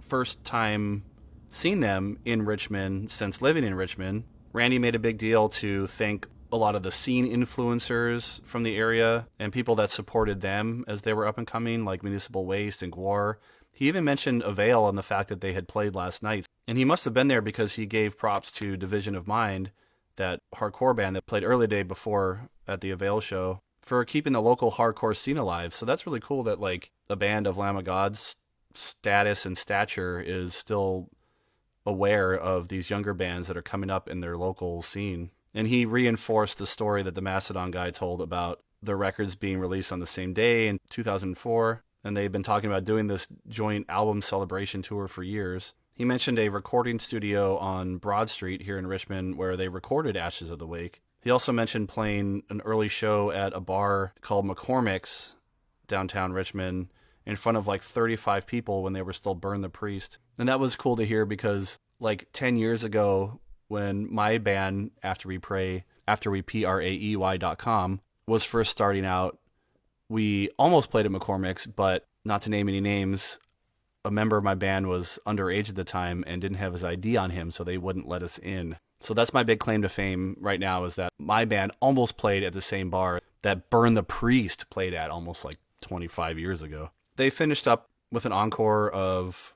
first time seeing them in Richmond since living in Richmond, Randy made a big deal to thank a lot of the scene influencers from the area and people that supported them as they were up and coming, like Municipal Waste and Gwar. He even mentioned Avail and the fact that they had played last night. And he must have been there because he gave props to Division of Mind, that hardcore band that played early day before at the Avail show, for keeping the local hardcore scene alive. So that's really cool that like a band of Lamb of God's status and stature is still aware of these younger bands that are coming up in their local scene. And he reinforced the story that the Mastodon guy told about the records being released on the same day in 2004. And they've been talking about doing this joint album celebration tour for years. He mentioned a recording studio on Broad Street here in Richmond where they recorded Ashes of the Wake. He also mentioned playing an early show at a bar called McCormick's downtown Richmond in front of like 35 people when they were still Burn the Priest. And that was cool to hear because like 10 years ago when my band, After We Praey.com, was first starting out, we almost played at McCormick's, but not to name any names, a member of my band was underage at the time and didn't have his ID on him, so they wouldn't let us in. So that's my big claim to fame right now, is that my band almost played at the same bar that Burn the Priest played at almost like 25 years ago. They finished up with an encore of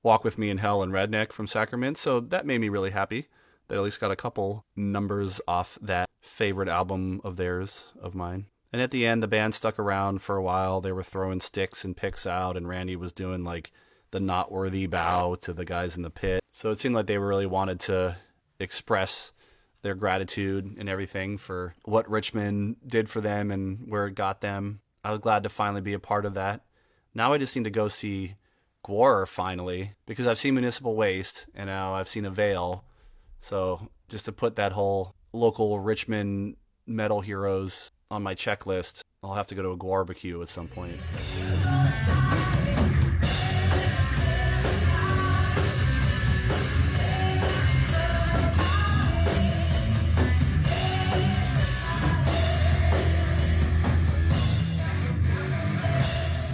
Walk With Me in Hell and Redneck from Sacrament, so that made me really happy. They at least got a couple numbers off that favorite album of theirs, of mine. And at the end, the band stuck around for a while. They were throwing sticks and picks out, and Randy was doing like the not worthy bow to the guys in the pit. So it seemed like they really wanted to express their gratitude and everything for what Richmond did for them and where it got them. I was glad to finally be a part of that. Now I just need to go see Gwar finally, because I've seen Municipal Waste and now I've seen Avail. So just to put that whole local Richmond metal heroes on my checklist, I'll have to go to a Gwarbecue at some point.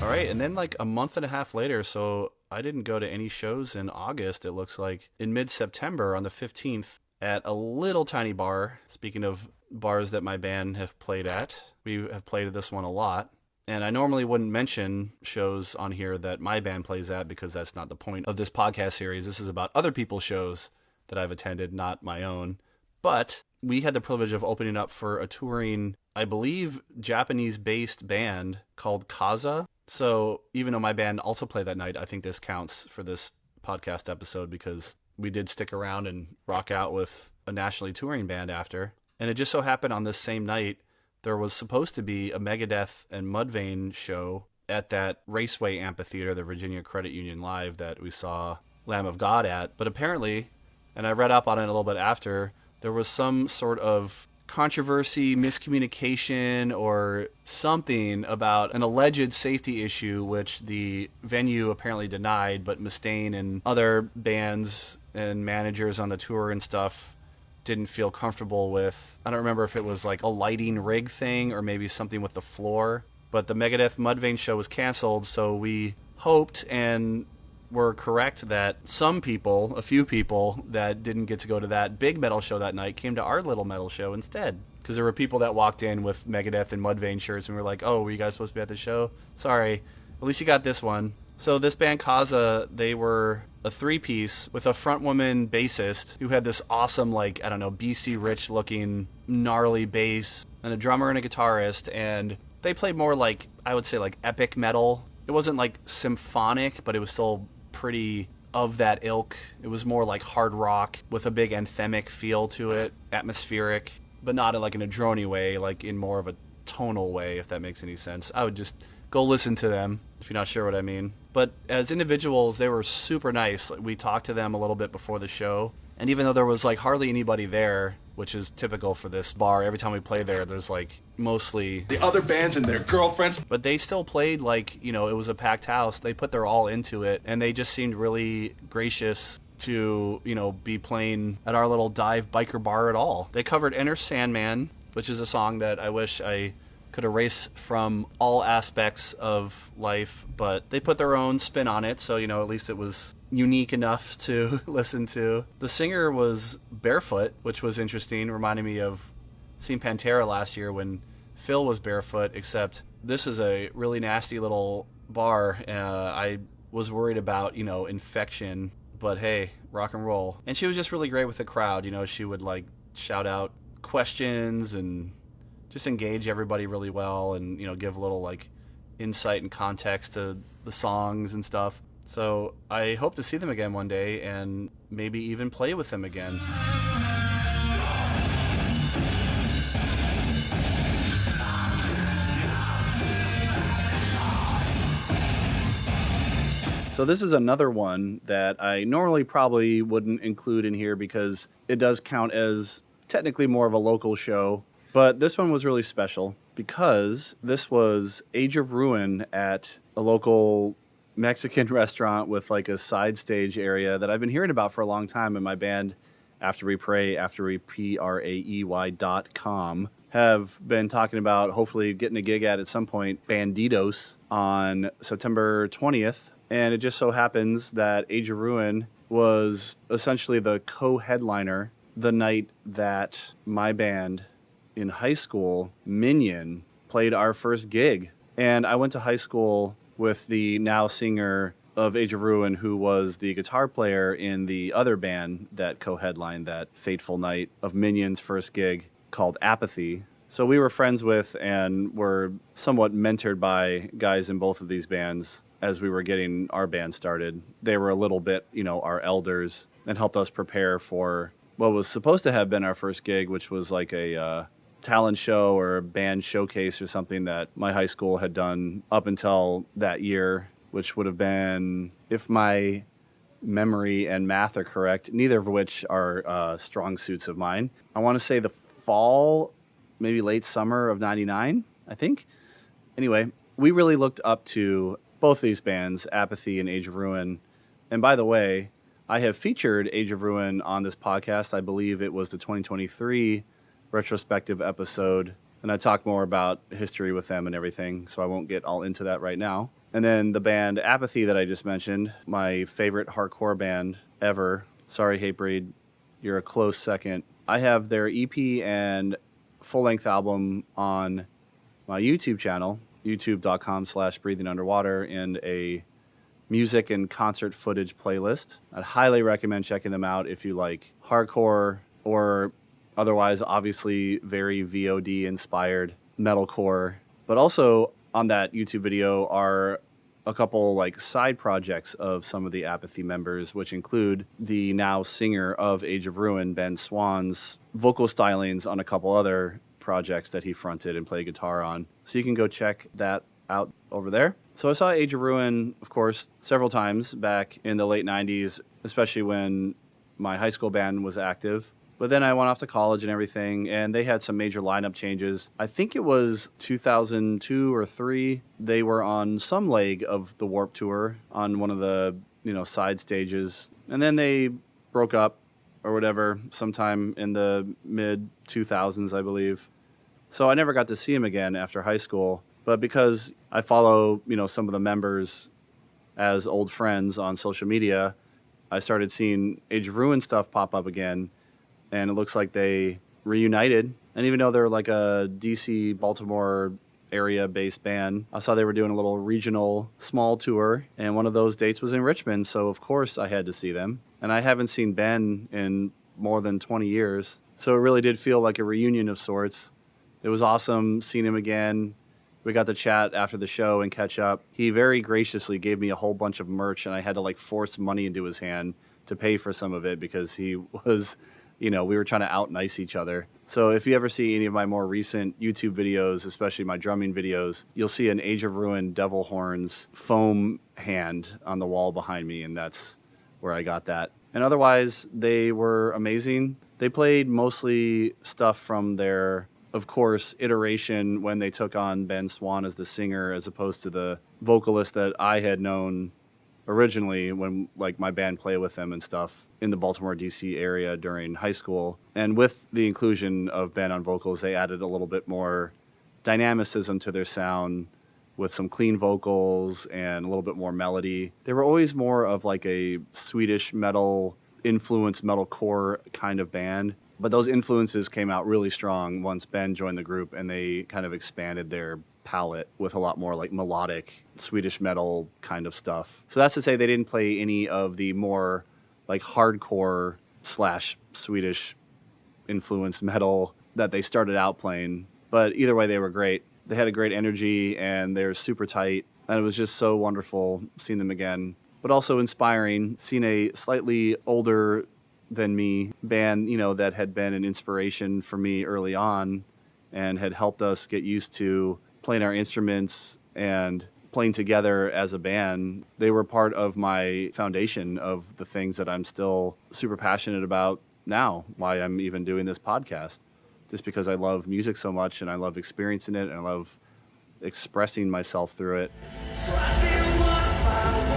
All right, and then like a month and a half later, so I didn't go to any shows in August, it looks like. In mid-September, on the 15th, at a little tiny bar, speaking of bars that my band have played at, we have played at this one a lot. And I normally wouldn't mention shows on here that my band plays at because that's not the point of this podcast series. This is about other people's shows that I've attended, not my own. But we had the privilege of opening up for a touring, I believe, Japanese-based band called Kazha. So even though my band also played that night, I think this counts for this podcast episode because we did stick around and rock out with a nationally touring band after. And it just so happened on this same night, there was supposed to be a Megadeth and Mudvayne show at that Raceway Amphitheater, the Virginia Credit Union Live that we saw Lamb of God at. But apparently, and I read up on it a little bit after, there was some sort of controversy, miscommunication, or something about an alleged safety issue, which the venue apparently denied, but Mustaine and other bands and managers on the tour and stuff didn't feel comfortable with. I don't remember if it was like a lighting rig thing or maybe something with the floor, but the Megadeth Mudvayne show was canceled, so we hoped and were correct that some people, a few people that didn't get to go to that big metal show that night came to our little metal show instead. Because there were people that walked in with Megadeth and Mudvayne shirts and were like, oh, were you guys supposed to be at the show? Sorry, at least you got this one. So this band Kazha, they were a three-piece with a front woman bassist who had this awesome, like, I don't know, BC Rich looking gnarly bass, and a drummer and a guitarist, and they played more like, I would say, like epic metal. It wasn't like symphonic, but it was still pretty of that ilk. It was more like hard rock with a big anthemic feel to it, atmospheric, but not in like in a drony way, like in more of a tonal way, if that makes any sense. I would just go listen to them if you're not sure what I mean. But as individuals, they were super nice. We talked to them a little bit before the show, and even though there was like hardly anybody there, which is typical for this bar, every time we play there, there's like mostly the other bands and their girlfriends. But they still played like, you know, it was a packed house. They put their all into it, and they just seemed really gracious to, you know, be playing at our little dive biker bar at all. They covered Enter Sandman, which is a song that I wish I could erase from all aspects of life, but they put their own spin on it, so, you know, at least it was unique enough to listen to. The singer was barefoot, which was interesting, reminding me of seeing Pantera last year when Phil was barefoot, except this is a really nasty little bar. I was worried about, you know, infection, but hey, rock and roll. And she was just really great with the crowd. You know, she would like shout out questions and just engage everybody really well, and, you know, give a little like insight and context to the songs and stuff. So I hope to see them again one day and maybe even play with them again. So this is another one that I normally probably wouldn't include in here because it does count as technically more of a local show. But this one was really special because this was Age of Ruin at a local Mexican restaurant with like a side stage area that I've been hearing about for a long time in my band, After We Pray.com, have been talking about hopefully getting a gig at some point, Bandidos, on September 20th. And it just so happens that Age of Ruin was essentially the co-headliner the night that my band in high school, Minion, played our first gig. And I went to high school with the now singer of Age of Ruin, who was the guitar player in the other band that co-headlined that fateful night of Minion's first gig, called Apathy. So we were friends with and were somewhat mentored by guys in both of these bands as we were getting our band started. They were a little bit, you know, our elders, and helped us prepare for what was supposed to have been our first gig, which was like a talent show or a band showcase or something that my high school had done up until that year, which would have been, if my memory and math are correct, neither of which are strong suits of mine, I want to say the fall, maybe late summer of 99, I think. Anyway, we really looked up to both these bands, Apathy and Age of Ruin. And by the way, I have featured Age of Ruin on this podcast. I believe it was the 2023 retrospective episode, and I talk more about history with them and everything, so I won't get all into that right now. And then the band Apathy that I just mentioned, my favorite hardcore band ever. Sorry, Hatebreed, you're a close second. I have their EP and full-length album on my YouTube channel, youtube.com/breathingunderwater, and a music and concert footage playlist. I'd highly recommend checking them out if you like hardcore or otherwise obviously very VOD inspired metalcore. But also on that YouTube video are a couple like side projects of some of the Apathy members, which include the now singer of Age of Ruin, Ben Swan's vocal stylings on a couple other projects that he fronted and played guitar on. So you can go check that out over there. So I saw Age of Ruin, of course, several times back in the late 90s, especially when my high school band was active. But then I went off to college and everything, and they had some major lineup changes. I think it was 2002 or 3. They were on some leg of the Warped Tour on one of the, side stages. And then they broke up or whatever sometime in the mid-2000s, I believe. So I never got to see him again after high school. But because I follow, some of the members as old friends on social media, I started seeing Age of Ruin stuff pop up again. And it looks like they reunited. And even though they're like a DC, Baltimore area-based band, I saw they were doing a little regional small tour. And one of those dates was in Richmond. So, of course, I had to see them. And I haven't seen Ben in more than 20 years. So it really did feel like a reunion of sorts. It was awesome seeing him again. We got to chat after the show and catch up. He very graciously gave me a whole bunch of merch, and I had to force money into his hand to pay for some of it because he was, we were trying to out-nice each other. So if you ever see any of my more recent YouTube videos, especially my drumming videos, you'll see an Age of Ruin Devil Horns foam hand on the wall behind me, and that's where I got that. And otherwise, they were amazing. They played mostly stuff from their, of course, iteration when they took on Ben Swan as the singer, as opposed to the vocalist that I had known originally when my band played with them and stuff in the Baltimore, D.C. area during high school. And with the inclusion of Ben on vocals, they added a little bit more dynamicism to their sound with some clean vocals and a little bit more melody. They were always more of a Swedish metal influence, metalcore kind of band. But those influences came out really strong once Ben joined the group, and they kind of expanded their palette with a lot more melodic Swedish metal kind of stuff. So that's to say they didn't play any of the more hardcore / Swedish influenced metal that they started out playing. But either way, they were great. They had a great energy, and they're super tight. And it was just so wonderful seeing them again. But also inspiring, seeing a slightly older than me band, that had been an inspiration for me early on and had helped us get used to playing our instruments and playing together as a band. They were part of my foundation of the things that I'm still super passionate about now, why I'm even doing this podcast. Just because I love music so much and I love experiencing it and I love expressing myself through it. So I see what's my world.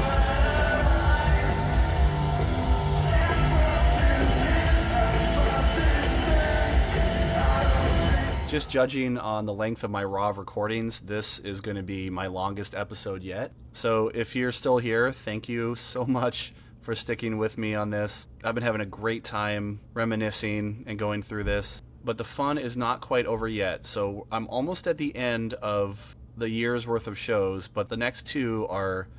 Just judging on the length of my raw recordings, this is going to be my longest episode yet. So if you're still here, thank you so much for sticking with me on this. I've been having a great time reminiscing and going through this, but the fun is not quite over yet. So I'm almost at the end of the year's worth of shows, but the next 2 are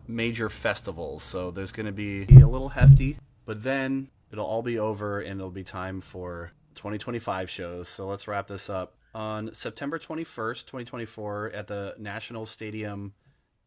major festivals. So there's going to be a little hefty, but then it'll all be over and it'll be time for 2025 shows. So let's wrap this up. On September 21st, 2024, at the National Stadium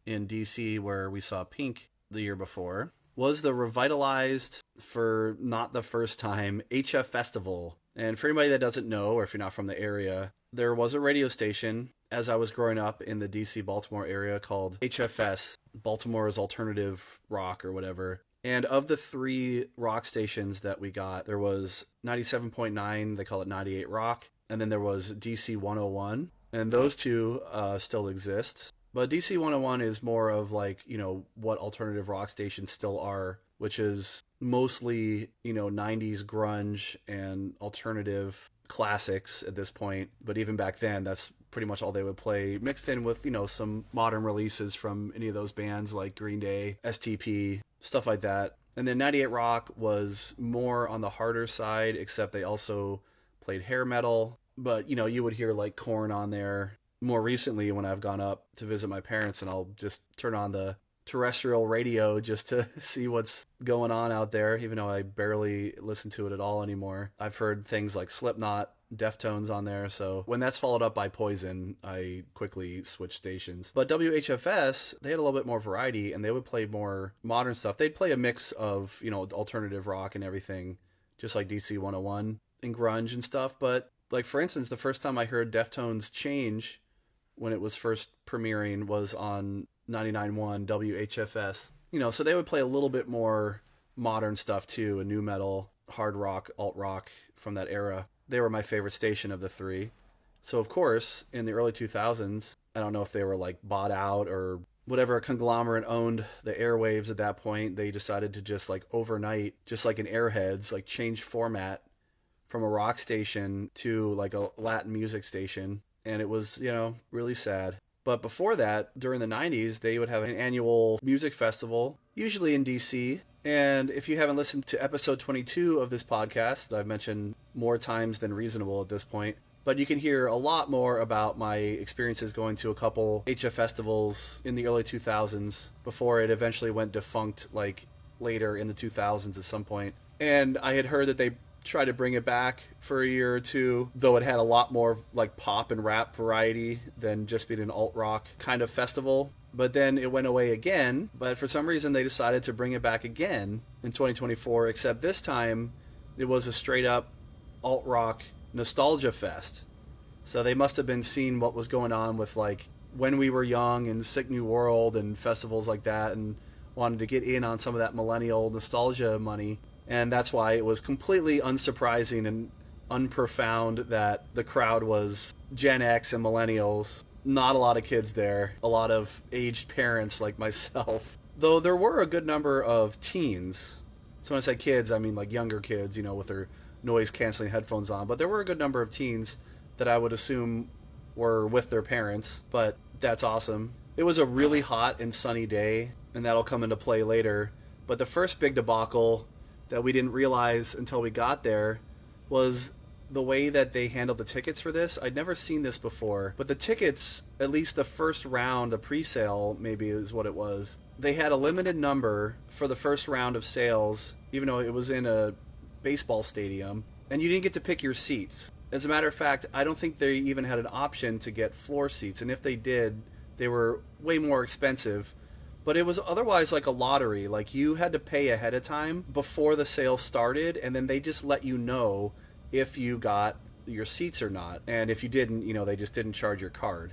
in DC, where we saw Pink the year before, was the revitalized, for not the first time, HFStival. And for anybody that doesn't know, or if you're not from the area, there was a radio station as I was growing up in the DC Baltimore area called HFS, Baltimore's Alternative Rock or whatever. And of the 3 rock stations that we got, there was 97.9, they call it 98 Rock, and then there was DC 101, and those 2 still exist. But DC 101 is more of what alternative rock stations still are, which is mostly, 90s grunge and alternative classics at this point. But even back then, that's pretty much all they would play, mixed in with, some modern releases from any of those bands like Green Day, STP, stuff like that. And then 98 Rock was more on the harder side, except they also played hair metal. But, you would hear like Korn on there. More recently, when I've gone up to visit my parents, and I'll just turn on the terrestrial radio just to see what's going on out there, even though I barely listen to it at all anymore. I've heard things like Slipknot, Deftones on there, so when that's followed up by Poison, I quickly switch stations. But WHFS, they had a little bit more variety, and they would play more modern stuff. They'd play a mix of, alternative rock and everything, just like DC 101 and grunge and stuff. But, like, for instance, the first time I heard Deftones Change, when it was first premiering, was on 99.1 WHFS. So they would play a little bit more modern stuff too, and new metal, hard rock, alt rock from that era. They were my favorite station of the three. So of course, in the early 2000s, I don't know if they were like bought out or whatever conglomerate owned the airwaves at that point, they decided to just like overnight, just like in Airheads, like change format from a rock station to like a Latin music station. And it was, really sad. But before that, during the 90s, they would have an annual music festival, usually in DC. And if you haven't listened to episode 22 of this podcast, I've mentioned more times than reasonable at this point, but you can hear a lot more about my experiences going to a couple HFStivals in the early 2000s before it eventually went defunct, like later in the 2000s at some point. And I had heard that they tried to bring it back for a year or two, though it had a lot more like pop and rap variety than just being an alt rock kind of festival. But then it went away again, but for some reason they decided to bring it back again in 2024, except this time it was a straight up alt rock nostalgia fest. So they must have been seeing what was going on with like When We Were Young and Sick New World and festivals like that, and wanted to get in on some of that millennial nostalgia money. And that's why it was completely unsurprising and unprofound that the crowd was Gen X and millennials. Not a lot of kids there. A lot of aged parents like myself. Though there were a good number of teens. So when I say kids, I mean like younger kids, with their noise-canceling headphones on. But there were a good number of teens that I would assume were with their parents. But that's awesome. It was a really hot and sunny day, and that'll come into play later. But the first big debacle that we didn't realize until we got there was the way that they handled the tickets for this. I'd never seen this before, but the tickets, at least the first round, the pre-sale maybe is what it was, they had a limited number for the first round of sales, even though it was in a baseball stadium, and you didn't get to pick your seats. As a matter of fact, I don't think they even had an option to get floor seats, and if they did, they were way more expensive. But it was otherwise like a lottery. Like you had to pay ahead of time before the sale started, and then they just let you know if you got your seats or not. And if you didn't, they just didn't charge your card.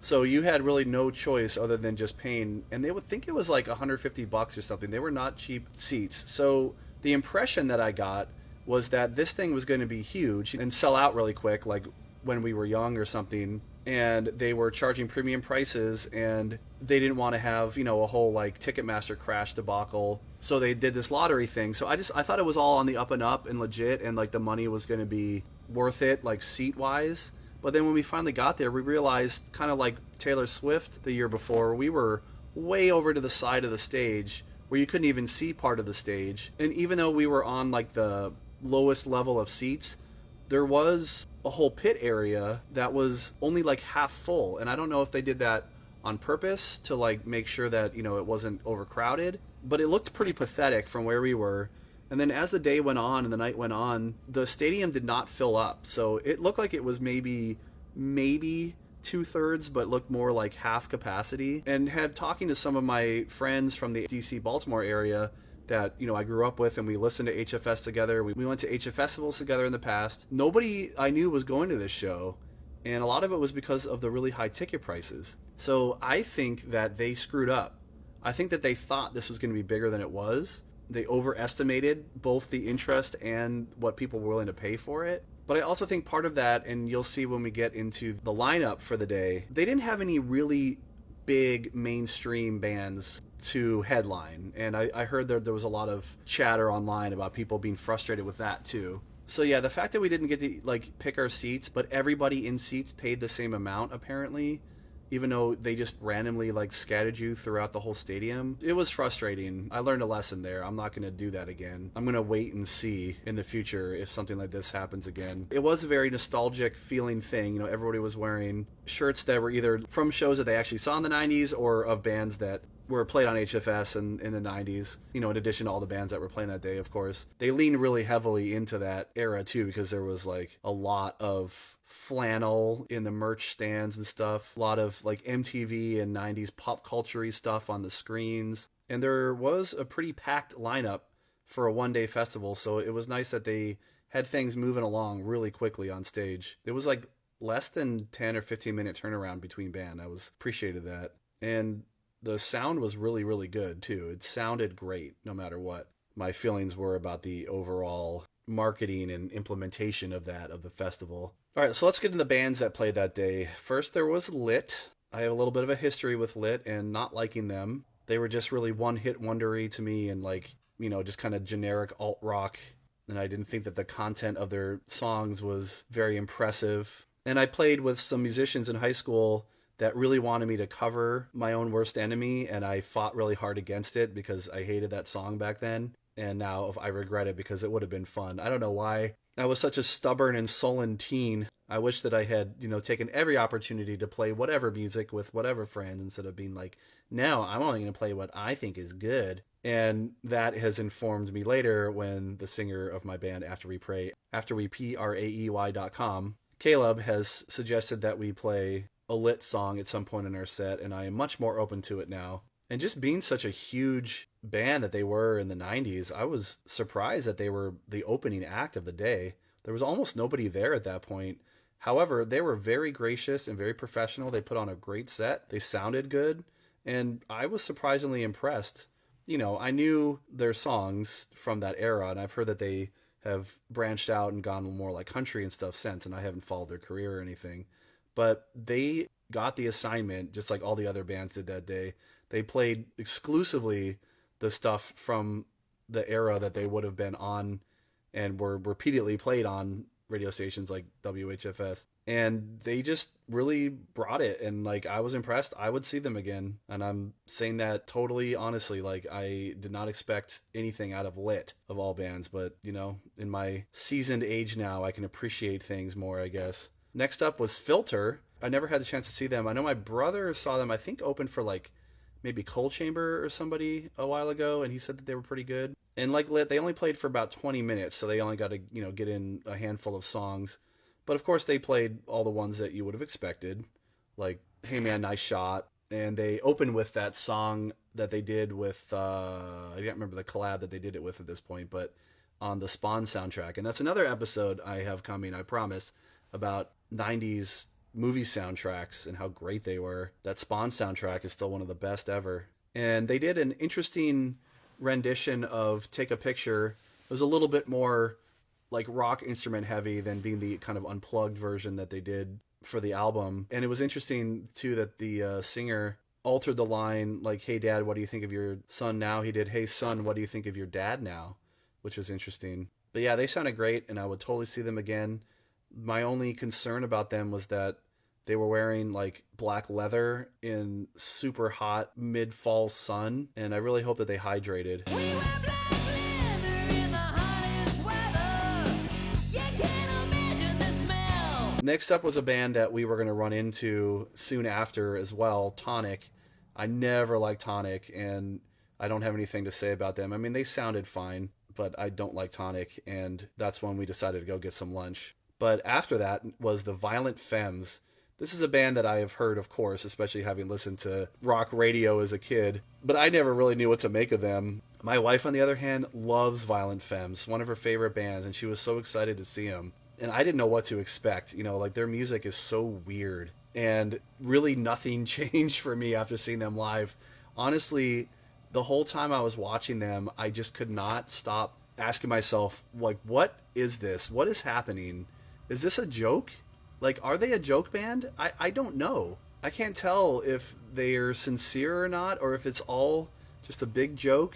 So you had really no choice other than just paying, and they would think it was like $150 or something. They were not cheap seats. So the impression that I got was that this thing was going to be huge and sell out really quick, like When We Were Young or something. And they were charging premium prices, and they didn't want to have, a whole like Ticketmaster crash debacle. So they did this lottery thing. So I thought it was all on the up and up and legit, and like the money was going to be worth it, like seat wise. But then when we finally got there, we realized, kind of like Taylor Swift the year before, we were way over to the side of the stage where you couldn't even see part of the stage. And even though we were on like the lowest level of seats, there was a whole pit area that was only like half full. And I don't know if they did that on purpose to like make sure that, it wasn't overcrowded, but it looked pretty pathetic from where we were. And then as the day went on and the night went on, the stadium did not fill up. So it looked like it was maybe 2/3, but looked more like half capacity. And had talking to some of my friends from the DC Baltimore area that, I grew up with, and we listened to HFS together. We went to HFStivals together in the past. Nobody I knew was going to this show, and a lot of it was because of the really high ticket prices. So I think that they screwed up. I think that they thought this was going to be bigger than it was. They overestimated both the interest and what people were willing to pay for it. But I also think part of that, and you'll see when we get into the lineup for the day, they didn't have any really big mainstream bands to headline. And I heard there was a lot of chatter online about people being frustrated with that too. So yeah, the fact that we didn't get to like pick our seats, but everybody in seats paid the same amount apparently, even though they just randomly like scattered you throughout the whole stadium. It was frustrating. I learned a lesson there. I'm not going to do that again. I'm going to wait and see in the future if something like this happens again. It was a very nostalgic feeling thing. You know, everybody was wearing shirts that were either from shows that they actually saw in the 90s or of bands that were played on HFS in the 90s, you know, in addition to all the bands that were playing that day, of course. They leaned really heavily into that era, too, because there was, like, a lot of flannel in the merch stands and stuff. A lot of, like, MTV and 90s pop culture-y stuff on the screens. And there was a pretty packed lineup for a one-day festival, so it was nice that they had things moving along really quickly on stage. It was, like, less than 10 or 15-minute turnaround between band. I appreciated that. And the sound was really, really good, too. It sounded great, no matter what my feelings were about the overall marketing and implementation of the festival. All right, so let's get into the bands that played that day. First, there was Lit. I have a little bit of a history with Lit and not liking them. They were just really one-hit wondery to me and, like, you know, just kind of generic alt-rock. And I didn't think that the content of their songs was very impressive. And I played with some musicians in high school that really wanted me to cover My Own Worst Enemy, and I fought really hard against it because I hated that song back then, and now I regret it because it would have been fun. I don't know why. I was such a stubborn and sullen teen. I wish that I had, you know, taken every opportunity to play whatever music with whatever friends instead of being like, no, I'm only going to play what I think is good. And that has informed me later when the singer of my band, After We Praey.com, Caleb, has suggested that we play a Lit song at some point in our set, and I am much more open to it now. And just being such a huge band that they were in the 90s, I was surprised that they were the opening act of the day. There was almost nobody there at that point. However, they were very gracious and very professional. They put on a great set. They sounded good, and I was surprisingly impressed. You know, I knew their songs from that era, and I've heard that they have branched out and gone more like country and stuff since, and I haven't followed their career or anything. But they got the assignment just like all the other bands did that day. They played exclusively the stuff from the era that they would have been on and were repeatedly played on radio stations like WHFS. And they just really brought it. And like, I was impressed. I would see them again. And I'm saying that totally honestly. Like, I did not expect anything out of Lit of all bands. But, you know, in my seasoned age now, I can appreciate things more, I guess. Next up was Filter. I never had the chance to see them. I know my brother saw them, I think, open for like maybe Cold Chamber or somebody a while ago, and he said that they were pretty good. And like Lit, they only played for about 20 minutes, so they only got to, you know, get in a handful of songs. But of course, they played all the ones that you would have expected, like Hey Man, Nice Shot. And they opened with that song that they did with, I can't remember the collab that they did it with at this point, but on the Spawn soundtrack. And that's another episode I have coming, I promise, about 90s movie soundtracks and how great they were. That Spawn soundtrack is still one of the best ever. And they did an interesting rendition of Take a Picture. It was a little bit more like rock instrument heavy than being the kind of unplugged version that they did for the album. And it was interesting too that the singer altered the line like, hey dad, what do you think of your son now? He did, hey son, what do you think of your dad now? Which was interesting. But yeah, they sounded great and I would totally see them again. My only concern about them was that they were wearing like black leather in super hot mid-fall sun, and I really hope that they hydrated. Next up was a band that we were going to run into soon after as well, Tonic. I never liked Tonic, and I don't have anything to say about them. I mean, they sounded fine, but I don't like Tonic, and that's when we decided to go get some lunch. But after that was the Violent Femmes. This is a band that I have heard, of course, especially having listened to rock radio as a kid, but I never really knew what to make of them. My wife, on the other hand, loves Violent Femmes, one of her favorite bands, and she was so excited to see them. And I didn't know what to expect. You know, like, their music is so weird, and really nothing changed for me after seeing them live. Honestly, the whole time I was watching them, I just could not stop asking myself, like, what is this? What is happening? Is this a joke? Like, are they a joke band? I don't know. I can't tell if they're sincere or not, or if it's all just a big joke.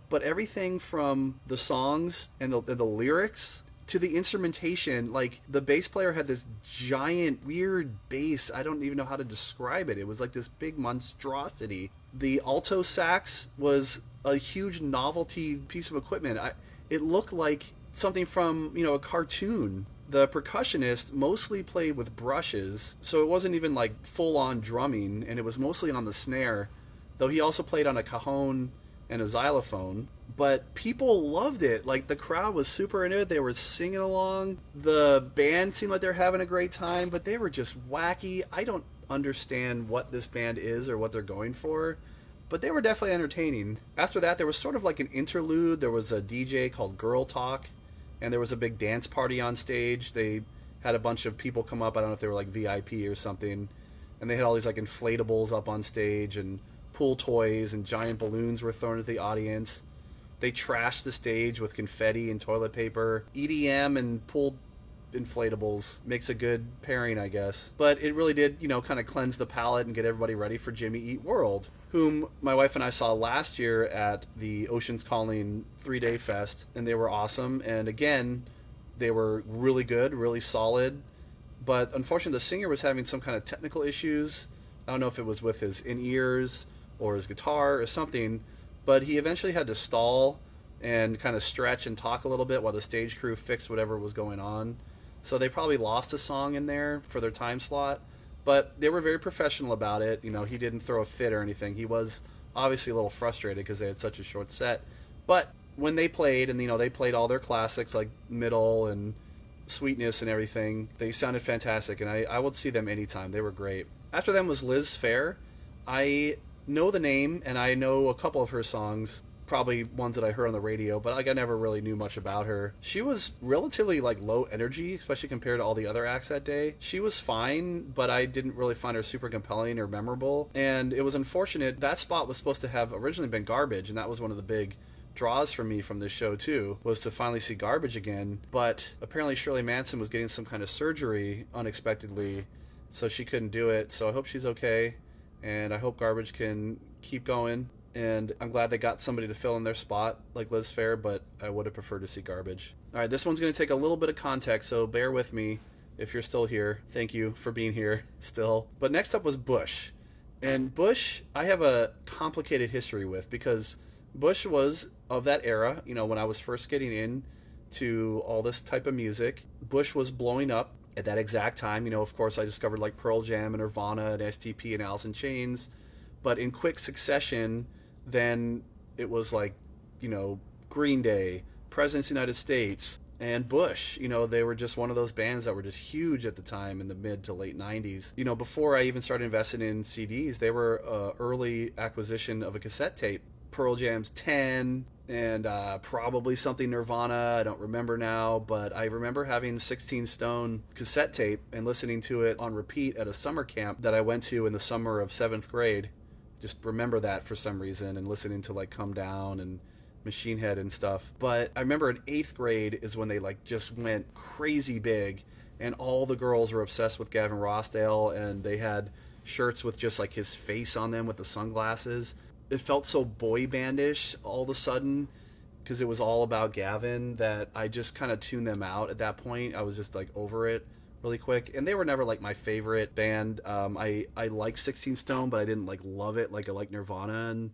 But everything from the songs and the lyrics to the instrumentation. Like, the bass player had this giant, weird bass. I don't even know how to describe it. It was like this big monstrosity. The alto sax was a huge novelty piece of equipment. It looked like something from, a cartoon. The percussionist mostly played with brushes, so it wasn't even like full-on drumming, and it was mostly on the snare, though he also played on a cajon and a xylophone. But people loved it. Like, the crowd was super into it. They were singing along. The band seemed like they were having a great time, but they were just wacky. I don't understand what this band is or what they're going for, but they were definitely entertaining. After that, there was sort of like an interlude. There was a DJ called Girl Talk, and there was a big dance party on stage. They had a bunch of people come up. I don't know if they were like VIP or something. And they had all these like inflatables up on stage, and pool toys and giant balloons were thrown at the audience. They trashed the stage with confetti and toilet paper. EDM and pool inflatables makes a good pairing, I guess. But it really did, kind of cleanse the palate and get everybody ready for Jimmy Eat World, whom my wife and I saw last year at the Oceans Calling 3-day fest, and they were awesome. And again, they were really good, really solid. But unfortunately, the singer was having some kind of technical issues. I don't know if it was with his in-ears or his guitar or something, but he eventually had to stall and kind of stretch and talk a little bit while the stage crew fixed whatever was going on. So they probably lost a song in there for their time slot, but they were very professional about it. He didn't throw a fit or anything. He was obviously a little frustrated because they had such a short set. But when they played, and they played all their classics like Middle and Sweetness and everything, they sounded fantastic, and I would see them anytime. They were great. After them was Liz Phair. I know the name, and I know a couple of her songs, probably ones that I heard on the radio, but I never really knew much about her. She was relatively low energy, especially compared to all the other acts that day. She was fine, but I didn't really find her super compelling or memorable, and it was unfortunate. That spot was supposed to have originally been Garbage, and that was one of the big draws for me from this show too, was to finally see Garbage again. But apparently Shirley Manson was getting some kind of surgery unexpectedly, so she couldn't do it. So I hope she's okay, and I hope Garbage can keep going. And I'm glad they got somebody to fill in their spot like Liz Phair, but I would have preferred to see Garbage. All right, this one's going to take a little bit of context, so bear with me if you're still here. Thank you for being here still. But next up was Bush. And Bush, I have a complicated history with, because Bush was of that era, when I was first getting in to all this type of music. Bush was blowing up at that exact time. Of course, I discovered like Pearl Jam and Nirvana and STP and Alice in Chains. But in quick succession, then it was like, Green Day, Presidents of the United States, and Bush. They were just one of those bands that were just huge at the time in the mid to late 90s. Before I even started investing in CDs, they were early acquisition of a cassette tape. Pearl Jam's 10, and probably something Nirvana, I don't remember now, but I remember having 16 Stone cassette tape and listening to it on repeat at a summer camp that I went to in the summer of 7th grade. Just remember that for some reason, and listening to like Come Down and Machine Head and stuff. But I remember in 8th grade is when they just went crazy big, and all the girls were obsessed with Gavin Rossdale, and they had shirts with just like his face on them with the sunglasses. It felt so boy bandish all of a sudden, because it was all about Gavin, that I just kind of tuned them out at that point. I was just over it really quick, and they were never my favorite band. I liked 16 Stone, but I didn't love it like I like Nirvana and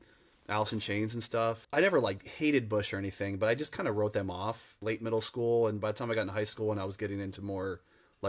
Alice in Chains and stuff. I never hated Bush or anything, but I just kind of wrote them off late middle school, and by the time I got in high school and I was getting into more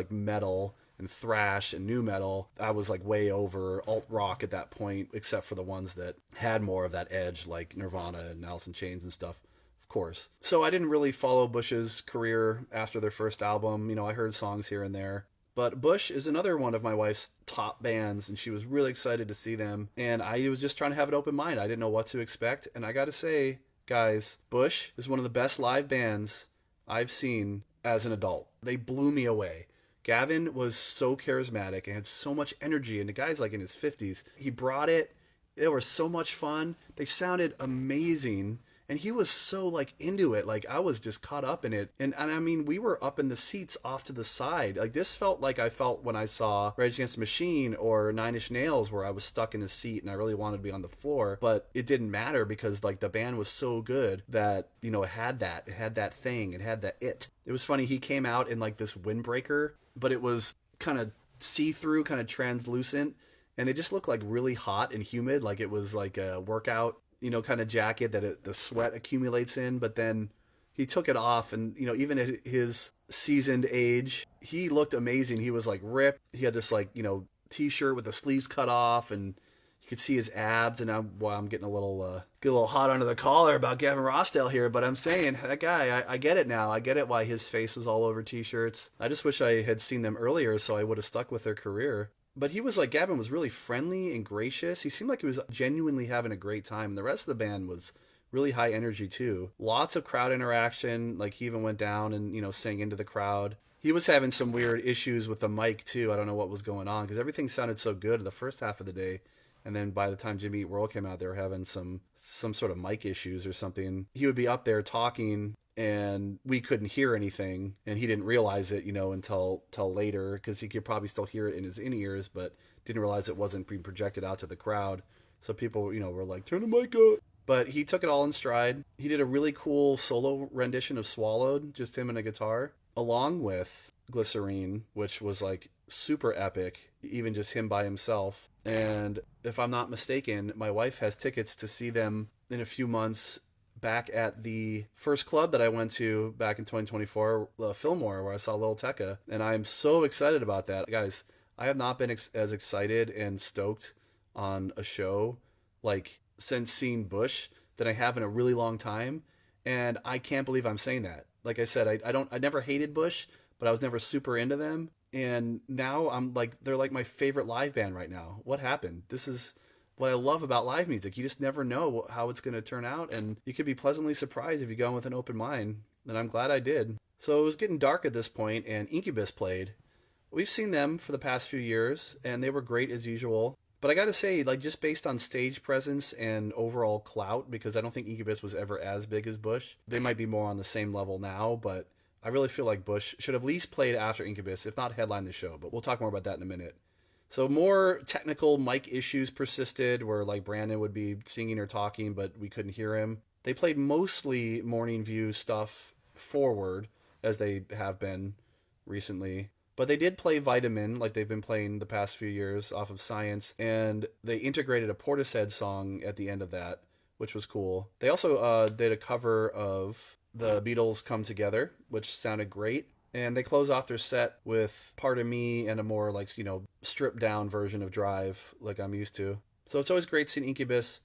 metal and thrash and nu metal, I was way over alt rock at that point, except for the ones that had more of that edge, like Nirvana and Alice in Chains and stuff, of course. So I didn't really follow Bush's career after their first album. I heard songs here and there. But Bush is another one of my wife's top bands, and she was really excited to see them. And I was just trying to have an open mind. I didn't know what to expect. And I got to say, guys, Bush is one of the best live bands I've seen as an adult. They blew me away. Gavin was so charismatic and had so much energy, and the guy's in his 50s. He brought it. They were so much fun. They sounded amazing, And he was so like into it. Like I was just caught up in it. And I mean, we were up in the seats off to the side. Like this felt like I felt when I saw Rage Against the Machine or Nine Inch Nails, where I was stuck in a seat and I really wanted to be on the floor. But it didn't matter because like the band was so good that, you know, it had that thing. It had that it. It was funny. He came out in like this windbreaker, but it was kind of see-through, kind of translucent. And it just looked like really hot and humid. Like it was like a workout, you know, kind of jacket that the sweat accumulates in. But then he took it off, and, you know, even at his seasoned age, he looked amazing. He was like ripped. He had this like, you know, t-shirt with the sleeves cut off, and you could see his abs. And I'm getting a little hot under the collar about Gavin Rossdale here, but I'm saying that guy, I get it now. I get it why his face was all over t-shirts. I just wish I had seen them earlier so I would have stuck with their career. But he was like, Gavin was really friendly and gracious. He seemed like he was genuinely having a great time. The rest of the band was really high energy too. Lots of crowd interaction. Like he even went down and, you know, sang into the crowd. He was having some weird issues with the mic too. I don't know what was going on because everything sounded so good the first half of the day. And then by the time Jimmy Eat World came out, they were having some sort of mic issues or something. He would be up there talking and we couldn't hear anything, and he didn't realize it, you know, until later, because he could probably still hear it in his in-ears, but didn't realize it wasn't being projected out to the crowd. So people, you know, were like, turn the mic up. But he took it all in stride. He did a really cool solo rendition of Swallowed, just him and a guitar, along with Glycerine, which was like super epic, even just him by himself. And if I'm not mistaken, my wife has tickets to see them in a few months back at the first club that I went to back in 2024, Fillmore, where I saw Lil Tecca. And I'm so excited about that. Guys, I have not been as excited and stoked on a show like since seeing Bush than I have in a really long time. And I can't believe I'm saying that. Like I said, I never hated Bush, but I was never super into them. And now I'm like, they're like my favorite live band right now. What happened? This is what I love about live music. You just never know how it's going to turn out, and you could be pleasantly surprised if you go in with an open mind, and I'm glad I did. So it was getting dark at this point, and Incubus played. We've seen them for the past few years, and they were great as usual. But I gotta say, like, just based on stage presence and overall clout, because I don't think Incubus was ever as big as Bush, they might be more on the same level now, but I really feel like Bush should have at least played after Incubus, if not headline the show, but we'll talk more about that in a minute. So more technical mic issues persisted where like Brandon would be singing or talking, but we couldn't hear him. They played mostly Morning View stuff forward, as they have been recently. But they did play Vitamin, like they've been playing the past few years off of Science, and they integrated a Portishead song at the end of that, which was cool. They also did a cover of the Beatles' Come Together, which sounded great. And they close off their set with Part of Me and a more, like, you know, stripped down version of Drive, like I'm used to. So it's always great seeing Incubus.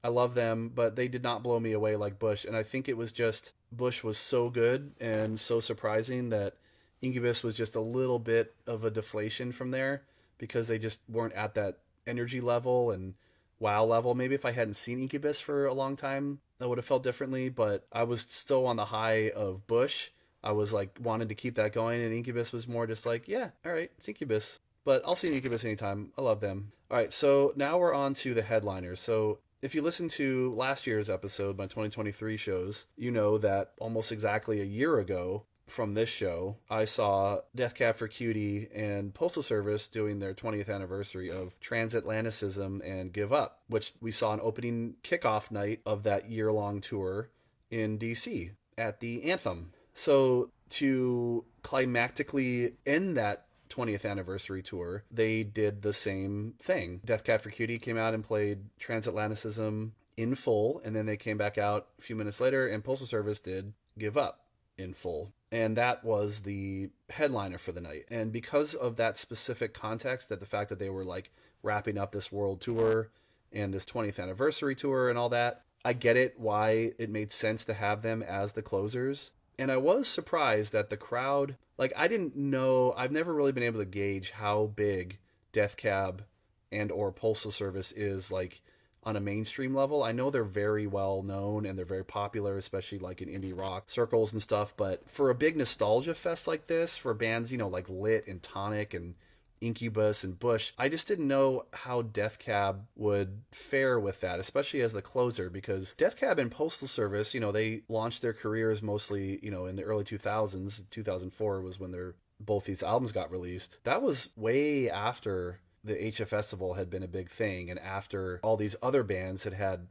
I love them, but they did not blow me away like Bush. And I think it was just Bush was so good and so surprising that Incubus was just a little bit of a deflation from there because they just weren't at that energy level and wow level. Maybe if I hadn't seen Incubus for a long time, I would have felt differently, but I was still on the high of Bush. I was like wanted to keep that going, and Incubus was more just like, yeah, all right, it's Incubus. But I'll see Incubus anytime. I love them. All right, so now we're on to the headliners. So if you listen to last year's episode, my 2023 shows, you know that almost exactly a year ago from this show, I saw Death Cab for Cutie and Postal Service doing their 20th anniversary of Transatlanticism and Give Up, which we saw an opening kickoff night of that year-long tour in DC at the Anthem. So to climactically end that 20th anniversary tour, they did the same thing. Death Cab for Cutie came out and played Transatlanticism in full, and then they came back out a few minutes later, and Postal Service did Give Up in full. And that was the headliner for the night. And because of that specific context, that the fact that they were like wrapping up this world tour and this 20th anniversary tour and all that, I get it why it made sense to have them as the closers. And I was surprised that the crowd, like I didn't know, I've never really been able to gauge how big Death Cab and or Postal Service is like on a mainstream level. I know they're very well known and they're very popular, especially like in indie rock circles and stuff. But for a big nostalgia fest like this, for bands, you know, like Lit and Tonic and Incubus and Bush. I just didn't know how Death Cab would fare with that, especially as the closer, because Death Cab and Postal Service, they launched their careers mostly, in the early 2000s. 2004 was when both these albums got released. That was way after the HFStival had been a big thing, and after all these other bands had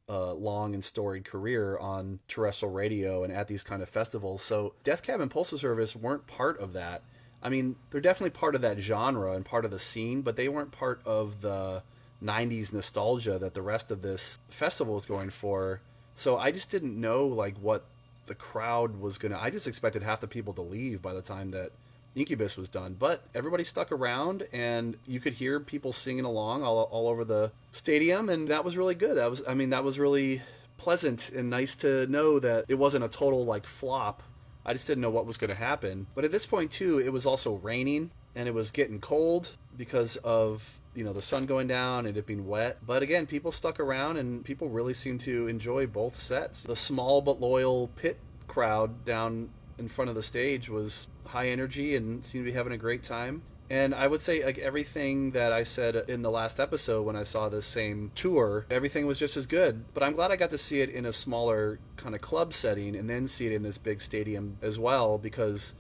a long and storied career on terrestrial radio and at these kind of festivals. So Death Cab and Postal Service weren't part of that. I mean, they're definitely part of that genre and part of the scene, but they weren't part of the 90s nostalgia that the rest of this festival was going for. So I just didn't know what the crowd was gonna. I just expected half the people to leave by the time that Incubus was done, but everybody stuck around, and you could hear people singing along all over the stadium, and that was really good. That was really pleasant and nice to know that it wasn't a total flop. I just didn't know what was going to happen. But at this point too, it was also raining, and it was getting cold because of the sun going down and it being wet. But again, people stuck around, and people really seemed to enjoy both sets. The small but loyal pit crowd down in front of the stage was high energy and seemed to be having a great time. And I would say everything that I said in the last episode when I saw this same tour, everything was just as good. But I'm glad I got to see it in a smaller kind of club setting and then see it in this big stadium as well, because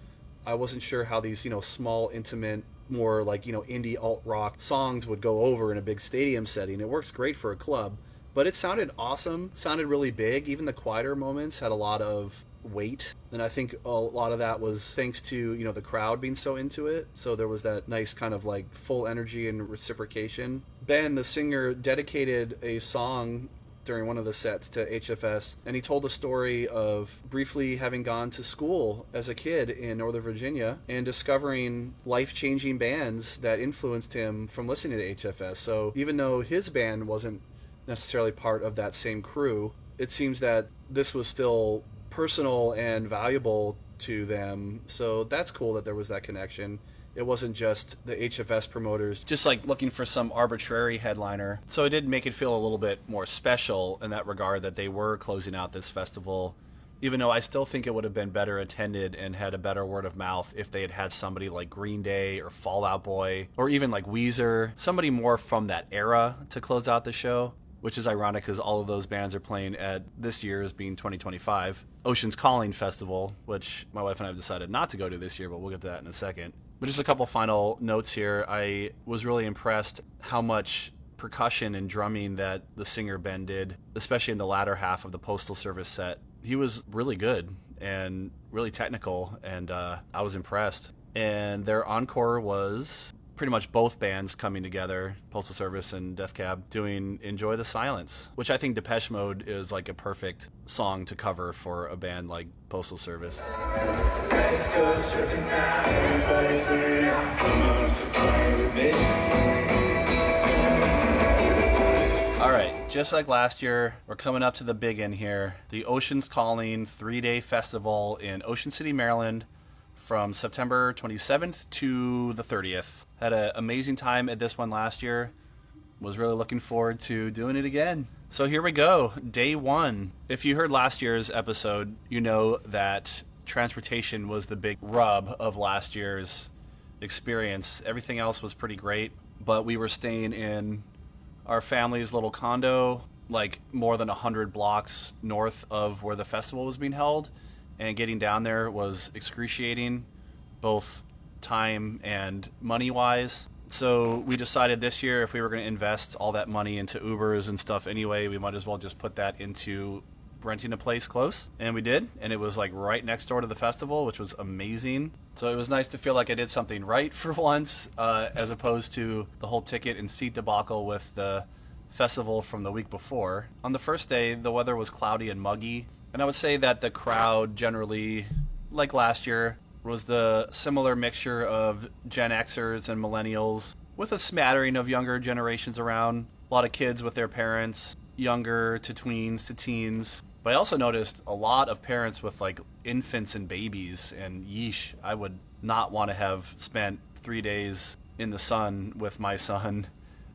I wasn't sure how these, small, intimate, more indie alt-rock songs would go over in a big stadium setting. It works great for a club, but it sounded awesome, sounded really big. Even the quieter moments had a lot of weight, and I think a lot of that was thanks to the crowd being so into it. So there was that nice kind of full energy and reciprocation. Ben, the singer, dedicated a song during one of the sets to HFS, and he told a story of briefly having gone to school as a kid in Northern Virginia and discovering life-changing bands that influenced him from listening to HFS. So even though his band wasn't necessarily part of that same crew, it seems that this was still personal and valuable to them. So that's cool that there was that connection. It wasn't just the HFS promoters just looking for some arbitrary headliner. So it did make it feel a little bit more special in that regard, that they were closing out this festival, even though I still think it would have been better attended and had a better word of mouth if they had somebody like Green Day or Fall Out Boy or even Weezer, somebody more from that era to close out the show. Which is ironic because all of those bands are playing at this year's, being 2025, Ocean's Calling Festival, which my wife and I have decided not to go to this year, but we'll get to that in a second. But just a couple final notes here. I was really impressed how much percussion and drumming that the singer Ben did, especially in the latter half of the Postal Service set. He was really good and really technical, and I was impressed. And their encore was pretty much both bands coming together, Postal Service and Death Cab, doing Enjoy the Silence, which I think Depeche Mode is a perfect song to cover for a band like Postal Service. Let's go surfing now, everybody's ready. Come on to party with me. All right, just like last year, we're coming up to the big end here. The Ocean's Calling 3-day festival in Ocean City, Maryland, from September 27th to the 30th. Had an amazing time at this one last year. Was really looking forward to doing it again. So here we go, day one. If you heard last year's episode, you know that transportation was the big rub of last year's experience. Everything else was pretty great, but we were staying in our family's little condo, more than 100 blocks north of where the festival was being held. And getting down there was excruciating, both time and money-wise. So we decided this year, if we were going to invest all that money into Ubers and stuff anyway, we might as well just put that into renting a place close. And we did, and it was right next door to the festival, which was amazing. So it was nice to feel like I did something right for once, as opposed to the whole ticket and seat debacle with the festival from the week before. On the first day, the weather was cloudy and muggy. And I would say that the crowd generally, like last year, was the similar mixture of Gen Xers and millennials with a smattering of younger generations around. A lot of kids with their parents, younger to tweens to teens. But I also noticed a lot of parents with infants and babies, and yeesh, I would not want to have spent 3 days in the sun with my son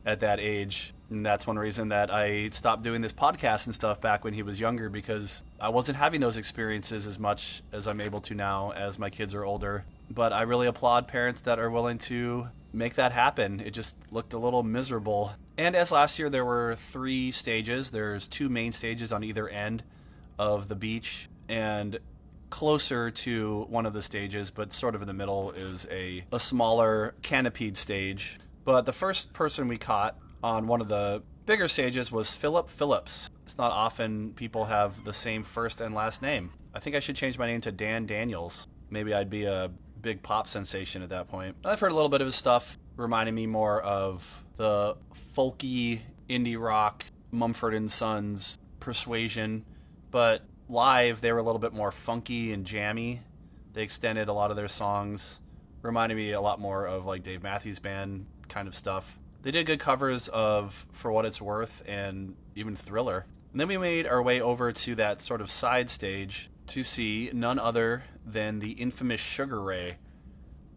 at that age. And that's one reason that I stopped doing this podcast and stuff back when he was younger, because I wasn't having those experiences as much as I'm able to now as my kids are older. But I really applaud parents that are willing to make that happen. It just looked a little miserable. And as last year, there were 3 stages. There's 2 main stages on either end of the beach, and closer to one of the stages, but sort of in the middle, is a smaller canopied stage. But the first person we caught on one of the bigger stages was Philip Phillips. It's not often people have the same first and last name. I think I should change my name to Dan Daniels. Maybe I'd be a big pop sensation at that point. I've heard a little bit of his stuff, reminding me more of the folky indie rock Mumford & Sons Persuasion, but live they were a little bit more funky and jammy. They extended a lot of their songs, reminded me a lot more of like Dave Matthews Band kind of stuff. They did good covers of For What It's Worth and even Thriller. And then we made our way over to that sort of side stage to see none other than the infamous Sugar Ray,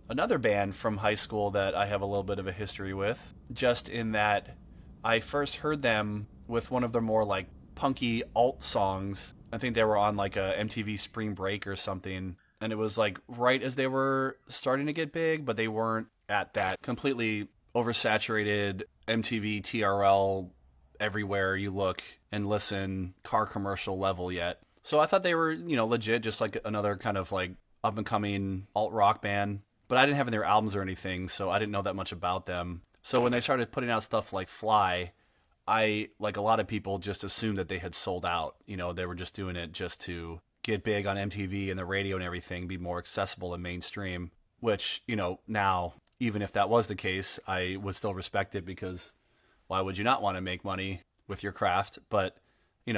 another band from high school that I have a little bit of a history with, just in that I first heard them with one of their more like punky alt songs. I think they were on like a MTV Spring Break or something, and it was like right as they were starting to get big, but they weren't at that completely oversaturated MTV TRL everywhere you look and listen car commercial level yet. So I thought they were, legit, just like another kind of like up and coming alt rock band, but I didn't have any of their albums or anything, so I didn't know that much about them. So when they started putting out stuff like Fly, I, like a lot of people, just assumed that they had sold out. They were just doing it just to get big on MTV and the radio and everything, be more accessible and mainstream, which, now, even if that was the case, I would still respect it, because why would you not want to make money with your craft? But,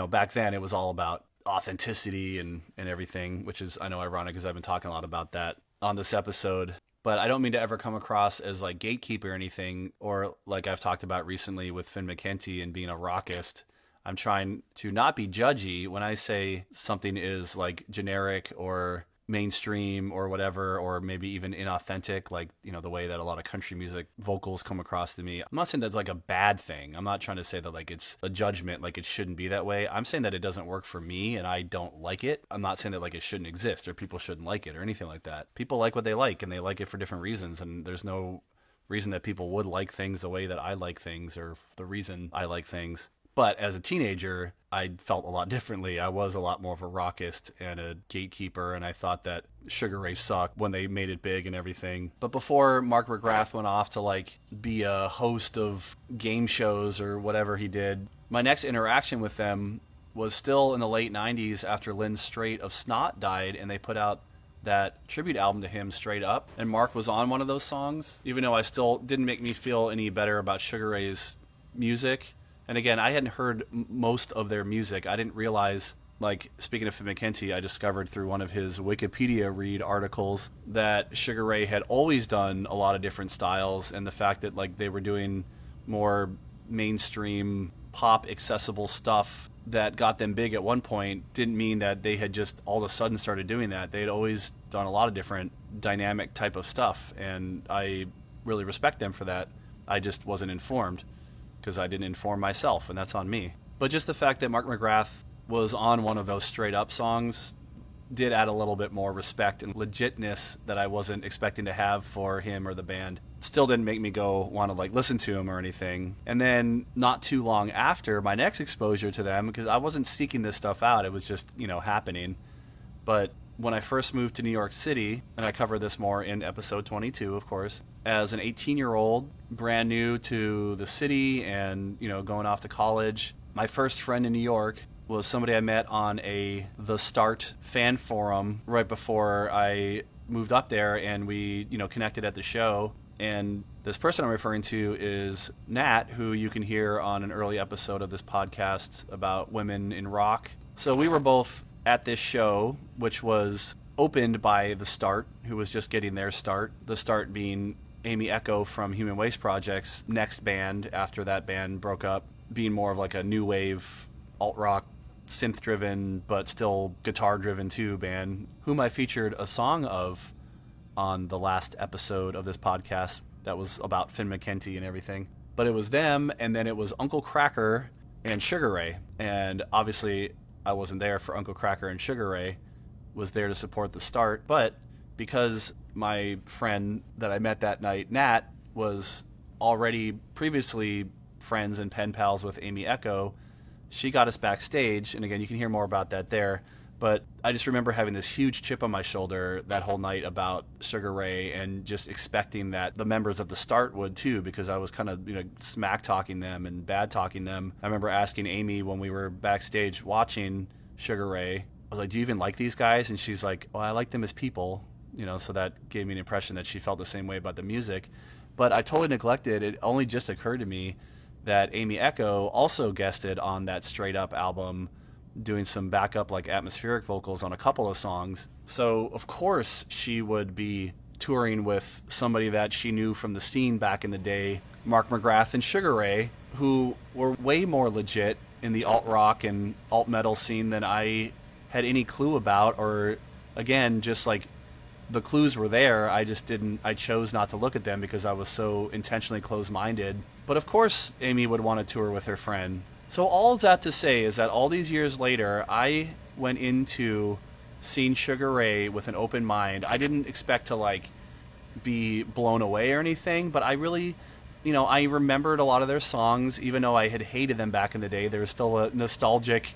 back then it was all about authenticity and everything, which is, I know, ironic, because I've been talking a lot about that on this episode. But I don't mean to ever come across as like gatekeeper or anything, or like I've talked about recently with Finn McKenty and being a rockist. I'm trying to not be judgy when I say something is like generic or mainstream or whatever, or maybe even inauthentic, like, the way that a lot of country music vocals come across to me. I'm not saying that's like a bad thing. I'm not trying to say that like it's a judgment, like it shouldn't be that way. I'm saying that it doesn't work for me and I don't like it. I'm not saying that like it shouldn't exist or people shouldn't like it or anything like that. People like what they like, and they like it for different reasons, and there's no reason that people would like things the way that I like things or the reason I like things. But as a teenager, I felt a lot differently. I was a lot more of a rockist and a gatekeeper, and I thought that Sugar Ray sucked when they made it big and everything. But before Mark McGrath went off to like be a host of game shows or whatever he did, my next interaction with them was still in the late 90s after Lynn Straight of Snot died, and they put out that tribute album to him, Straight Up, and Mark was on one of those songs, even though I still didn't make me feel any better about Sugar Ray's music. And again, I hadn't heard most of their music. I didn't realize, like, speaking of Finn McKenty, I discovered through one of his Wikipedia read articles that Sugar Ray had always done a lot of different styles, and the fact that, like, they were doing more mainstream pop accessible stuff that got them big at one point didn't mean that they had just all of a sudden started doing that. They had always done a lot of different dynamic type of stuff, and I really respect them for that. I just wasn't informed, because I didn't inform myself, and that's on me. But just the fact that Mark McGrath was on one of those Straight Up songs did add a little bit more respect and legitness that I wasn't expecting to have for him or the band. Still didn't make me go want to like listen to him or anything. And then not too long after, my next exposure to them, because I wasn't seeking this stuff out, it was just, happening. But when I first moved to New York City, and I cover this more in episode 22, of course, as an 18-year-old, brand new to the city and, going off to college, my first friend in New York was somebody I met on a The Start fan forum right before I moved up there, and we, connected at the show. And this person I'm referring to is Nat, who you can hear on an early episode of this podcast about women in rock. So we were both at this show, which was opened by The Start, who was just getting their start. The Start being Amy Echo from Human Waste Project's next band after that band broke up, being more of like a new wave, alt-rock, synth-driven, but still guitar-driven too band, whom I featured a song of on the last episode of this podcast that was about Finn McKenty and everything. But it was them, and then it was Uncle Kracker and Sugar Ray. And obviously I wasn't there for Uncle Kracker and Sugar Ray, was there to support The Start, but because my friend that I met that night, Nat, was already previously friends and pen pals with Amy Echo, she got us backstage, and again, you can hear more about that there. But I just remember having this huge chip on my shoulder that whole night about Sugar Ray, and just expecting that the members of the Start would too, because I was kind of smack talking them and bad talking them. I remember asking Amy when we were backstage watching Sugar Ray, I was like, "Do you even like these guys?" And she's like, "Well, I like them as people," so that gave me an impression that she felt the same way about the music. But I totally neglected, it only just occurred to me that Amy Echo also guested on that Straight Up album, doing some backup like atmospheric vocals on a couple of songs. So of course she would be touring with somebody that she knew from the scene back in the day, Mark McGrath and Sugar Ray, who were way more legit in the alt rock and alt metal scene than I had any clue about, or again, just like the clues were there, I chose not to look at them because I was so intentionally closed-minded. But of course Amy would want to tour with her friend. So all of that to say is that all these years later, I went into seeing Sugar Ray with an open mind. I didn't expect to be blown away or anything, but I really, I remembered a lot of their songs, even though I had hated them back in the day. There was still a nostalgic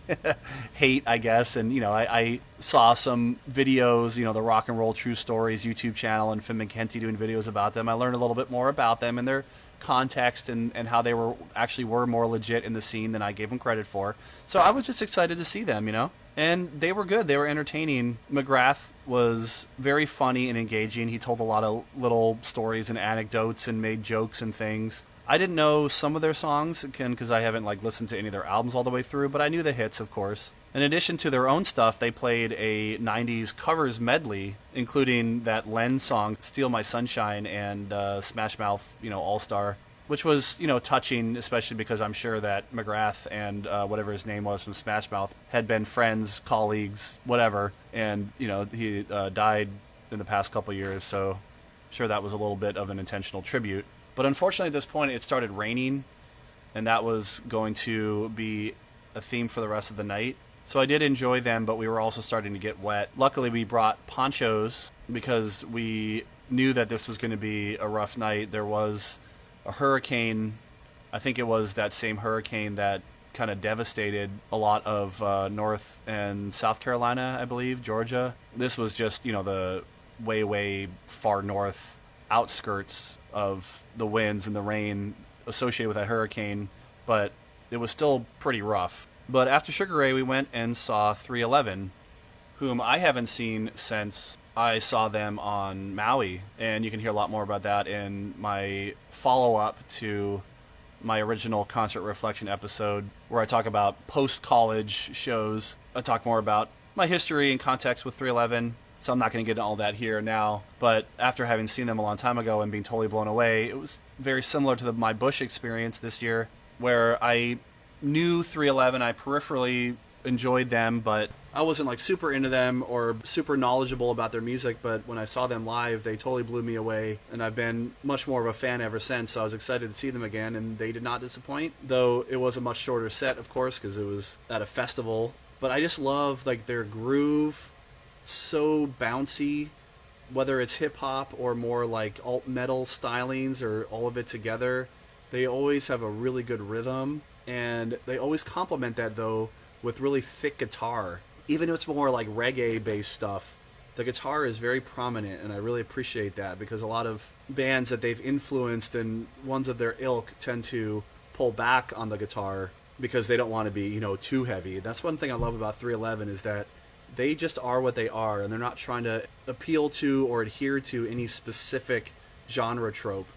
hate, I guess. And, I saw some videos, the Rock and Roll True Stories YouTube channel and Finn McKenty doing videos about them. I learned a little bit more about them and their context and how they were more legit in the scene than I gave them credit for. So I was just excited to see them, and they were good. They were entertaining. McGrath was very funny and engaging. He told a lot of little stories and anecdotes and made jokes and things. I didn't know some of their songs, again, because I haven't listened to any of their albums all the way through, but I knew the hits, of course. In addition to their own stuff, they played a 90s covers medley, including that Len song, Steal My Sunshine, and Smash Mouth, All Star, which was, touching, especially because I'm sure that McGrath and whatever his name was from Smash Mouth had been friends, colleagues, whatever, and, he died in the past couple years, so I'm sure that was a little bit of an intentional tribute. But unfortunately, at this point, it started raining, and that was going to be a theme for the rest of the night. So I did enjoy them, but we were also starting to get wet. Luckily, we brought ponchos because we knew that this was going to be a rough night. There was a hurricane. I think it was that same hurricane that kind of devastated a lot of North and South Carolina, I believe, Georgia. This was just, the way, way far north outskirts of the winds and the rain associated with that hurricane, but it was still pretty rough. But after Sugar Ray, we went and saw 311, whom I haven't seen since I saw them on Maui, and you can hear a lot more about that in my follow-up to my original Concert Reflection episode, where I talk about post-college shows. I talk more about my history and context with 311, so I'm not going to get into all that here now. But after having seen them a long time ago and being totally blown away, it was very similar to my Bush experience this year, where I knew 311, I peripherally enjoyed them, but I wasn't super into them or super knowledgeable about their music. But when I saw them live, they totally blew me away, and I've been much more of a fan ever since. So I was excited to see them again, and they did not disappoint, though it was a much shorter set, of course, because it was at a festival. But I just love their groove, so bouncy, whether it's hip-hop or more alt metal stylings or all of it together. They always have a really good rhythm, and they always complement that, though, with really thick guitar. Even if it's more reggae-based stuff, the guitar is very prominent, and I really appreciate that, because a lot of bands that they've influenced and ones of their ilk tend to pull back on the guitar because they don't want to be, too heavy. That's one thing I love about 311, is that they just are what they are, and they're not trying to appeal to or adhere to any specific genre trope.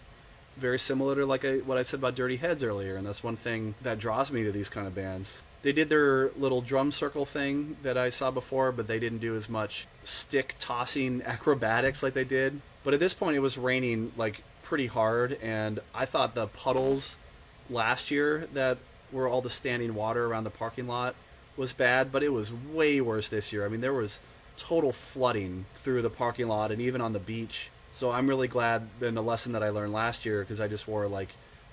Very similar to what I said about Dirty Heads earlier, and that's one thing that draws me to these kind of bands. They did their little drum circle thing that I saw before, but they didn't do as much stick-tossing acrobatics like they did. But at this point, it was raining pretty hard, and I thought the puddles last year that were all the standing water around the parking lot was bad, but it was way worse this year. I mean, there was total flooding through the parking lot and even on the beach. So I'm really glad in the lesson that I learned last year, because I just wore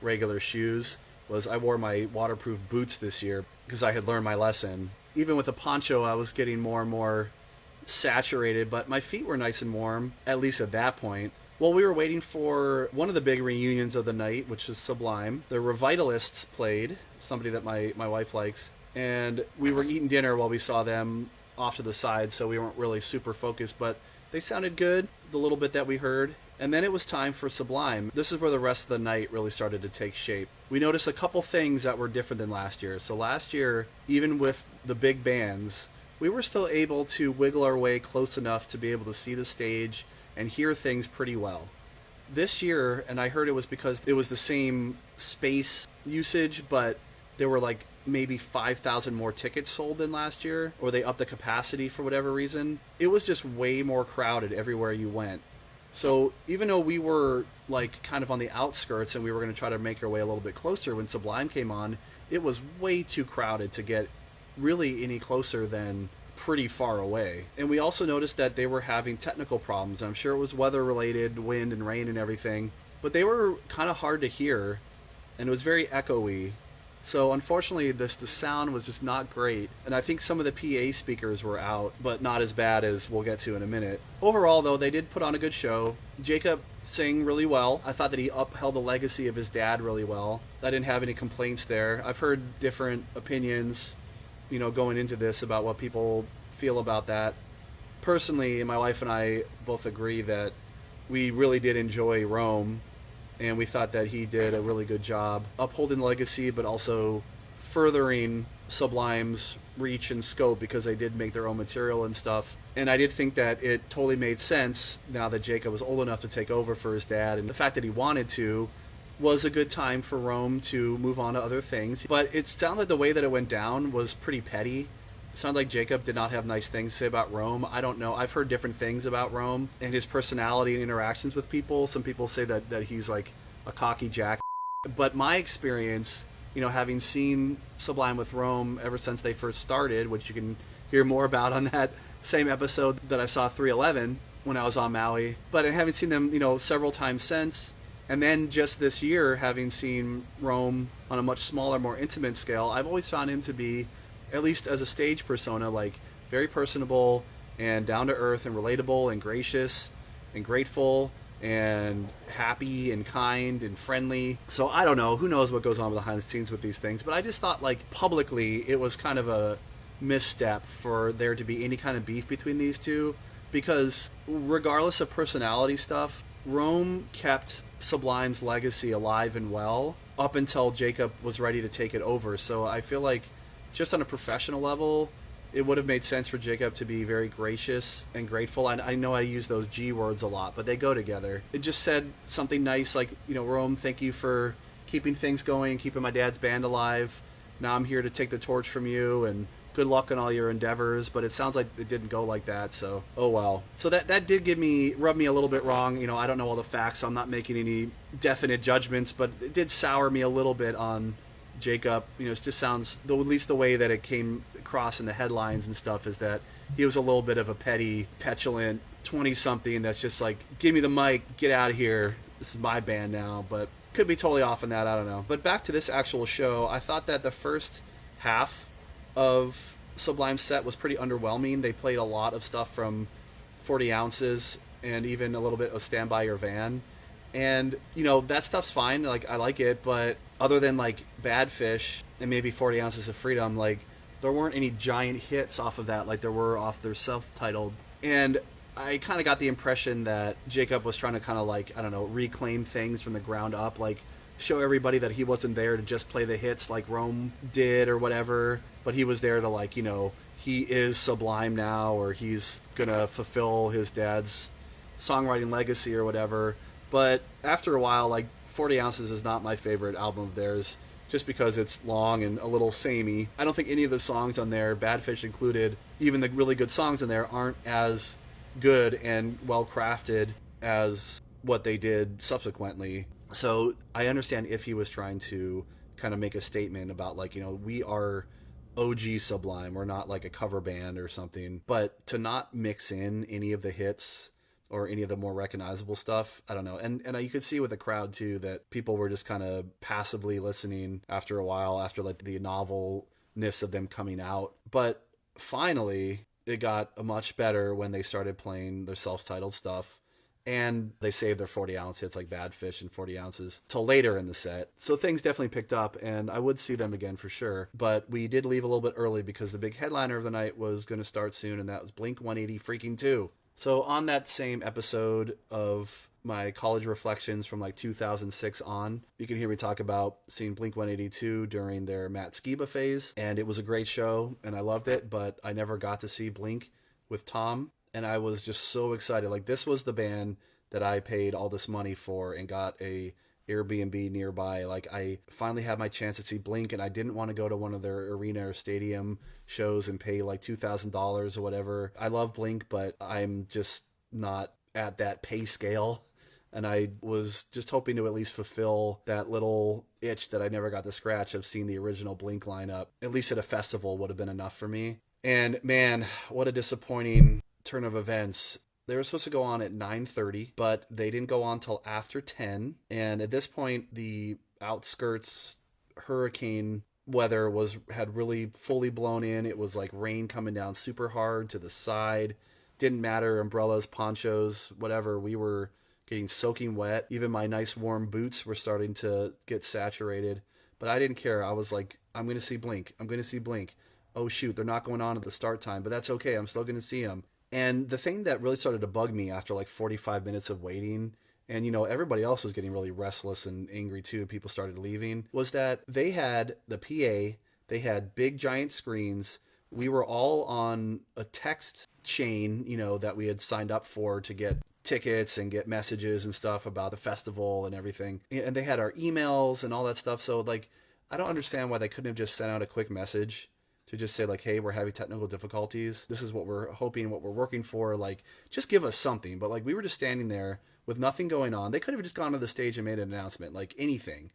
regular shoes, was I wore my waterproof boots this year because I had learned my lesson. Even with the poncho, I was getting more and more saturated, but my feet were nice and warm, at least at that point. Well, we were waiting for one of the big reunions of the night, which is Sublime. The Revitalists played, somebody that my wife likes, and we were eating dinner while we saw them off to the side, so we weren't really super focused, but they sounded good, the little bit that we heard. And then it was time for Sublime. This is where the rest of the night really started to take shape. We noticed a couple things that were different than last year. So last year, even with the big bands, we were still able to wiggle our way close enough to be able to see the stage and hear things pretty well. This year, and I heard it was because it was the same space usage, but there were like maybe 5,000 more tickets sold than last year, or they upped the capacity for whatever reason. It was just way more crowded everywhere you went. So even though we were like kind of on the outskirts and we were going to try to make our way a little bit closer when Sublime came on, it was way too crowded to get really any closer than pretty far away. And we also noticed that they were having technical problems. I'm sure it was weather related, wind and rain and everything, but they were kind of hard to hear and it was very echoey. So unfortunately, the sound was just not great, and I think some of the PA speakers were out, but not as bad as we'll get to in a minute. Overall, though, they did put on a good show. Jacob sang really well. I thought that he upheld the legacy of his dad really well. I didn't have any complaints there. I've heard different opinions, going into this about what people feel about that. Personally, my wife and I both agree that we really did enjoy Rome, and we thought that he did a really good job upholding legacy, but also furthering Sublime's reach and scope because they did make their own material and stuff. And I did think that it totally made sense now that Jacob was old enough to take over for his dad, and the fact that he wanted to was a good time for Rome to move on to other things. But it sounded like the way that it went down was pretty petty. It sounded like Jacob did not have nice things to say about Rome. I don't know. I've heard different things about Rome and his personality and interactions with people. Some people say that he's like a cocky jack. But my experience, having seen Sublime with Rome ever since they first started, which you can hear more about on that same episode that I saw 311 when I was on Maui, but having seen them, several times since, and then just this year having seen Rome on a much smaller, more intimate scale, I've always found him to be, at least as a stage persona, like very personable and down to earth and relatable and gracious and grateful and happy and kind and friendly. So I don't know, who knows what goes on behind the scenes with these things, but I just thought like publicly it was kind of a misstep for there to be any kind of beef between these two, because regardless of personality stuff, Rome kept Sublime's legacy alive and well up until Jacob was ready to take it over. So I feel like just on a professional level, it would have made sense for Jacob to be very gracious and grateful. I know I use those G words a lot, but they go together. It just said something nice like, Rome, thank you for keeping things going, keeping my dad's band alive. Now I'm here to take the torch from you, and good luck on all your endeavors. But it sounds like it didn't go like that, so oh well. So that did rub me a little bit wrong. I don't know all the facts, so I'm not making any definite judgments, but it did sour me a little bit on Jacob. It just sounds, at least the way that it came across in the headlines and stuff, is that he was a little bit of a petty, petulant 20-something that's just like, give me the mic, get out of here, this is my band now. But could be totally off on that, I don't know. But back to this actual show, I thought that the first half of Sublime's set was pretty underwhelming. They played a lot of stuff from 40 Ounces and even a little bit of Stand By Your Van. And, that stuff's fine. Like, I like it, but other than, like, Bad Fish and maybe 40 Ounces of Freedom, like, there weren't any giant hits off of that like there were off their self-titled. And I kind of got the impression that Jacob was trying to kind of, like, I don't know, reclaim things from the ground up, like, show everybody that he wasn't there to just play the hits like Rome did or whatever, but he was there to, like, he is Sublime now, or he's gonna fulfill his dad's songwriting legacy or whatever. But after a while, like, 40 Ounces is not my favorite album of theirs, just because it's long and a little samey. I don't think any of the songs on there, Bad Fish included, even the really good songs on there, aren't as good and well-crafted as what they did subsequently. So I understand if he was trying to kind of make a statement about, like, we are OG Sublime, we're not like a cover band or something. But to not mix in any of the hits or any of the more recognizable stuff, I don't know. And you could see with the crowd too that people were just kind of passively listening after a while, after like the novelness of them coming out. But finally, it got much better when they started playing their self-titled stuff. And they saved their 40-ounce hits like Bad Fish and 40 Ounces till later in the set. So things definitely picked up, and I would see them again for sure. But we did leave a little bit early because the big headliner of the night was going to start soon, and that was Blink-182 freaking 2. So on that same episode of my college reflections from like 2006 on, you can hear me talk about seeing Blink-182 during their Matt Skiba phase, and it was a great show, and I loved it, but I never got to see Blink with Tom. And I was just so excited. Like, this was the band that I paid all this money for and got a Airbnb nearby. Like, I finally had my chance to see Blink, and I didn't want to go to one of their arena or stadium shows and pay like $2,000 or whatever. I love Blink, but I'm just not at that pay scale. And I was just hoping to at least fulfill that little itch that I never got to scratch of seeing the original Blink lineup. At least at a festival would have been enough for me. And man, what a disappointing turn of events. They were supposed to go on at 9:30, but they didn't go on till after 10. And at this point, the outskirts hurricane weather had really fully blown in. It was like rain coming down super hard to the side. Didn't matter, umbrellas, ponchos, whatever. We were getting soaking wet. Even my nice warm boots were starting to get saturated. But I didn't care. I was like, I'm going to see Blink. I'm going to see Blink. Oh shoot, they're not going on at the start time, but that's okay. I'm still going to see them. And the thing that really started to bug me after like 45 minutes of waiting, and you know, everybody else was getting really restless and angry too, people started leaving, was that they had the PA, they had big giant screens. We were all on a text chain, you know, that we had signed up for to get tickets and get messages and stuff about the festival and everything. And they had our emails and all that stuff. So like, I don't understand why they couldn't have just sent out a quick message to just say like, hey, we're having technical difficulties. This is what we're hoping, what we're working for. Like, just give us something. But like, we were just standing there with nothing going on. They could have just gone to the stage and made an announcement, like anything.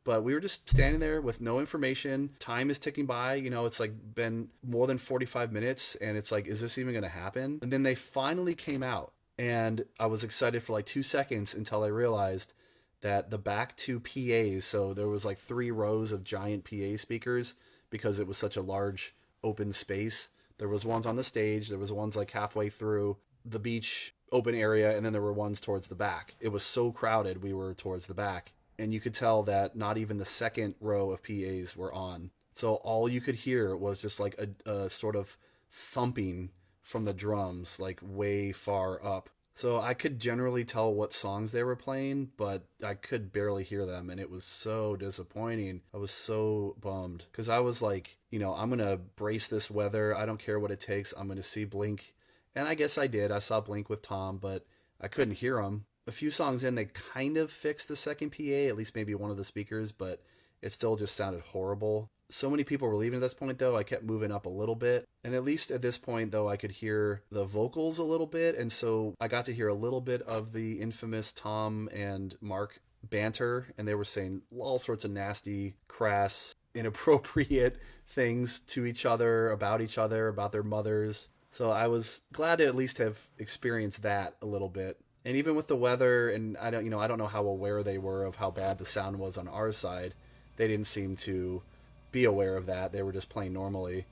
But we were just standing there with no information. Time is ticking by. You know, it's like been more than 45 minutes. And it's like, is this even going to happen? And then they finally came out. And I was excited for like 2 seconds until I realized that the back two PAs, so there was like 3 rows of giant PA speakers, because it was such a large open space. There was ones on the stage, there was ones like halfway through the beach open area, and then there were ones towards the back. It was so crowded, we were towards the back. And you could tell that not even the second row of PAs were on. So all you could hear was just like a sort of thumping from the drums, like way far up. So I could generally tell what songs they were playing, but I could barely hear them, and it was so disappointing. I was so bummed, because I was like, you know, I'm going to brace this weather. I don't care what it takes. I'm going to see Blink. And I guess I did. I saw Blink with Tom, but I couldn't hear them. A few songs in, they kind of fixed the second PA, at least maybe one of the speakers, but it still just sounded horrible. So many people were leaving at this point, though. I kept moving up a little bit. And at least at this point, though, I could hear the vocals a little bit. And so I got to hear a little bit of the infamous Tom and Mark banter. And they were saying all sorts of nasty, crass, inappropriate things to each other, about their mothers. So I was glad to at least have experienced that a little bit. And even with the weather, and I don't know how aware they were of how bad the sound was on our side. They didn't seem to be aware of that. They were just playing normally.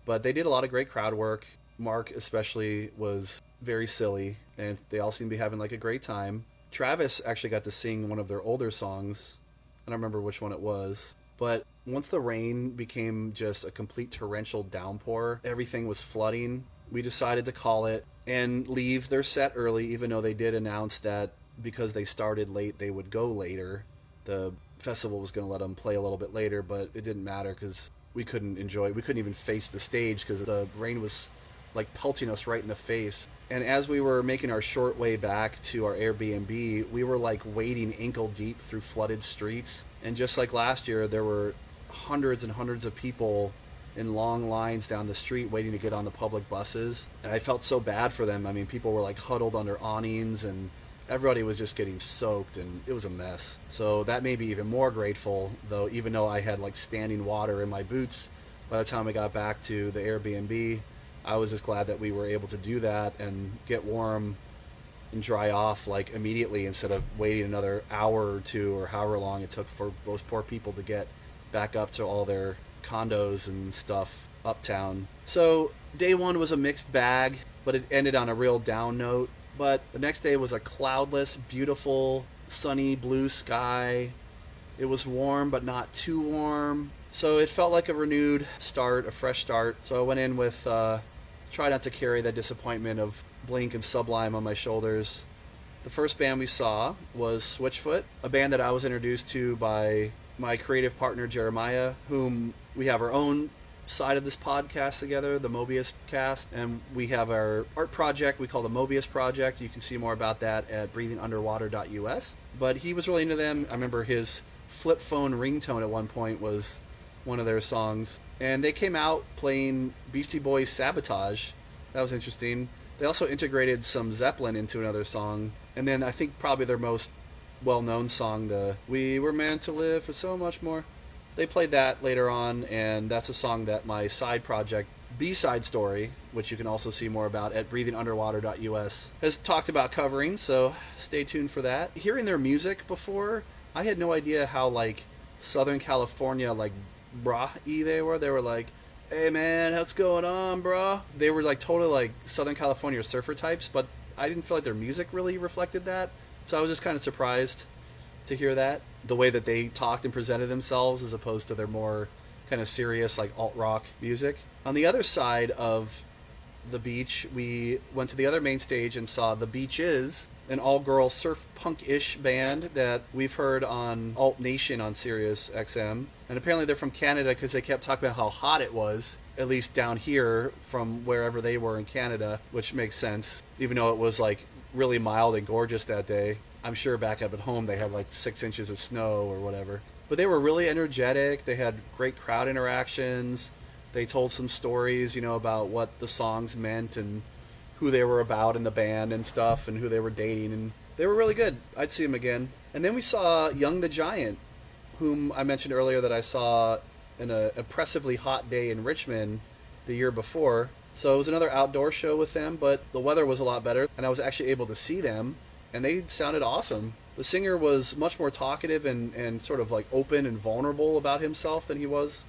But they did a lot of great crowd work. Mark especially was very silly, and they all seemed to be having like a great time. Travis actually got to sing one of their older songs. I don't remember which one it was. But once the rain became just a complete torrential downpour, everything was flooding. We decided to call it and leave their set early, even though they did announce that because they started late, they would go later. The festival was going to let them play a little bit later, but it didn't matter because we couldn't enjoy it. We couldn't even face the stage because the rain was like pelting us right in the face. And as we were making our short way back to our Airbnb, we were like wading ankle deep through flooded streets. And just like last year, there were hundreds and hundreds of people in long lines down the street waiting to get on the public buses. And I felt so bad for them. I mean, people were like huddled under awnings, and everybody was just getting soaked, and it was a mess. So that made me even more grateful, though, even though I had like standing water in my boots by the time I got back to the Airbnb. I was just glad that we were able to do that and get warm and dry off like immediately, instead of waiting another hour or two or however long it took for those poor people to get back up to all their condos and stuff uptown. So day one was a mixed bag, but it ended on a real down note. But the next day was a cloudless, beautiful, sunny blue sky. It was warm, but not too warm. So it felt like a renewed start, a fresh start. So I went in with, try not to carry that disappointment of Blink and Sublime on my shoulders. The first band we saw was Switchfoot, a band that I was introduced to by my creative partner Jeremiah, whom we have our own side of this podcast together, the Mobius Cast, and we have our art project we call the Mobius Project. You can see more about that at breathingunderwater.us. But he was really into them. I remember his flip phone ringtone at one point was one of their songs. And they came out playing Beastie Boys' Sabotage. That was interesting. They also integrated some Zeppelin into another song. And then I think probably their most well-known song, the We Were Meant to Live for So Much More. They played that later on, and that's a song that my side project, B-Side Story, which you can also see more about at breathingunderwater.us, has talked about covering, so stay tuned for that. Hearing their music before, I had no idea how, like, Southern California, like, brah-y they were. They were like, hey, man, what's going on, bro? They were, like, totally, like, Southern California surfer types, but I didn't feel like their music really reflected that, so I was just kind of surprised to hear that. The way that they talked and presented themselves as opposed to their more kind of serious, like, alt-rock music. On the other side of the beach, we went to the other main stage and saw The Beaches, an all-girl surf punk-ish band that we've heard on Alt Nation on Sirius XM. And apparently they're from Canada because they kept talking about how hot it was, at least down here from wherever they were in Canada, which makes sense, even though it was, like, really mild and gorgeous that day. I'm sure back up at home they had like 6 inches of snow or whatever. But they were really energetic. They had great crowd interactions. They told some stories, you know, about what the songs meant and who they were about in the band and stuff and who they were dating. And they were really good. I'd see them again. And then we saw Young the Giant, whom I mentioned earlier that I saw in an oppressively hot day in Richmond the year before. So it was another outdoor show with them, but the weather was a lot better, and I was actually able to see them. And they sounded awesome. The singer was much more talkative and sort of like open and vulnerable about himself than he was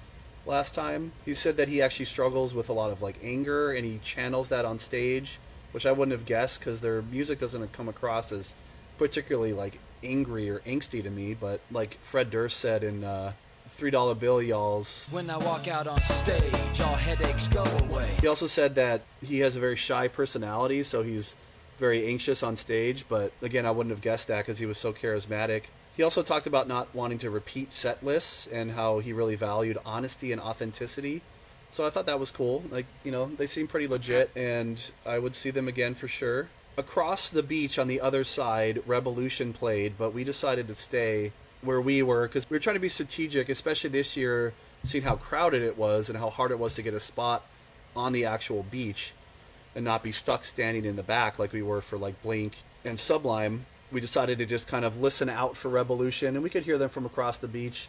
last time. He said that he actually struggles with a lot of like anger, and he channels that on stage, which I wouldn't have guessed because their music doesn't come across as particularly like angry or angsty to me. But like Fred Durst said in $3 Bill Y'all's, when I walk out on stage, all headaches go away. He also said that he has a very shy personality, so he's very anxious on stage, but again, I wouldn't have guessed that because he was so charismatic. He also talked about not wanting to repeat set lists and how he really valued honesty and authenticity. So I thought that was cool. Like, you know, they seem pretty legit, and I would see them again for sure. Across the beach on the other side, Revolution played, but we decided to stay where we were because we were trying to be strategic, especially this year, seeing how crowded it was and how hard it was to get a spot on the actual beach and not be stuck standing in the back like we were for like Blink and Sublime. We decided to just kind of listen out for Revolution, and we could hear them from across the beach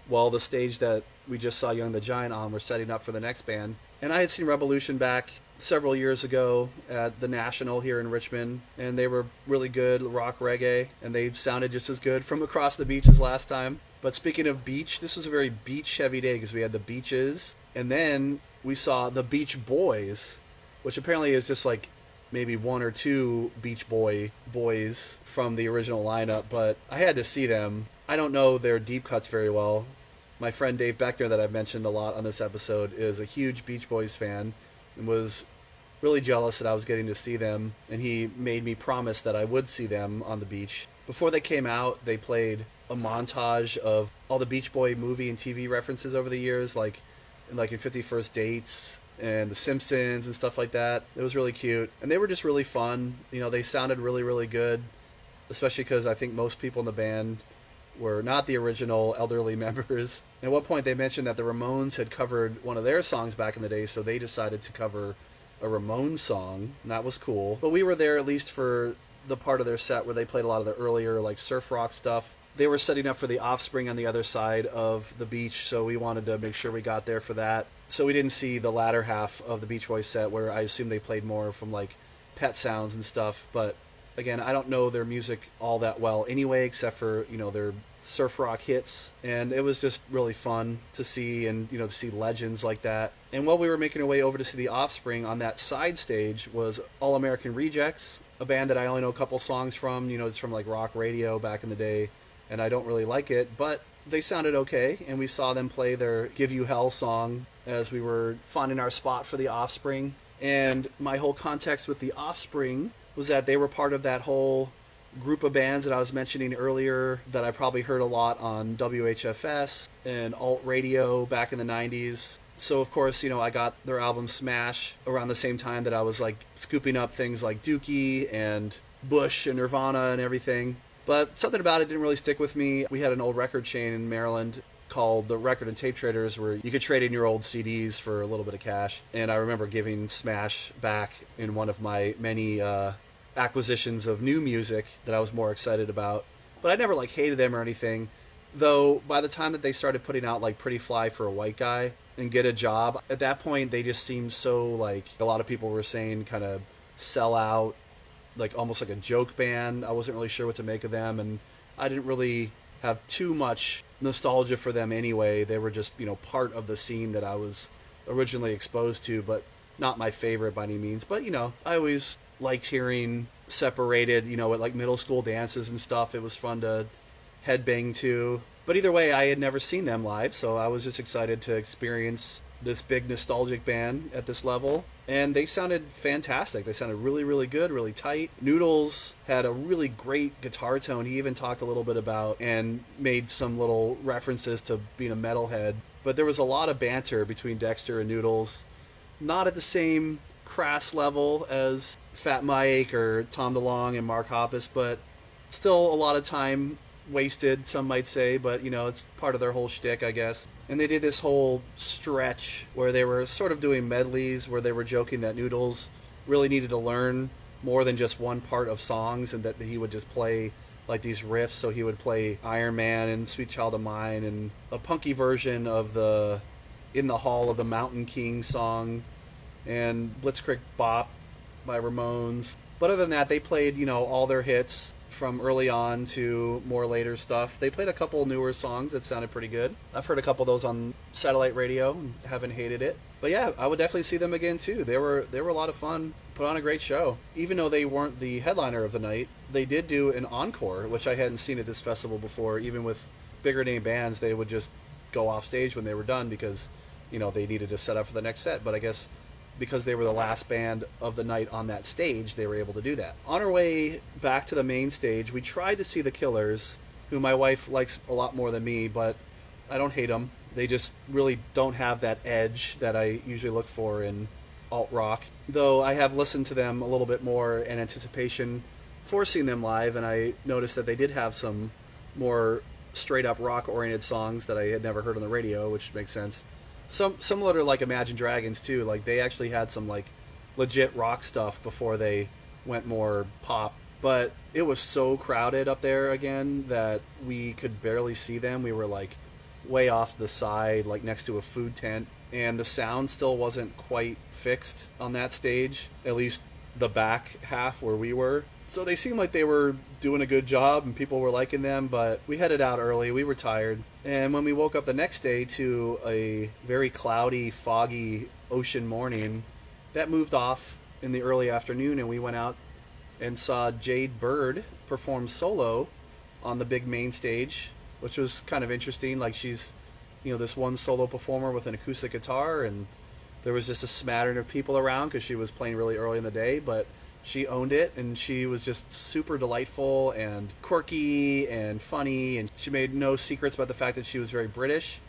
while the stage that we just saw Young the Giant on were setting up for the next band. And I had seen Revolution back several years ago at the National here in Richmond, and they were really good rock reggae, and they sounded just as good from across the beach as last time. But speaking of beach, this was a very beach-heavy day because we had the Beaches, and then we saw the Beach Boys, which apparently is just like maybe one or two Beach boys from the original lineup, but I had to see them. I don't know their deep cuts very well. My friend Dave Beckner, that I've mentioned a lot on this episode, is a huge Beach Boys fan and was really jealous that I was getting to see them, and he made me promise that I would see them on the beach. Before they came out, they played a montage of all the Beach Boy movie and TV references over the years, like in 50 First Dates and The Simpsons and stuff like that. It was really cute, and they were just really fun. You know, they sounded really, really good, especially because I think most people in the band were not the original elderly members. At one point they mentioned that the Ramones had covered one of their songs back in the day, so they decided to cover a Ramones song, and that was cool. But we were there at least for the part of their set where they played a lot of the earlier like surf rock stuff. They were setting up for the Offspring on the other side of the beach, so we wanted to make sure we got there for that. So we didn't see the latter half of the Beach Boys set, where I assume they played more from like Pet Sounds and stuff. But again, I don't know their music all that well anyway, except for, you know, their surf rock hits. And it was just really fun to see, and, you know, to see legends like that. And while we were making our way over to see the Offspring, on that side stage was All American Rejects, a band that I only know a couple songs from. It's from like rock radio back in the day, and I don't really like it, but they sounded okay, and we saw them play their Give You Hell song as we were finding our spot for The Offspring. And my whole context with The Offspring was that they were part of that whole group of bands that I was mentioning earlier that I probably heard a lot on WHFS and alt radio back in the 90s. So, of course, I got their album Smash around the same time that I was, like, scooping up things like Dookie and Bush and Nirvana and everything. But something about it didn't really stick with me. We had an old record chain in Maryland called the Record and Tape Traders where you could trade in your old CDs for a little bit of cash. And I remember giving Smash back in one of my many acquisitions of new music that I was more excited about. But I never, like, hated them or anything. Though, by the time that they started putting out, like, Pretty Fly for a White Guy and Get a Job, at that point they just seemed so, like, a lot of people were saying kind of sell out, like almost like a joke band. I wasn't really sure what to make of them, and I didn't really have too much nostalgia for them anyway. They were just, part of the scene that I was originally exposed to, but not my favorite by any means. But, I always liked hearing Separated, at like middle school dances and stuff. It was fun to headbang to. But either way, I had never seen them live, so I was just excited to experience this big nostalgic band at this level. And they sounded fantastic. They sounded really, really good, really tight. Noodles had a really great guitar tone. He even talked a little bit about and made some little references to being a metalhead. But there was a lot of banter between Dexter and Noodles. Not at the same crass level as Fat Mike or Tom DeLonge and Mark Hoppus, but still a lot of time wasted, some might say, but it's part of their whole shtick, I guess. And they did this whole stretch where they were sort of doing medleys where they were joking that Noodles really needed to learn more than just one part of songs, and that he would just play like these riffs. So he would play Iron Man and Sweet Child of Mine and a punky version of the In the Hall of the Mountain King song and Blitzkrieg Bop by Ramones. But other than that, they played, all their hits from early on to more later stuff. They played a couple newer songs that sounded pretty good. I've heard a couple of those on satellite radio and haven't hated it. But yeah, I would definitely see them again too. They were a lot of fun. Put on a great show. Even though they weren't the headliner of the night, they did do an encore, which I hadn't seen at this festival before. Even with bigger name bands, they would just go off stage when they were done because, they needed to set up for the next set. But I guess because they were the last band of the night on that stage, they were able to do that. On our way back to the main stage, we tried to see the Killers, who my wife likes a lot more than me, but I don't hate them. They just really don't have that edge that I usually look for in alt-rock. Though I have listened to them a little bit more in anticipation for seeing them live, and I noticed that they did have some more straight-up rock-oriented songs that I had never heard on the radio, which makes sense. Similar to like Imagine Dragons too, like they actually had some like legit rock stuff before they went more pop. But it was so crowded up there again that we could barely see them. We were like way off to the side, like next to a food tent, and the sound still wasn't quite fixed on that stage, at least the back half where we were. So they seemed like they were doing a good job and people were liking them, but we headed out early. We were tired. And when we woke up the next day to a very cloudy, foggy ocean morning, that moved off in the early afternoon, and we went out and saw Jade Bird perform solo on the big main stage, which was kind of interesting. Like she's, this one solo performer with an acoustic guitar, and there was just a smattering of people around because she was playing really early in the day, but she owned it, and she was just super delightful and quirky and funny, and she made no secrets about the fact that she was very British.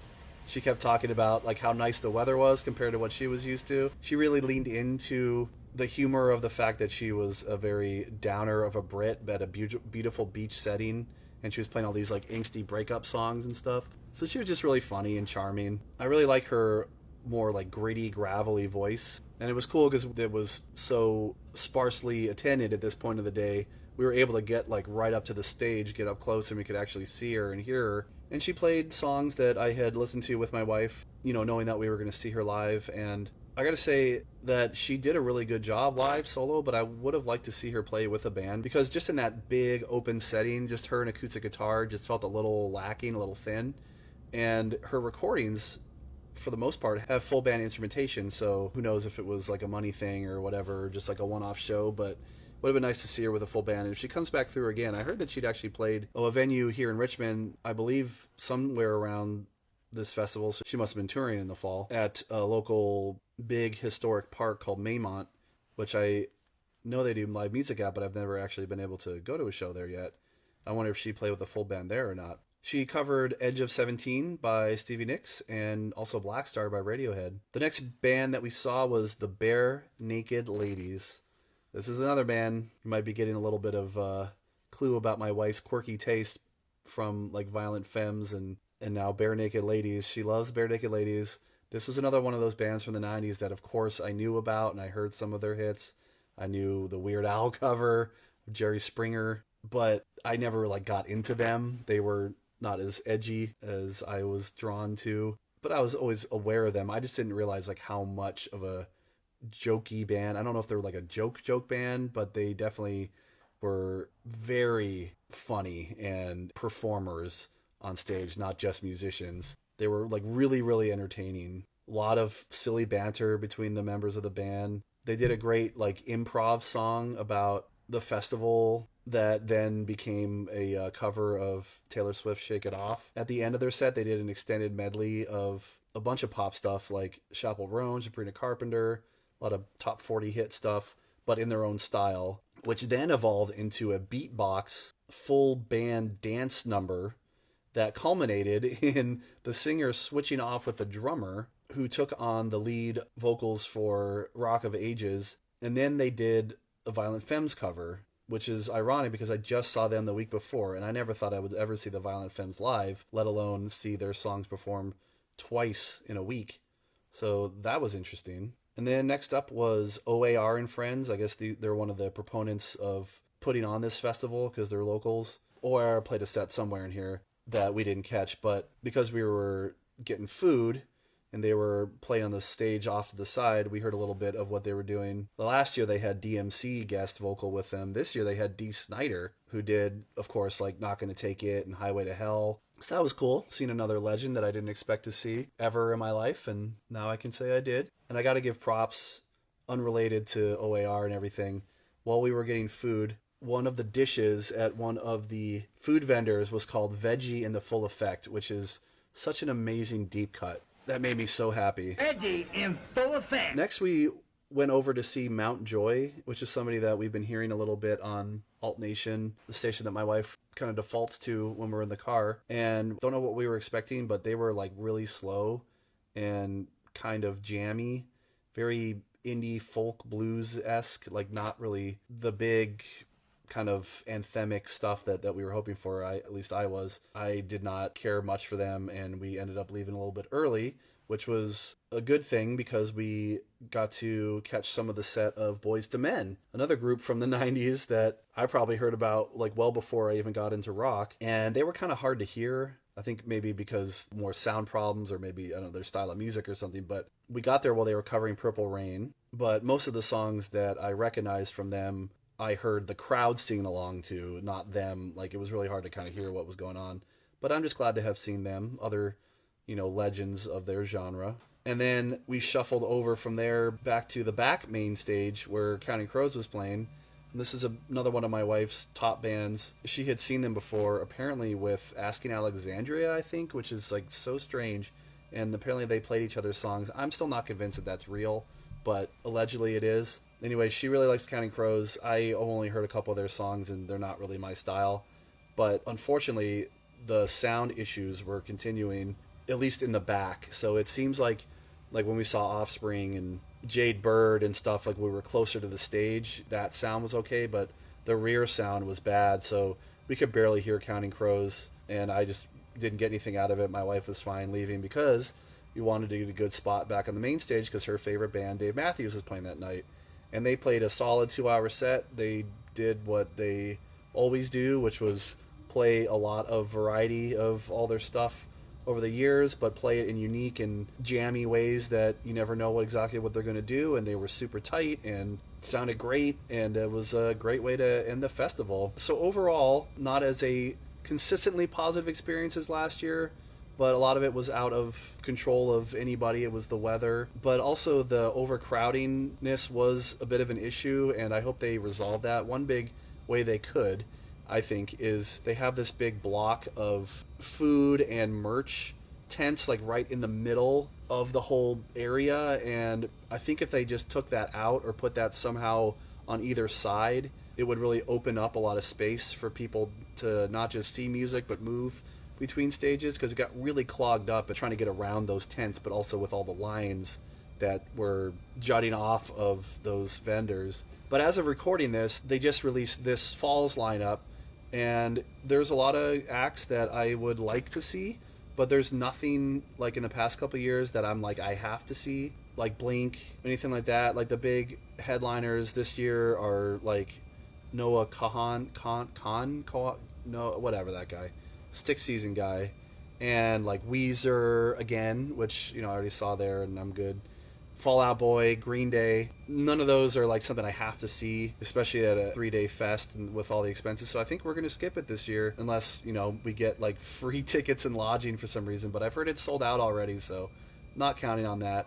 She kept talking about like how nice the weather was compared to what she was used to. She really leaned into the humor of the fact that she was a very downer of a Brit at a beautiful beach setting, and she was playing all these like angsty breakup songs and stuff. So she was just really funny and charming. I really like her more like gritty, gravelly voice. And it was cool because it was so sparsely attended at this point of the day. We were able to get like right up to the stage, get up close, and we could actually see her and hear her. And she played songs that I had listened to with my wife, knowing that we were going to see her live. And I got to say that she did a really good job live solo, but I would have liked to see her play with a band, because just in that big open setting, just her and acoustic guitar just felt a little lacking, a little thin. And her recordings, for the most part, have full band instrumentation, so who knows if it was like a money thing or whatever, just like a one-off show. But Would have been nice to see her with a full band. And if she comes back through again, I heard that she'd actually played a venue here in Richmond, I believe somewhere around this festival. So she must have been touring in the fall at a local big historic park called Maymont, which I know they do live music at, but I've never actually been able to go to a show there yet. I wonder if she played with a full band there or not. She covered Edge of 17 by Stevie Nicks and also Black Star by Radiohead. The next band that we saw was the Bare Naked Ladies. This is another band. You might be getting a little bit of a clue about my wife's quirky taste from like Violent Femmes and now Bare Naked Ladies. She loves Bare Naked Ladies. This was another one of those bands from the 90s that, of course, I knew about and I heard some of their hits. I knew the Weird Al cover, Jerry Springer, but I never like got into them. They were not as edgy as I was drawn to, but I was always aware of them. I just didn't realize like how much of a jokey band. I don't know if they're like a joke band, but they definitely were very funny and performers on stage, not just musicians. They were like really, really entertaining. A lot of silly banter between the members of the band. They did a great like improv song about the festival that then became a cover of Taylor Swift's Shake It Off. At the end of their set, they did an extended medley of a bunch of pop stuff like Chappell Roan, Sabrina Carpenter, a lot of top 40 hit stuff, but in their own style, which then evolved into a beatbox full band dance number that culminated in the singer switching off with the drummer who took on the lead vocals for Rock of Ages. And then they did a Violent Femmes cover, which is ironic because I just saw them the week before, and I never thought I would ever see the Violent Femmes live, let alone see their songs performed twice in a week. So that was interesting. And then next up was OAR and Friends. I guess they're one of the proponents of putting on this festival because they're locals. OAR played a set somewhere in here that we didn't catch, but because we were getting food and they were playing on the stage off to the side, we heard a little bit of what they were doing. The last year they had DMC guest vocal with them. This year they had Dee Snider, who did, of course, like Not Gonna Take It and Highway to Hell. So that was cool. Seeing another legend that I didn't expect to see ever in my life, and now I can say I did. And I got to give props, unrelated to OAR and everything. While we were getting food, one of the dishes at one of the food vendors was called Veggie in the Full Effect, which is such an amazing deep cut. That made me so happy. Veggie in full effect. Next, we went over to see Mount Joy, which is somebody that we've been hearing a little bit on Alt Nation, the station that my wife kind of defaults to when we're in the car. And don't know what we were expecting, but they were like really slow and kind of jammy, very indie folk blues-esque, like not really the big kind of anthemic stuff that we were hoping for. At least I was. I did not care much for them, and we ended up leaving a little bit early, which was a good thing because we got to catch some of the set of Boyz II Men, another group from the 90s that I probably heard about like well before I even got into rock. And they were kind of hard to hear. I think maybe because more sound problems or maybe, I don't know, their style of music or something. But we got there while they were covering Purple Rain. But most of the songs that I recognized from them, I heard the crowd singing along to, not them. Like, it was really hard to kind of hear what was going on. But I'm just glad to have seen them, other, legends of their genre. And then we shuffled over from there back to the back main stage where Counting Crows was playing. And this is another one of my wife's top bands. She had seen them before, apparently with Asking Alexandria, I think, which is like so strange. And apparently they played each other's songs. I'm still not convinced that that's real, but allegedly it is. Anyway, she really likes Counting Crows. I only heard a couple of their songs, and they're not really my style. But unfortunately, the sound issues were continuing, at least in the back. So it seems like when we saw Offspring and Jade Bird and stuff, like we were closer to the stage, that sound was okay, but the rear sound was bad. So we could barely hear Counting Crows, and I just didn't get anything out of it. My wife was fine leaving because we wanted to get a good spot back on the main stage because her favorite band, Dave Matthews, was playing that night. And they played a solid 2-hour set. They did what they always do, which was play a lot of variety of all their stuff over the years, but play it in unique and jammy ways that you never know exactly what they're going to do. And they were super tight and sounded great, and it was a great way to end the festival. So overall, not as a consistently positive experience as last year, but a lot of it was out of control of anybody. It was the weather, but also the overcrowdingness was a bit of an issue, and I hope they resolve that. One big way they could, I think, is they have this big block of food and merch tents like right in the middle of the whole area, and I think if they just took that out or put that somehow on either side, it would really open up a lot of space for people to not just see music but move between stages, because it got really clogged up and trying to get around those tents, but also with all the lines that were jutting off of those vendors. But as of recording this, they just released this fall's lineup, and there's a lot of acts that I would like to see, but there's nothing like in the past couple of years that I'm like, I have to see, like Blink, anything like that. Like the big headliners this year are like Noah whatever that guy, Stick Season guy, and like Weezer again, which, I already saw there and I'm good. Fall Out Boy, Green Day, none of those are like something I have to see, especially at a 3-day fest and with all the expenses. So I think we're going to skip it this year unless, we get like free tickets and lodging for some reason. But I've heard it's sold out already, so not counting on that.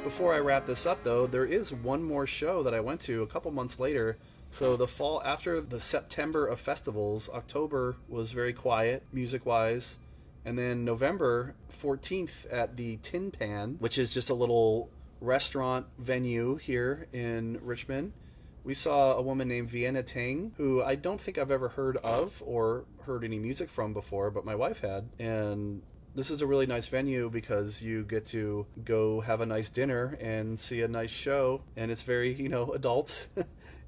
Before I wrap this up, though, there is one more show that I went to a couple months later. So the fall, after the September of festivals, October was very quiet music-wise. And then November 14th at the Tin Pan, which is just a little restaurant venue here in Richmond, we saw a woman named Vienna Teng, who I don't think I've ever heard of or heard any music from before, but my wife had. And this is a really nice venue because you get to go have a nice dinner and see a nice show, and it's very, adult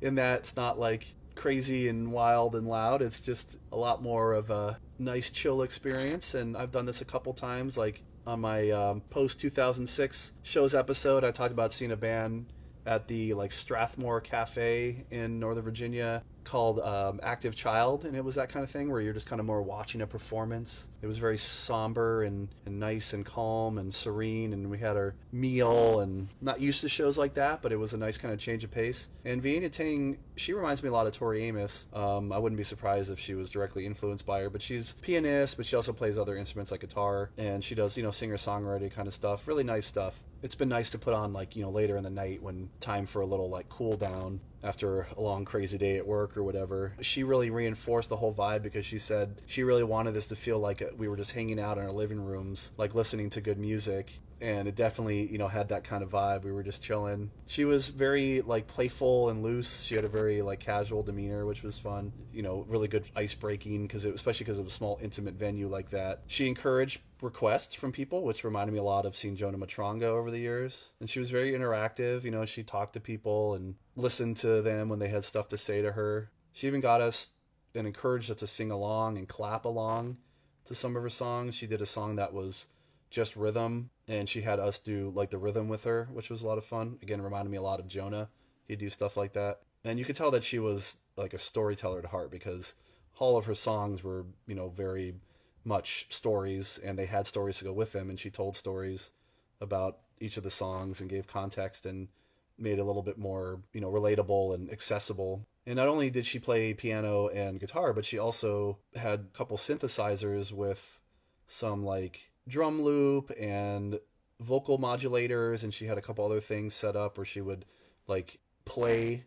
in that it's not like crazy and wild and loud. It's just a lot more of a nice chill experience. And I've done this a couple times, like on my post 2006 shows episode, I talked about seeing a band at the like Strathmore Cafe in Northern Virginia called Active Child, and it was that kind of thing where you're just kind of more watching a performance. It was very somber and nice and calm and serene, and we had our meal, and not used to shows like that, but it was a nice kind of change of pace. And Vienna Teng, she reminds me a lot of Tori Amos. I wouldn't be surprised if she was directly influenced by her, but she's a pianist, but she also plays other instruments like guitar, and she does, singer-songwriter kind of stuff. Really nice stuff. It's been nice to put on like, later in the night when time for a little like cool down after a long crazy day at work or whatever. She really reinforced the whole vibe because she said she really wanted this to feel like we were just hanging out in our living rooms, like listening to good music. And it definitely, had that kind of vibe. We were just chilling. She was very like playful and loose. She had a very like casual demeanor, which was fun. Really good ice breaking especially because it was a small intimate venue like that. She encouraged requests from people, which reminded me a lot of seeing Jonah Matronga over the years. And she was very interactive. She talked to people and listened to them when they had stuff to say to her. She even got us and encouraged us to sing along and clap along to some of her songs. She did a song that was just rhythm, and she had us do like the rhythm with her, which was a lot of fun. Again, reminded me a lot of Jonah. He'd do stuff like that. And you could tell that she was like a storyteller at heart, because all of her songs were, very much stories, and they had stories to go with them, and she told stories about each of the songs and gave context and made it a little bit more, relatable and accessible. And not only did she play piano and guitar, but she also had a couple synthesizers with some like drum loop and vocal modulators, and she had a couple other things set up where she would like play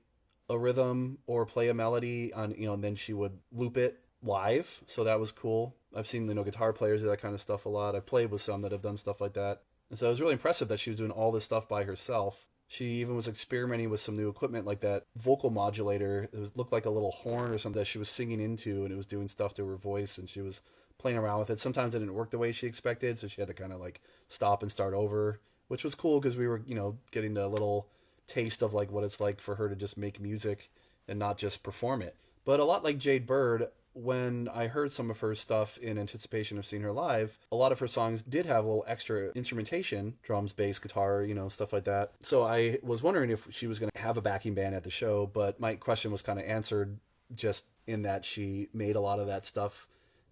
a rhythm or play a melody on, and then she would loop it live. So that was cool. I've seen, guitar players do that kind of stuff a lot. I've played with some that have done stuff like that. And so it was really impressive that she was doing all this stuff by herself. She even was experimenting with some new equipment, like that vocal modulator. It looked like a little horn or something that she was singing into, and it was doing stuff to her voice, and she was playing around with it. Sometimes it didn't work the way she expected, so she had to kind of like stop and start over, which was cool because we were, getting a little taste of like what it's like for her to just make music and not just perform it. But a lot like Jade Bird, when I heard some of her stuff in anticipation of seeing her live, a lot of her songs did have a little extra instrumentation, drums, bass, guitar, stuff like that. So I was wondering if she was going to have a backing band at the show, but my question was kind of answered just in that she made a lot of that stuff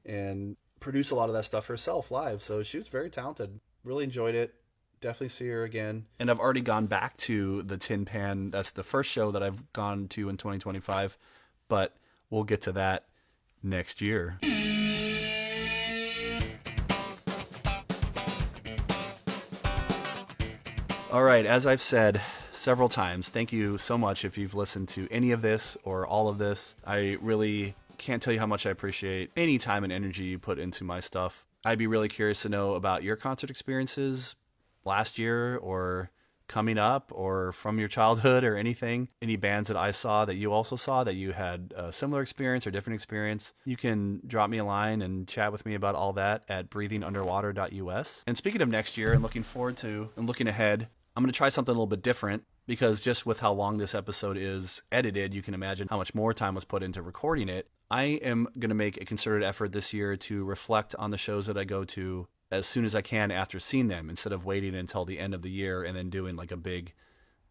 and produced a lot of that stuff herself live. So she was very talented. Really enjoyed it. definitely see her again. And I've already gone back to the Tin Pan. That's the first show that I've gone to in 2025, but we'll get to that next year. All right, as I've said several times, thank you so much if you've listened to any of this or all of this. I really can't tell you how much I appreciate any time and energy you put into my stuff. I'd be really curious to know about your concert experiences last year or coming up or from your childhood or anything. Any bands that I saw that you also saw that you had a similar experience or different experience. You can drop me a line and chat with me about all that at breathingunderwater.us. And speaking of next year and looking forward to and looking ahead, I'm going to try something a little bit different because just with how long this episode is edited, you can imagine how much more time was put into recording it. I am going to make a concerted effort this year to reflect on the shows that I go to as soon as I can after seeing them, instead of waiting until the end of the year and then doing like a big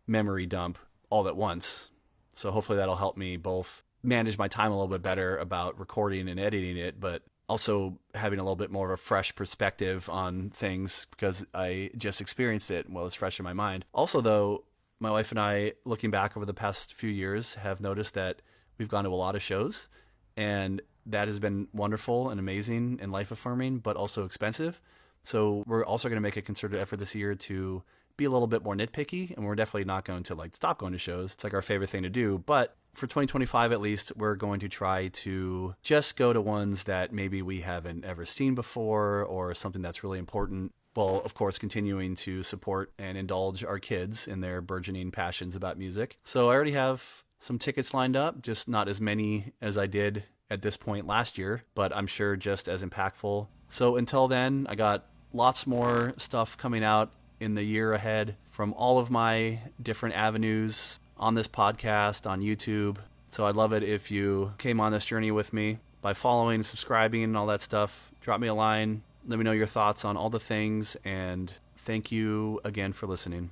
memory dump all at once. So hopefully that'll help me both manage my time a little bit better about recording and editing it, but also having a little bit more of a fresh perspective on things because I just experienced it while it's fresh in my mind. Also, though, my wife and I, looking back over the past few years, have noticed that we've gone to a lot of shows, and that has been wonderful and amazing and life-affirming, but also expensive. So we're also going to make a concerted effort this year to be a little bit more nitpicky, and we're definitely not going to stop going to shows. It's like our favorite thing to do. But for 2025 at least, we're going to try to just go to ones that maybe we haven't ever seen before or something that's really important. Well, of course, continuing to support and indulge our kids in their burgeoning passions about music. So I already have some tickets lined up, just not as many as I did at this point last year, but I'm sure just as impactful. So until then, I got lots more stuff coming out in the year ahead from all of my different avenues on this podcast, on YouTube. So I'd love it if you came on this journey with me by following, subscribing, and all that stuff. Drop me a line. Let me know your thoughts on all the things, and thank you again for listening.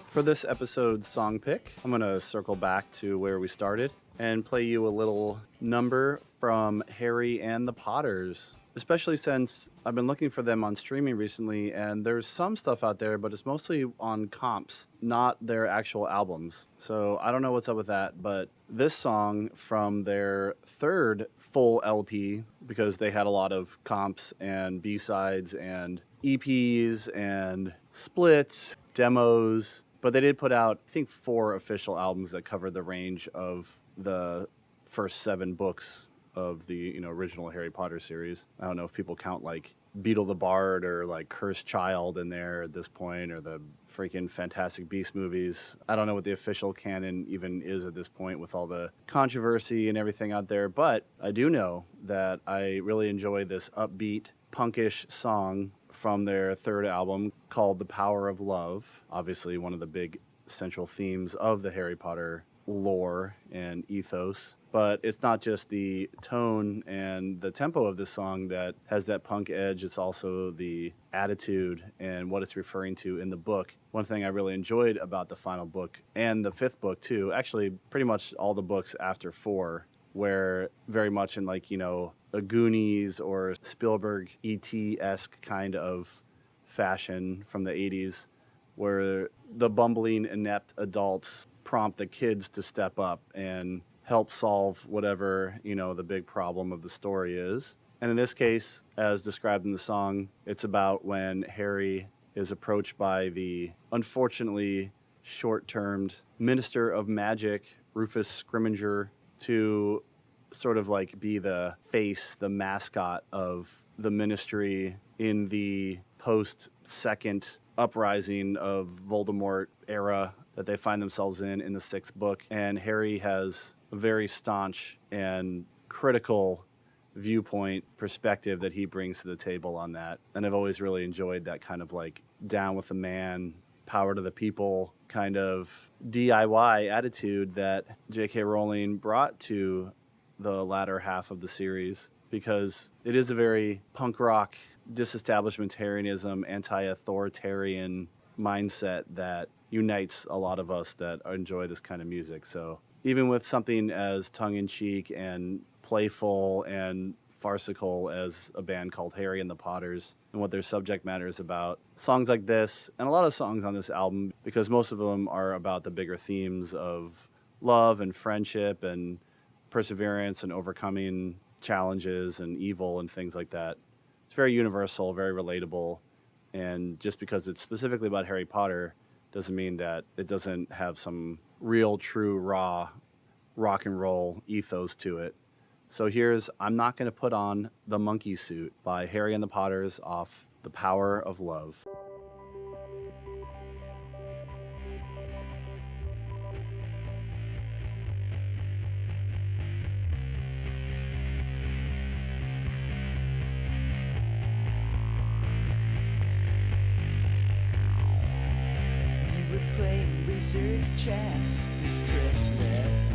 For this episode's song pick, I'm going to circle back to where we started and play you a little number from Harry and the Potters, especially since I've been looking for them on streaming recently, and there's some stuff out there, but it's mostly on comps, not their actual albums. So I don't know what's up with that, but this song from their third full LP, because they had a lot of comps and B-sides and EPs and splits, demos, but they did put out, I think, 4 official albums that covered the range of the first 7 books of the original Harry Potter series. I don't know if people count like Beetle the Bard or like Cursed Child in there at this point, or the freaking Fantastic Beasts movies. I don't know what the official canon even is at this point with all the controversy and everything out there, but I do know that I really enjoy this upbeat, punkish song from their third album called The Power of Love. Obviously one of the big central themes of the Harry Potter lore and ethos, but it's not just the tone and the tempo of this song that has that punk edge, it's also the attitude and what it's referring to in the book. One thing I really enjoyed about the final book and the 5th book too, actually pretty much all the books after 4, where very much in like a Goonies or Spielberg E.T.-esque kind of fashion from the 80s, where the bumbling, inept adults prompt the kids to step up and help solve whatever, the big problem of the story is. And in this case, as described in the song, it's about when Harry is approached by the unfortunately short-termed Minister of Magic, Rufus Scrimgeour, to sort of like be the face, the mascot of the ministry in the post-second uprising of Voldemort era that they find themselves in the 6th book. And Harry has a very staunch and critical viewpoint perspective that he brings to the table on that. And I've always really enjoyed that kind of like down with the man, power to the people kind of DIY attitude that J.K. Rowling brought to the latter half of the series, because it is a very punk rock, disestablishmentarianism, anti-authoritarian mindset that unites a lot of us that enjoy this kind of music. So even with something as tongue-in-cheek and playful and farcical as a band called Harry and the Potters, and what their subject matter is about. Songs like this, and a lot of songs on this album, because most of them are about the bigger themes of love and friendship and perseverance and overcoming challenges and evil and things like that. It's very universal, very relatable, and just because it's specifically about Harry Potter doesn't mean that it doesn't have some real, true, raw rock and roll ethos to it. So here's I'm Not Gonna Put On the Monkey Suit by Harry and the Potters off The Power of Love. We were playing wizard chess this Christmas.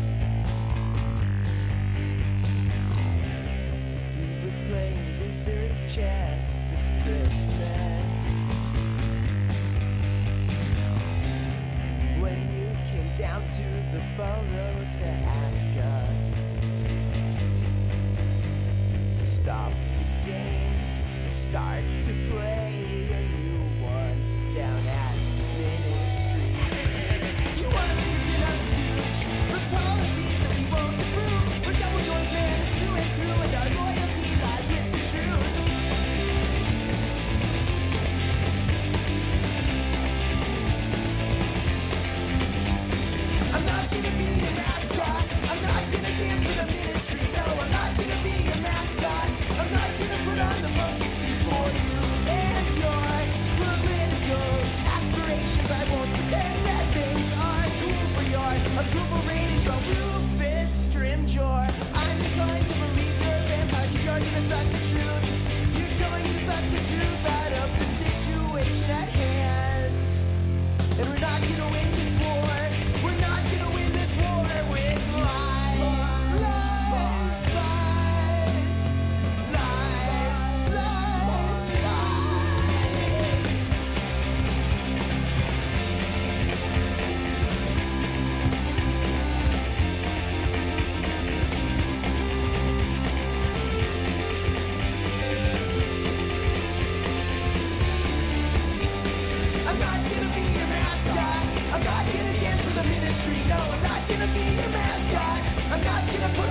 Chest this Christmas. When you came down to the borough to ask us to stop the game and start to play a new one down at the ministry. You want us to get on stooge for policies that we won't approve. We're double doors, man, through and through, and our loyalty lies with the truth. I'm not gonna be your mascot. I'm not gonna dance for the ministry. No, I'm not gonna be your mascot. I'm not gonna put on the monkey suit for you and your political aspirations. I won't pretend that things are cool for your approval ratings. While Rufus Scrimgeour, I'm inclined to believe you're a vampire, 'cause you're gonna suck the truth. You're going to suck the truth out of the situation at hand. And we're not gonna win this war. We're not gonna win this war with lies. Lies, lies, lies, lies, lies. I'm not gonna be your mascot. I'm not gonna dance for the ministry. No, I'm not gonna be your mascot. I'm not gonna put